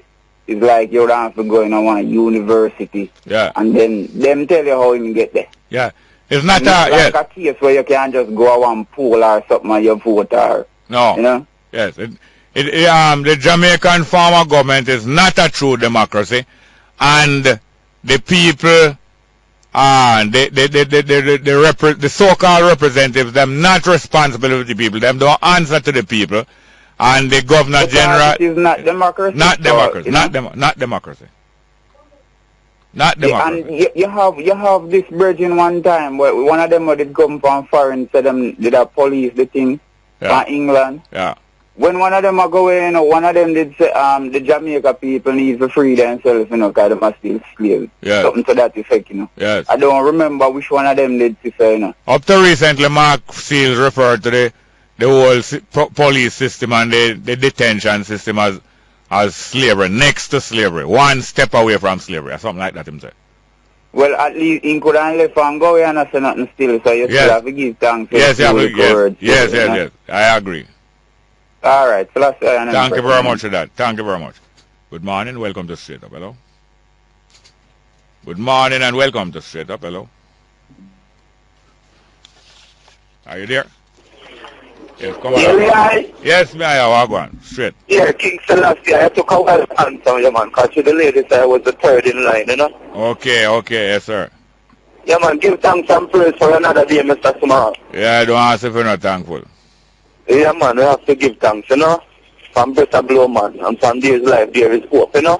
is like you have to go in a one university. Yeah. And then them tell you how him get there. Yeah. It's not like a case where you can just go a one poll or something and you vote or no. You know? Yes. The Jamaican form of government is not a true democracy, and the people the so-called representatives, them not responsible to the people, them don't answer to the people, and the governor general it is not democracy. Not democracy. So, not democracy. Not democracy. And you have this virgin one time where one of them did come from foreign, said them did a police the thing from England. Yeah. When one of them are going, one of them did say the Jamaica people need to free themselves, because they are still slaves. Yeah. Something to that effect, Yes. I don't remember which one of them did say, Up to recently, Mark Seals referred to the whole police system and the detention system as slavery, next to slavery, one step away from slavery, or something like that himself. Well, at least he could have left and go and say nothing still, so you still have to give thanks. Yes, yes. I agree. All right. So thank you very much for that. Thank you very much. Good morning. Welcome to Straight Up. Hello. Good morning and welcome to Straight Up. Hello. Are you there? Yes, come on. Yes, me. I go on. Straight. Yeah, King Selassie. I took a while to answer you, man, because to the lady said I was the third in line, Okay. Yes, sir. Yeah, man. Give thanks and praise for another day, Mr. Small. Yeah, I don't ask if you're not thankful. Yeah, man, we have to give thanks, From better blow, man. And from days life, there is hope, Yeah.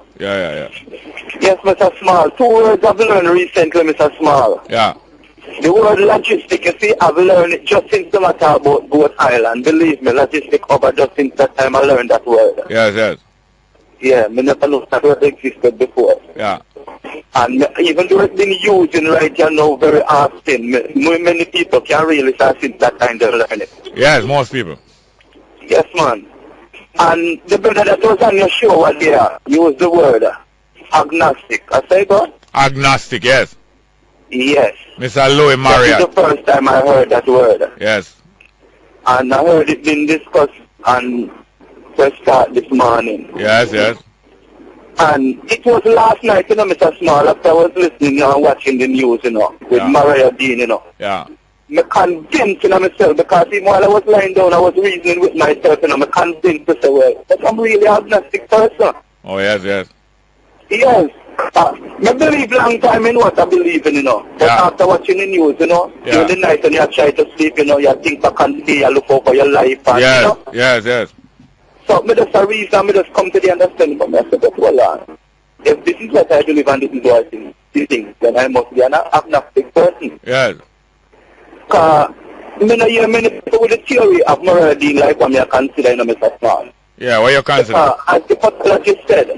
Yes, Mr. Small. 2 words I've learned recently, Mr. Small. Yeah. The word logistic, you see, I've learned it just since the matter about Boat Island. Believe me, logistic over just since that time I learned that word. Yes. Yeah, I never knew that word existed before. Yeah. And even though it's been used in right now very often, many people can really start since that time they learn it. Yes, most people. Yes, man. And the brother that was on your show was there, used the word agnostic. I say God? Agnostic, yes. Yes. Mr. Louis Marriott. That is the first time I heard that word. Yes. And I heard it being discussed on Press Start this morning. Yes. And it was last night, Mr. Small, after I was listening and watching the news, with Mariah Dean, Yeah. I'm convinced myself, because even while I was lying down, I was reasoning with myself, I'm convinced to say, well, that I'm really an agnostic person. Oh, yes. Yes. I believe long time in what I believe in, But after watching the news, in the night when you try to sleep, you think back on the day, you look over your life, and, Yes. So, me just a reason, me just come to the understanding for myself that, well, if this is what I believe and this is what I think, then I must be an agnostic person. Yes. Because I hear many people with the theory of morality like what I consider, Mr. Small. Yeah, what you consider? As the pathologist said,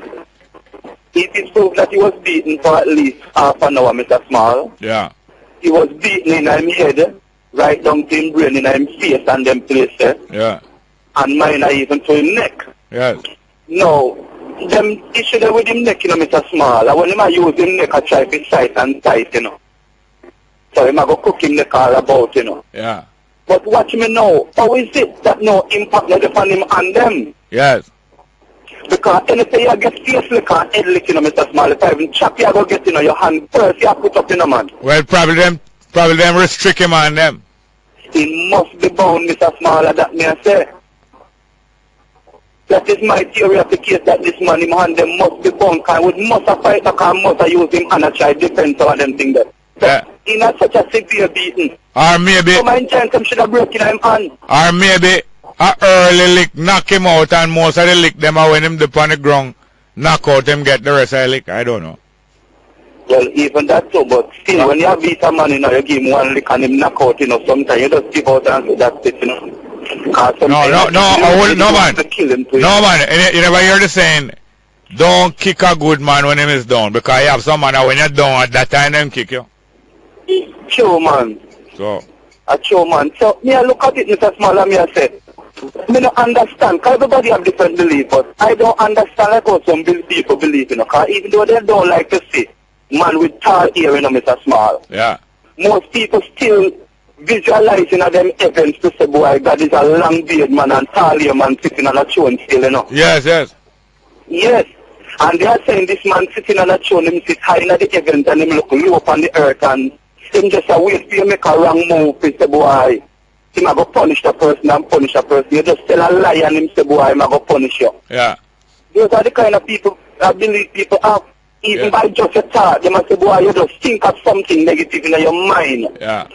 it is proved that he was beaten for at least half an hour, Mr. Small. Yeah. He was beaten in his head, right down to his brain, in his face and them places. Yeah. And mine even to his neck. Yes. No, them issue there with him neck, Mr. Small. And when him use him neck, I try to sight and tight, So him go cook him neck all about, Yeah. But watch me now. How is it that no impact not upon him and them? Yes. Because anything you get face lick and head lick, Mr. Small, if I even chop you go get, your hand first you put up, man. Well, probably them restrict him on them. He must be bound, Mr. Small, that may I say. That is my theory of the case, that this man, him and them must be bound, because we must have fight back and must have use him and try defense of them thing there. Yeah. He not such a severe beating. Or maybe... So my chance him should have broken him hand. Or maybe a early lick knock him out, and most of the lick them are when him dip on the ground, knock out him, get the rest of the lick. I don't know. Well, even that too, but still, when you beat a man, you give him one lick and him knock out, sometimes you just give out and say that's it, No, man. No, man. You never hear the saying, don't kick a good man when him is down, because you have some man when you're down at that time, them kick you. True, man. So. A true, man. So, me I look at it, Mr. Small, and me I say, me don't understand, because everybody have different beliefs, but I don't understand like how some people believe, you know, because even though they don't like to see man with tall hair, you know, Mr. Small. Yeah. Most people still visualizing them heavens to say, boy, God is a long beard man and tall hair man sitting on a throne still, you know. Yes, yes. Yes. And they are saying this man sitting on a throne, him sit high in the heavens and him look low up on the earth and him just a wait for you make a wrong move, he say, boy, him a go punish the person and punish a person. You just tell a lie and him say, boy, him a go punish you. Yeah. Those are the kind of people I believe people have. Even by just a thought, they must say, boy, you just think of something negative in your mind. Yeah.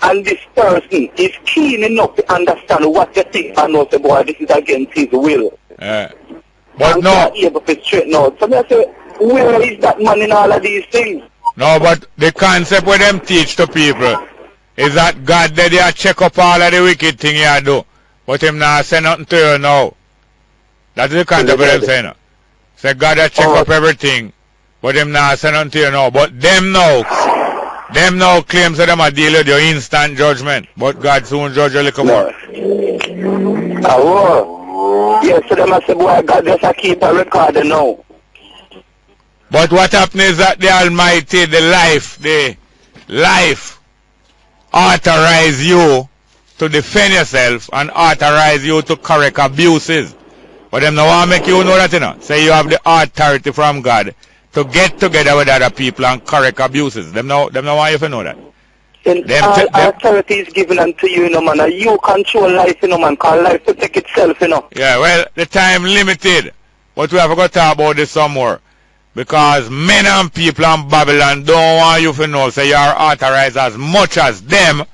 And this person is keen enough to understand what you think and know, say, boy, this is against his will. Yeah. But no. Able to straighten out. So I say, where is that man in all of these things? No, but the concept where them teach to people is that God did they check up all of the wicked thing you do, but him not say nothing to you now. That's the concept of them saying. Say God they check up everything, but him not say nothing to you now. But them now claims that them a deal with your instant judgment, but God soon judge a little more. Yes, so them say, boy, God just a keep a record now. But what happens is that the Almighty, the life authorize you to defend yourself and authorize you to correct abuses. But them now want to make you know that, you know. Say you have the authority from God to get together with other people and correct abuses. Them now want you to know that. And all authority is given unto you, you know, man. You control life, you know, man, because life to take itself, you know. Yeah, well, the time limited. But we have got to talk about this some more. Because men and people in Babylon don't want you to know, say you are authorized as much as them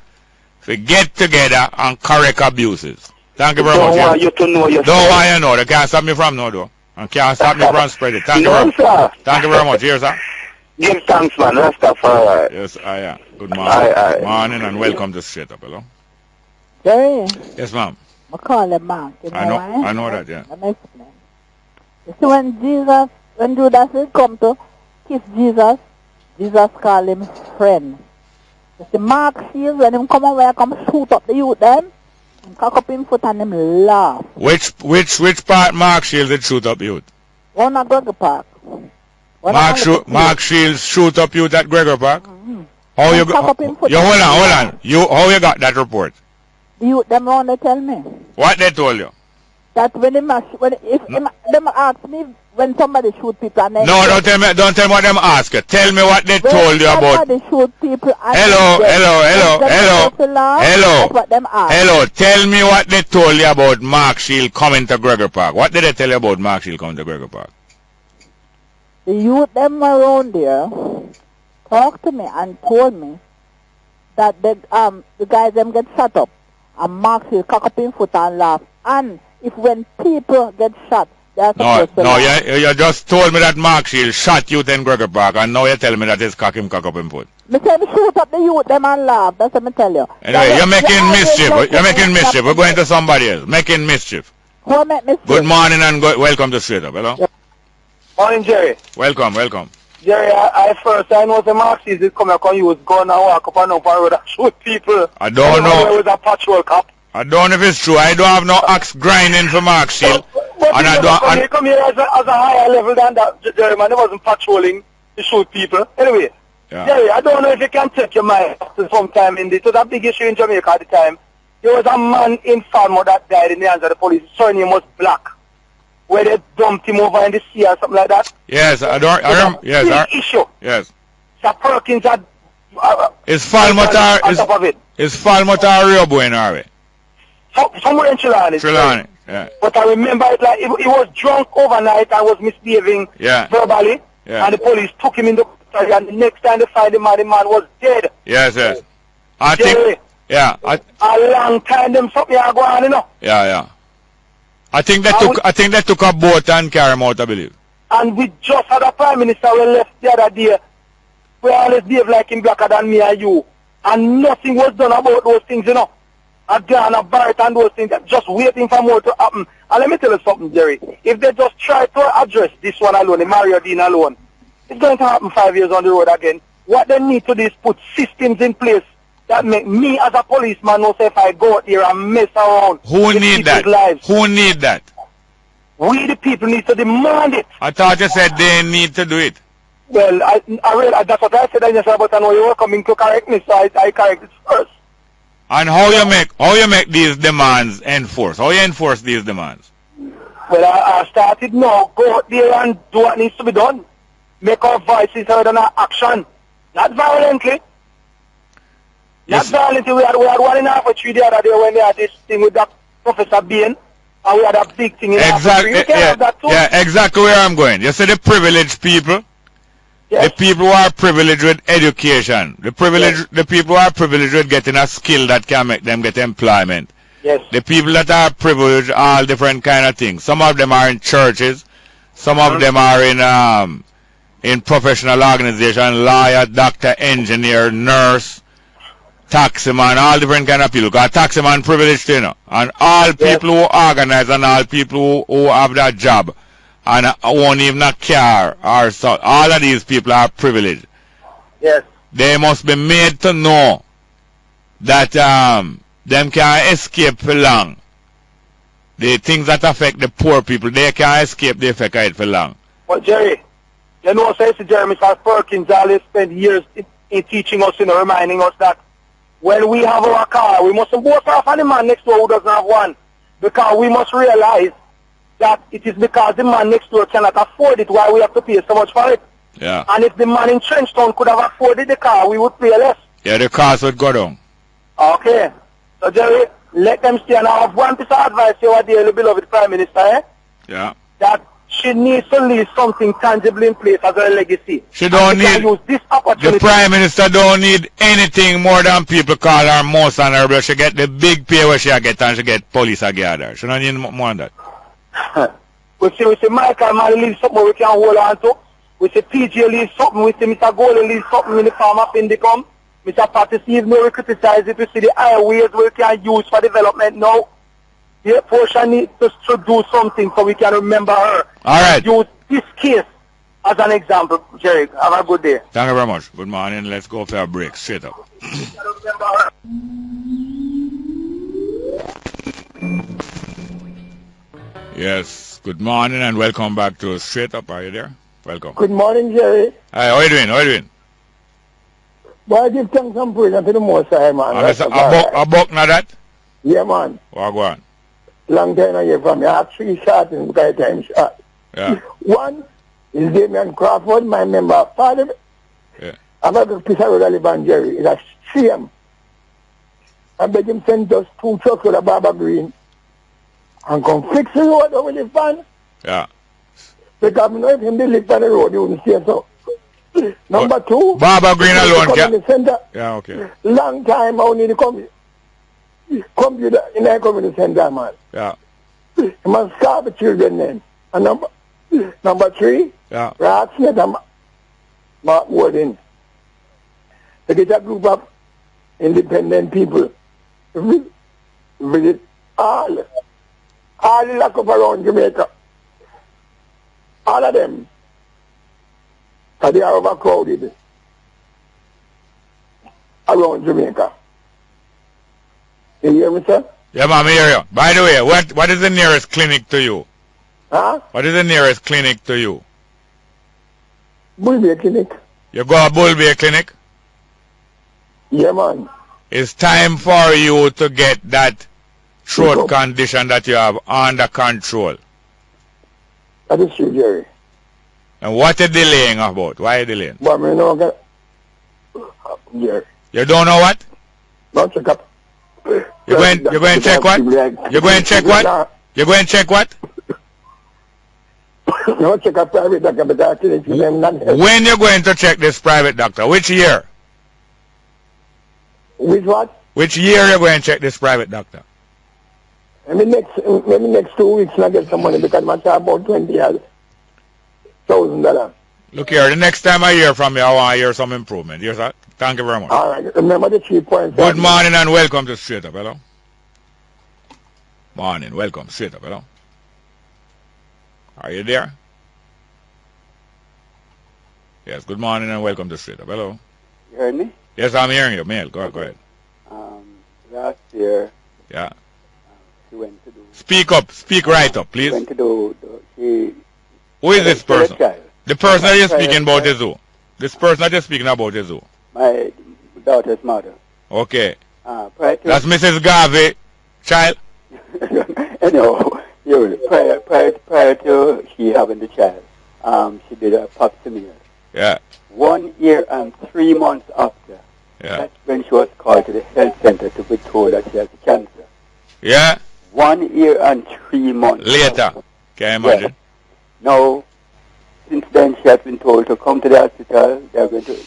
to get together and correct abuses. Thank you very much. Don't want you to know yourself. Don't want you to know. They can't stop me from no, though. And can't stop me from spreading it. Thank you very much. Thank you very much. Here, sir. Give thanks, man. Rastafari. Yes, I am. Good morning. Morning and welcome to Straight Up. Hello. Jerry. Yes, ma'am. I call him Mark. You know I know that, yeah. Let me explain. You see, when Judas will come to kiss Jesus, Jesus call him friend. You see, Mark sees when him come away, come shoot up the youth them, and cock up him foot and him laugh. Which part Mark Shields did shoot up youth? One at Gregor Park. Mark Shields shoot up youth at Gregor Park? Mm-hmm. How you got? Hold on. How you got that report? The youth them round they tell me. What they told you? That when them ask me when somebody shoot people and then no, don't tell me what them ask you. Tell me what they told you about. Somebody shoot people and Hello. Tell me what they told you about Mark Shield coming to Gregor Park. What did they tell you about Mark Shield coming to Gregor Park? The youth them around there talked to me and told me that the guys them get shot up and Mark Shield cock up in foot and laugh. And if when people get shot, they're supposed to laugh. You just told me that Mark Shield shot youth in Gregor Park, and now you're telling me that he's cock up in foot. Me say me shoot up the youth them and laugh. That's what me tell you. Anyway, you're making mischief. You're making mischief. We're going to somebody else. Making mischief. Who make mischief? Good morning and welcome to Straight Up. Hello. Morning, Jerry. Welcome. Jerry, I know the Mark Shields is coming and use gun and walk up and down the road and shoot people. I don't know. There was a patrol cop. I don't know if it's true. I don't have no axe grinding for Mark Shield. But he come here as a higher level than that, Jerry, man. He wasn't patrolling to shoot people. Anyway, Jerry, I don't know if you can take your mind sometime in this. It was a big issue in Jamaica at the time. There was a man in Farmer that died in the hands of the police. His surname was Black. Where they dumped him over in the sea or something like that. Yes, I remember. Yes, issue. Yes. So Perkins had... Is Falmouth Riobo in Harvey? Somewhere in Trelawney. Trelawney, yeah. But I remember it like he was drunk overnight and was misbehaving verbally. Yeah. And the police took him in the custody, and the next time they find the man was dead. Yes. I think... Yeah. A long time them something are going on, you know. Yeah. I think they took a boat and carry him out, I believe. And we just had a prime minister we left the other day. We always behave like him blacker than me and you. And nothing was done about those things, you know. A gun, a barrett and those things, just waiting for more to happen. And let me tell you something, Jerry. If they just try to address this one alone, the Mario Dean alone, it's going to happen 5 years on the road again. What they need to do is put systems in place that make me as a policeman know say if I go out here and mess around. Who need that? Lives, who need that? We the people need to demand it. I thought you said they need to do it. Well, that's what I said, but I know you were coming to correct me, so I correct it first. And how you make these demands enforced? How you enforce these demands? Well, I started now. Go out there and do what needs to be done. Make our voices heard and our action. Not violently. Not violently. We had 1.5 the other day when they had this thing with that Professor Bain. And we had a big thing in exactly. Yeah, exactly where I'm going. You see the privileged people? Yes. The people who are privileged with education. The people who are privileged with getting a skill that can make them get employment. Yes. The people that are privileged, all different kind of things. Some of them are in churches. Some of them are in professional organization, lawyer, doctor, engineer, nurse, taximan, all different kind of people. Because taximan privileged, you know. And all people who organize and all people who have that job and won't even a car or so. All of these people are privileged. Yes. They must be made to know that them can't escape for long. The things that affect the poor people, they can't escape the effect of it for long. But Jerry, you know, says Jeremy Perkins always spent years in teaching us, reminding us that when we have our car, we mustn't boast off on the man next door who doesn't have one. Because we must realize that it is because the man next door cannot afford it why we have to pay so much for it. Yeah. And if the man in Trenchtown could have afforded the car, we would pay less. Yeah, the cost would go down. Okay. So Jerry, let them stay. And I have one piece of advice here, our dearly beloved Prime Minister, Yeah. that she needs to leave something tangible in place as a legacy. She don't need, use this opportunity. the Prime Minister don't need anything more than people call her most honorable. She get the big pay where she get and she get police together. She don't need more than that. we see Michael Mann leave something we can hold on to. We see PJ leave something. We see Mr. Golden leave something in the farm of Indicom. Mr. Pattis, even though we criticize it, we see the highways we can use for development now. The portion needs to do something so we can remember her. All right. Use this case as an example, Jerry. Have a good day. Thank you very much. Good morning. Let's go for a break. Straight up. Yes. Good morning and welcome back to Straight Up. Are you there? Welcome. Good morning, Jerry. Hi, how are you doing? How are you doing? Boy, I give thanks and praise unto the Most High, man. A buck na that? Yeah, man. What go on? Long time I hear from you. I have 3 shots in the time shot. Yeah. One is Damian Crawford, my member of Parliament. Yeah. I'm not a piece of road Liban Jerry. It's a shame. I beg him send us 2 trucks with a Barbara Green and come fix the road over the van. Yeah. Because I know if him did live on the road, he wouldn't stay so. Number 2. Barbara Green alone, in the center. Yeah, okay. Long time I need to come in the community center, man. Yeah. You must stop the children then. And number 3, yeah. Rat Smith and Mark Warden. They get a group of independent people to visit all the lock up around Jamaica. All of them. Because they are overcrowded around Jamaica. You hear me, sir? Yeah, ma'am, I hear you. By the way, what is the nearest clinic to you? Huh? What is the nearest clinic to you? Bull Bay Clinic. You go to Bull Bay Clinic? Yeah, man. It's time for you to get that throat condition that you have under control. That is true, Jerry. And what are you delaying about? Why are you delaying? But me know, Jerry. You don't know what? No, check up. You're going to check what? You're going to check what? You're going to check what? No, check a private doctor, but I think when you're going to check this private doctor? Which year? Which what? Which year you're going to check this private doctor? Maybe next 2 weeks I get some money because I have about $20,000. Look here, the next time I hear from you, I want to hear some improvement. Here's that. Thank you very much. All right. Remember the 3 points. Good morning and welcome to Straight Up. Hello. Morning. Welcome. Straight Up. Hello. Are you there? Yes. Good morning and welcome to Straight Up. Hello. You heard me? Yes, I'm hearing you, Mel. Go ahead. Last year, Yeah. she went to do... Speak up. Speak right up, please. She went to do... Who is this person? Child. The person that you're speaking about is who? This person that you're speaking about is who? My daughter's mother. Okay. Prior to... That's Mrs. Garvey, child. Anyhow, prior to she having the child, she did a pap smear. Yeah. 1 year and 3 months after, Yeah. that's when she was called to the health center to be told that she has cancer. Yeah. 1 year and 3 months. Later. Can you imagine? Now, since then she has been told to come to the hospital. They're going to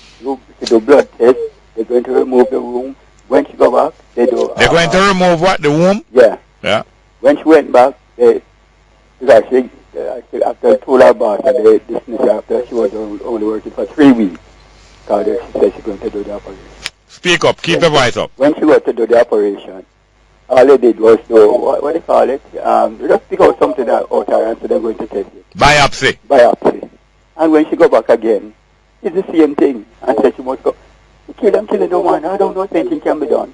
do blood tests. They're going to remove the womb. When she go back, they do... They're going to remove what? The womb? Yeah. Yeah. When she went back, because she after told her boss and they dismissed her after she was only working for 3 weeks. Because she said she's going to do the operation. Speak up. Keep your voice up. When she went to do the operation, all they did was do, what do you call it? They just pick out something out her and so they're going to test it. Biopsy. Biopsy. And when she go back again, it's the same thing. And said she must go, kill them, don't mind. I don't know if anything can be done.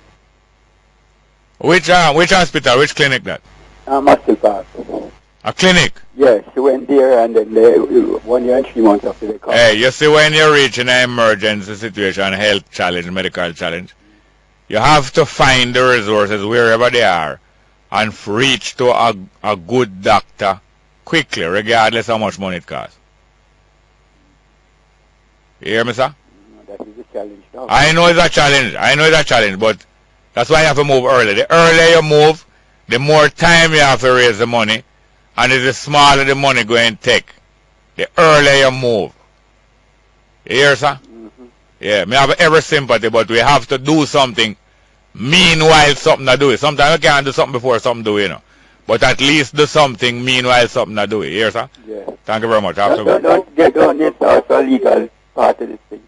Which hospital? Which clinic that? Muscle Park. A clinic? Yes, she went there and then 1 year and 3 months after they called. Hey, you see when you reach an emergency situation, health challenge, medical challenge, you have to find the resources wherever they are and reach to a good doctor quickly, regardless how much money it costs. You hear me, sir? That is a challenge, dog. I know it's a challenge, but that's why you have to move early. The earlier you move, the more time you have to raise the money, and the smaller the money going to take. The earlier you move. You hear, sir? Mm-hmm. Yeah, me have every sympathy, but we have to do something. Meanwhile, something to do it. Sometimes we can't do something before something do it, you know. But at least do something meanwhile something to do it. You hear, sir? Yeah. Thank you very much. I have to go. Don't need also legal part of this thing.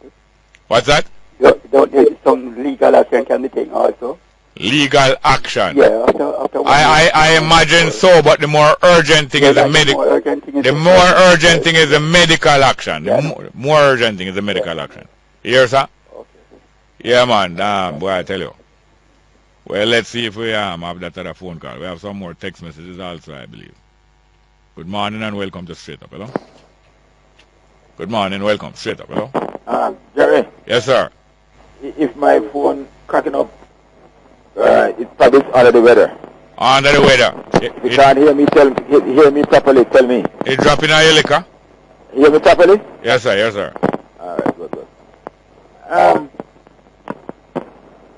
What's that? Don't need some legal action can be taken also. Legal action. Yeah, after I imagine so, but the more urgent thing is the medical. The more urgent thing is the medical action. The more urgent thing is the medical action. You hear, sir? Okay. Yeah, man. Boy, I tell you. Well, let's see if we have that other phone call. We have some more text messages also, I believe. Good morning and welcome to Straight Up. Hello. Good morning, welcome. Straight Up. Hello. Jerry. Yes, sir. If my phone cracking up, it's probably under the weather. Under the weather. You can't hear me properly, tell me. It dropping on your liquor? Hear me properly? Yes, sir, yes, sir. Alright, good.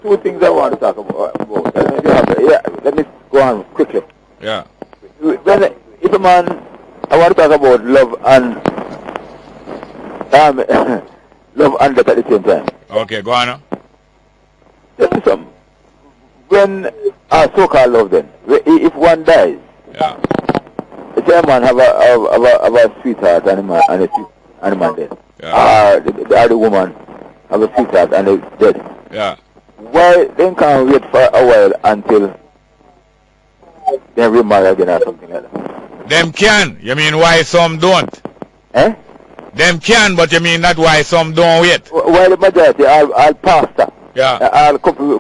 Two things I want to talk about. Let me go on quickly. Yeah. If a man, I want to talk about love and love and death at the same time. Okay, go on now. Tell me something. When so-called love then, if one dies, yeah. Say a man have a sweetheart and a man dead. Yeah. Or the woman have a sweetheart and it's dead. Yeah. Why then can't wait for a while until they remarry again or something like that? Them can. You mean why some don't? Eh? Them can, but you mean that why some don't wait? Why the majority all pastor. Yeah. All couple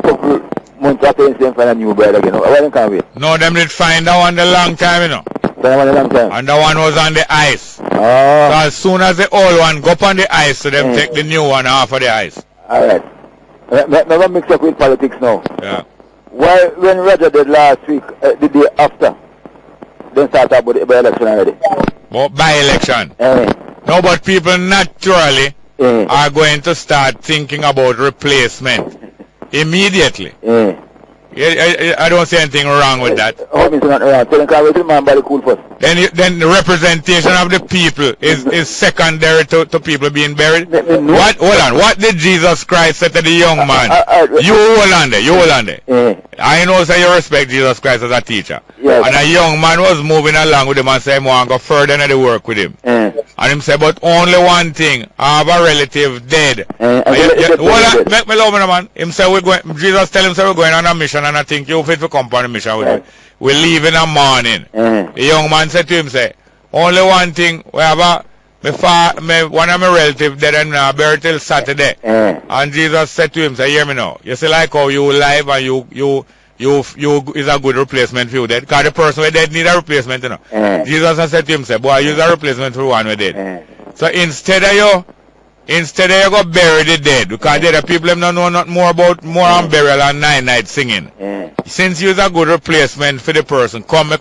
months after they find a new bride again. Why they can't wait? No, them did find that one the long time, you know. Find one a long time. And that one was on the ice. Oh. So as soon as the old one go up on the ice, so them take the new one off of the ice. Alright. Never mix up with politics now. Yeah. Why when Roger did last week, the day after, then start about the by-election already? But by-election? No, but people naturally are going to start thinking about replacement immediately. I don't see anything wrong with that. Oh, Mr. Not wrong. Tell him to wait till man body cool first. Then the representation of the people is secondary to people being buried. What? Hold on. What did Jesus Christ say to the young man? You hold on there. I know say you respect Jesus Christ as a teacher. Yes. And a young man was moving along with him and said, I want to go further in the work with him. And him said, but only one thing, I have a relative dead. Hold on, make me love me, man. Him say, Jesus tell him, say, we're going on a mission, and I think you fit to come on a mission with me. We leave in the morning. The young man said to him, say, only one thing, we have a One of my relatives dead and buried till Saturday. And Jesus said to him, say, hear me now. You see like how you live and you is a good replacement for you dead. Because the person who dead need a replacement, you know. Jesus has said to him, say, boy, use a replacement for one who dead. So instead of you go bury the dead, because the people don't know nothing more about on burial and 9 nights singing. Since you're a good replacement for the person, come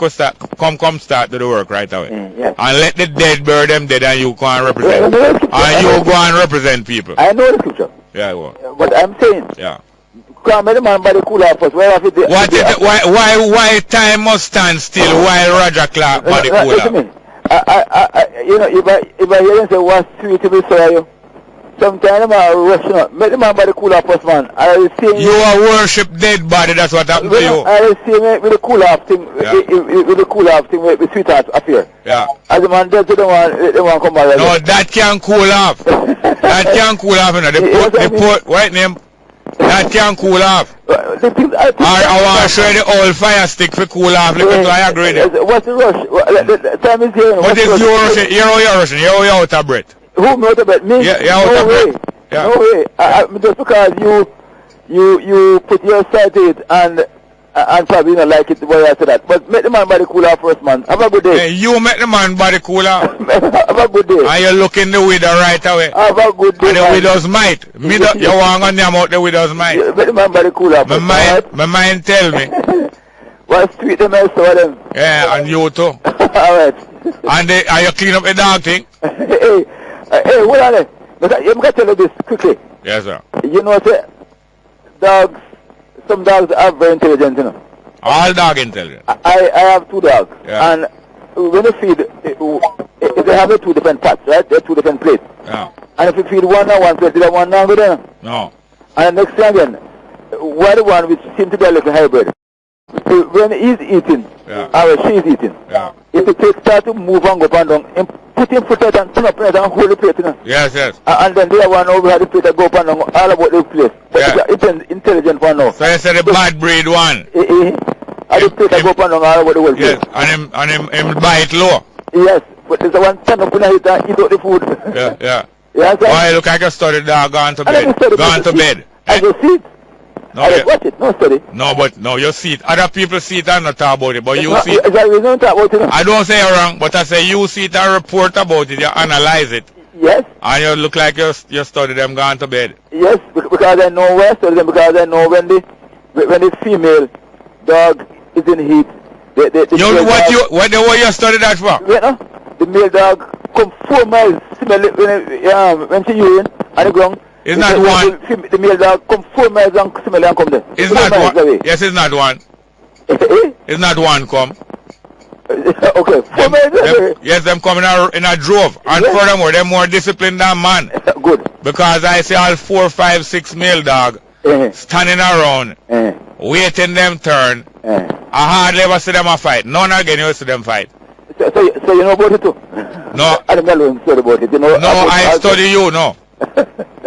start to the work right away. And let the dead bury them dead and you go and represent. And you go and represent people. I know the scripture. Yeah, well. But I'm saying, yeah. Come the man by the cooler first. Why time must stand still while Roger Clark by the cooler? You know, if I hear him say what's sweet to be sorry, sometimes I'm rushing up. Make the man by the cooler first, man. You are worship dead body, that's what happened to you. I see him with the cooler thing, with the cooler thing, with the sweetheart affair. Yeah. As the man does, they want come back. No, that can't cool off. That can't cool off, you know. They put, what name? That can't cool off. I want to show you the old fire stick for cool off. Look at I agree there. What's the rush? The time is here. What is your rushing? You're rushing. You're out of breath. Who me out of breath? Me? Yeah, you're out of breath. No way. Just because you put your side to it and probably not like it the way I said that. But make the man by the cooler first, man. Have a good day. Hey, you make the man by the cooler. Have a good day. And you look in the widow right away. Have a good day. And the widow's might. You want to name out the widow's might. Make the man by the cooler first. My mind tell me. What's sweet them else for them? Yeah, and you too. Alright. And you clean up the dog thing. Hey, hold on there. I'm going to tell you this quickly. Yes, sir. You know, dogs. Some dogs are very intelligent, you know. All dogs intelligent. I have 2 dogs. Yeah. And when you feed, they have 2 different pots, right? They're 2 different plates. Yeah. And if you feed one on one plate, the one now go there. No. And next time again, one which seems to be a little hybrid. When he's eating, or she's eating, if the plate start to move and go up and down, put him foot out and turn up and hold the plate, you know. Yes, yes. And then the other one over had the plate that go up and down, all about the place. It's an intelligent one now. So you said the bad breed one. And the plate that go up and down all about the whole place. Yes, and him bite low. Yes, but there's the one stand up in the heat and eat out the food. Yeah, yeah. Yes, why look like a study dog gone to bed. Gone to bed. And you see it. No, watch it, no study. No, but no, you see it. Other people see it and not talk about it, but you see it. Is that reason to talk about it? I don't say you're wrong, but I say you see it and report about it, you analyze it. Yes. And you look like you study them gone to bed. Yes, because I know where I study them, because I know when the female dog is in heat. What you study that for? You know, the male dog come 4 miles smell it when she urine on the ground. It's not one. The male dog come 4 miles and smell and come there. It's not one. Yes, it's not one. It's not one come. Okay, 4 miles. Yes, them come in a drove. And furthermore, they're more disciplined than man. Good. Because I see all 4, 5, 6 male dog standing around, waiting them turn. I hardly ever see them a fight. None again you see them fight. So you know about it too? No. I don't know about it. You know, no, I study you, no.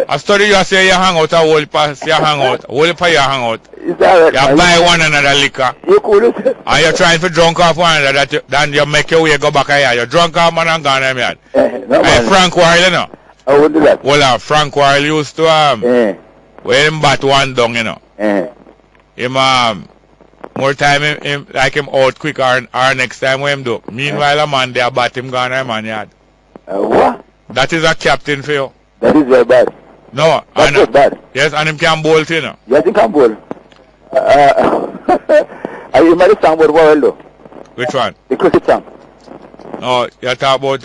I study you, I say you hang out a whole pass, you hang out. Whole pa you hang out. Is that right? You buy one another liquor. You cool. And you're trying to drunk off one another, then you make your way go back here. You're drunk off man and gone them yard. Hey, Frank Warren, you know. I won't do that. Well, Frank Warren used to, when him bat one down, you know. Him, more time him like him out quick or next time when him do. Meanwhile, a man there bat him gone a man yard. What? That is a captain for you. That is very bad. No, that's not bad. Yes, and him can bowl too, you know. Yes, he can bowl. You might have sung about Warren though. Which one? The cricket song. No, you talk about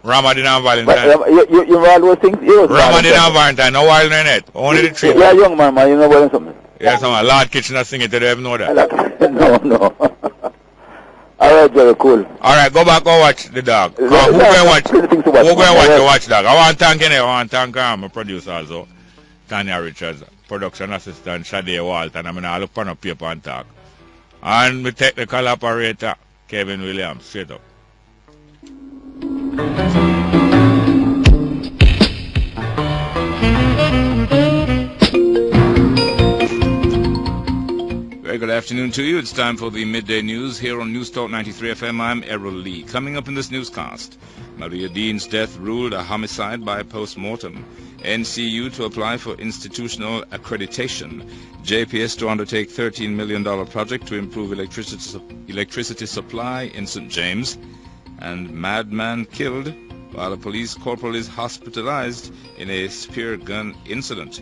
Ramadan and Valentine. You know all those things? Ramadan and Valentine, no wild in it. Only the three. Yeah, young man, you know what something. Yes, Lord Kitchener sing it, do you ever know that? No. Alright, very cool. Alright, go back and watch the dog. Who going to watch? Who going to watch dog? I want to thank you. I want to thank my producer also, Tanya Richards, production assistant, Shade Walt, and I'm going to look on a paper and talk. And my technical operator, Kevin Williams, straight up. Regular afternoon to you. It's time for the midday news here on News Talk 93 FM. I'm Errol Lee. Coming up in this newscast, Maria Dean's death ruled a homicide by post-mortem. NCU to apply for institutional accreditation. JPS to undertake $13 million project to improve electricity supply in St. James. And madman killed while a police corporal is hospitalized in a spear gun incident.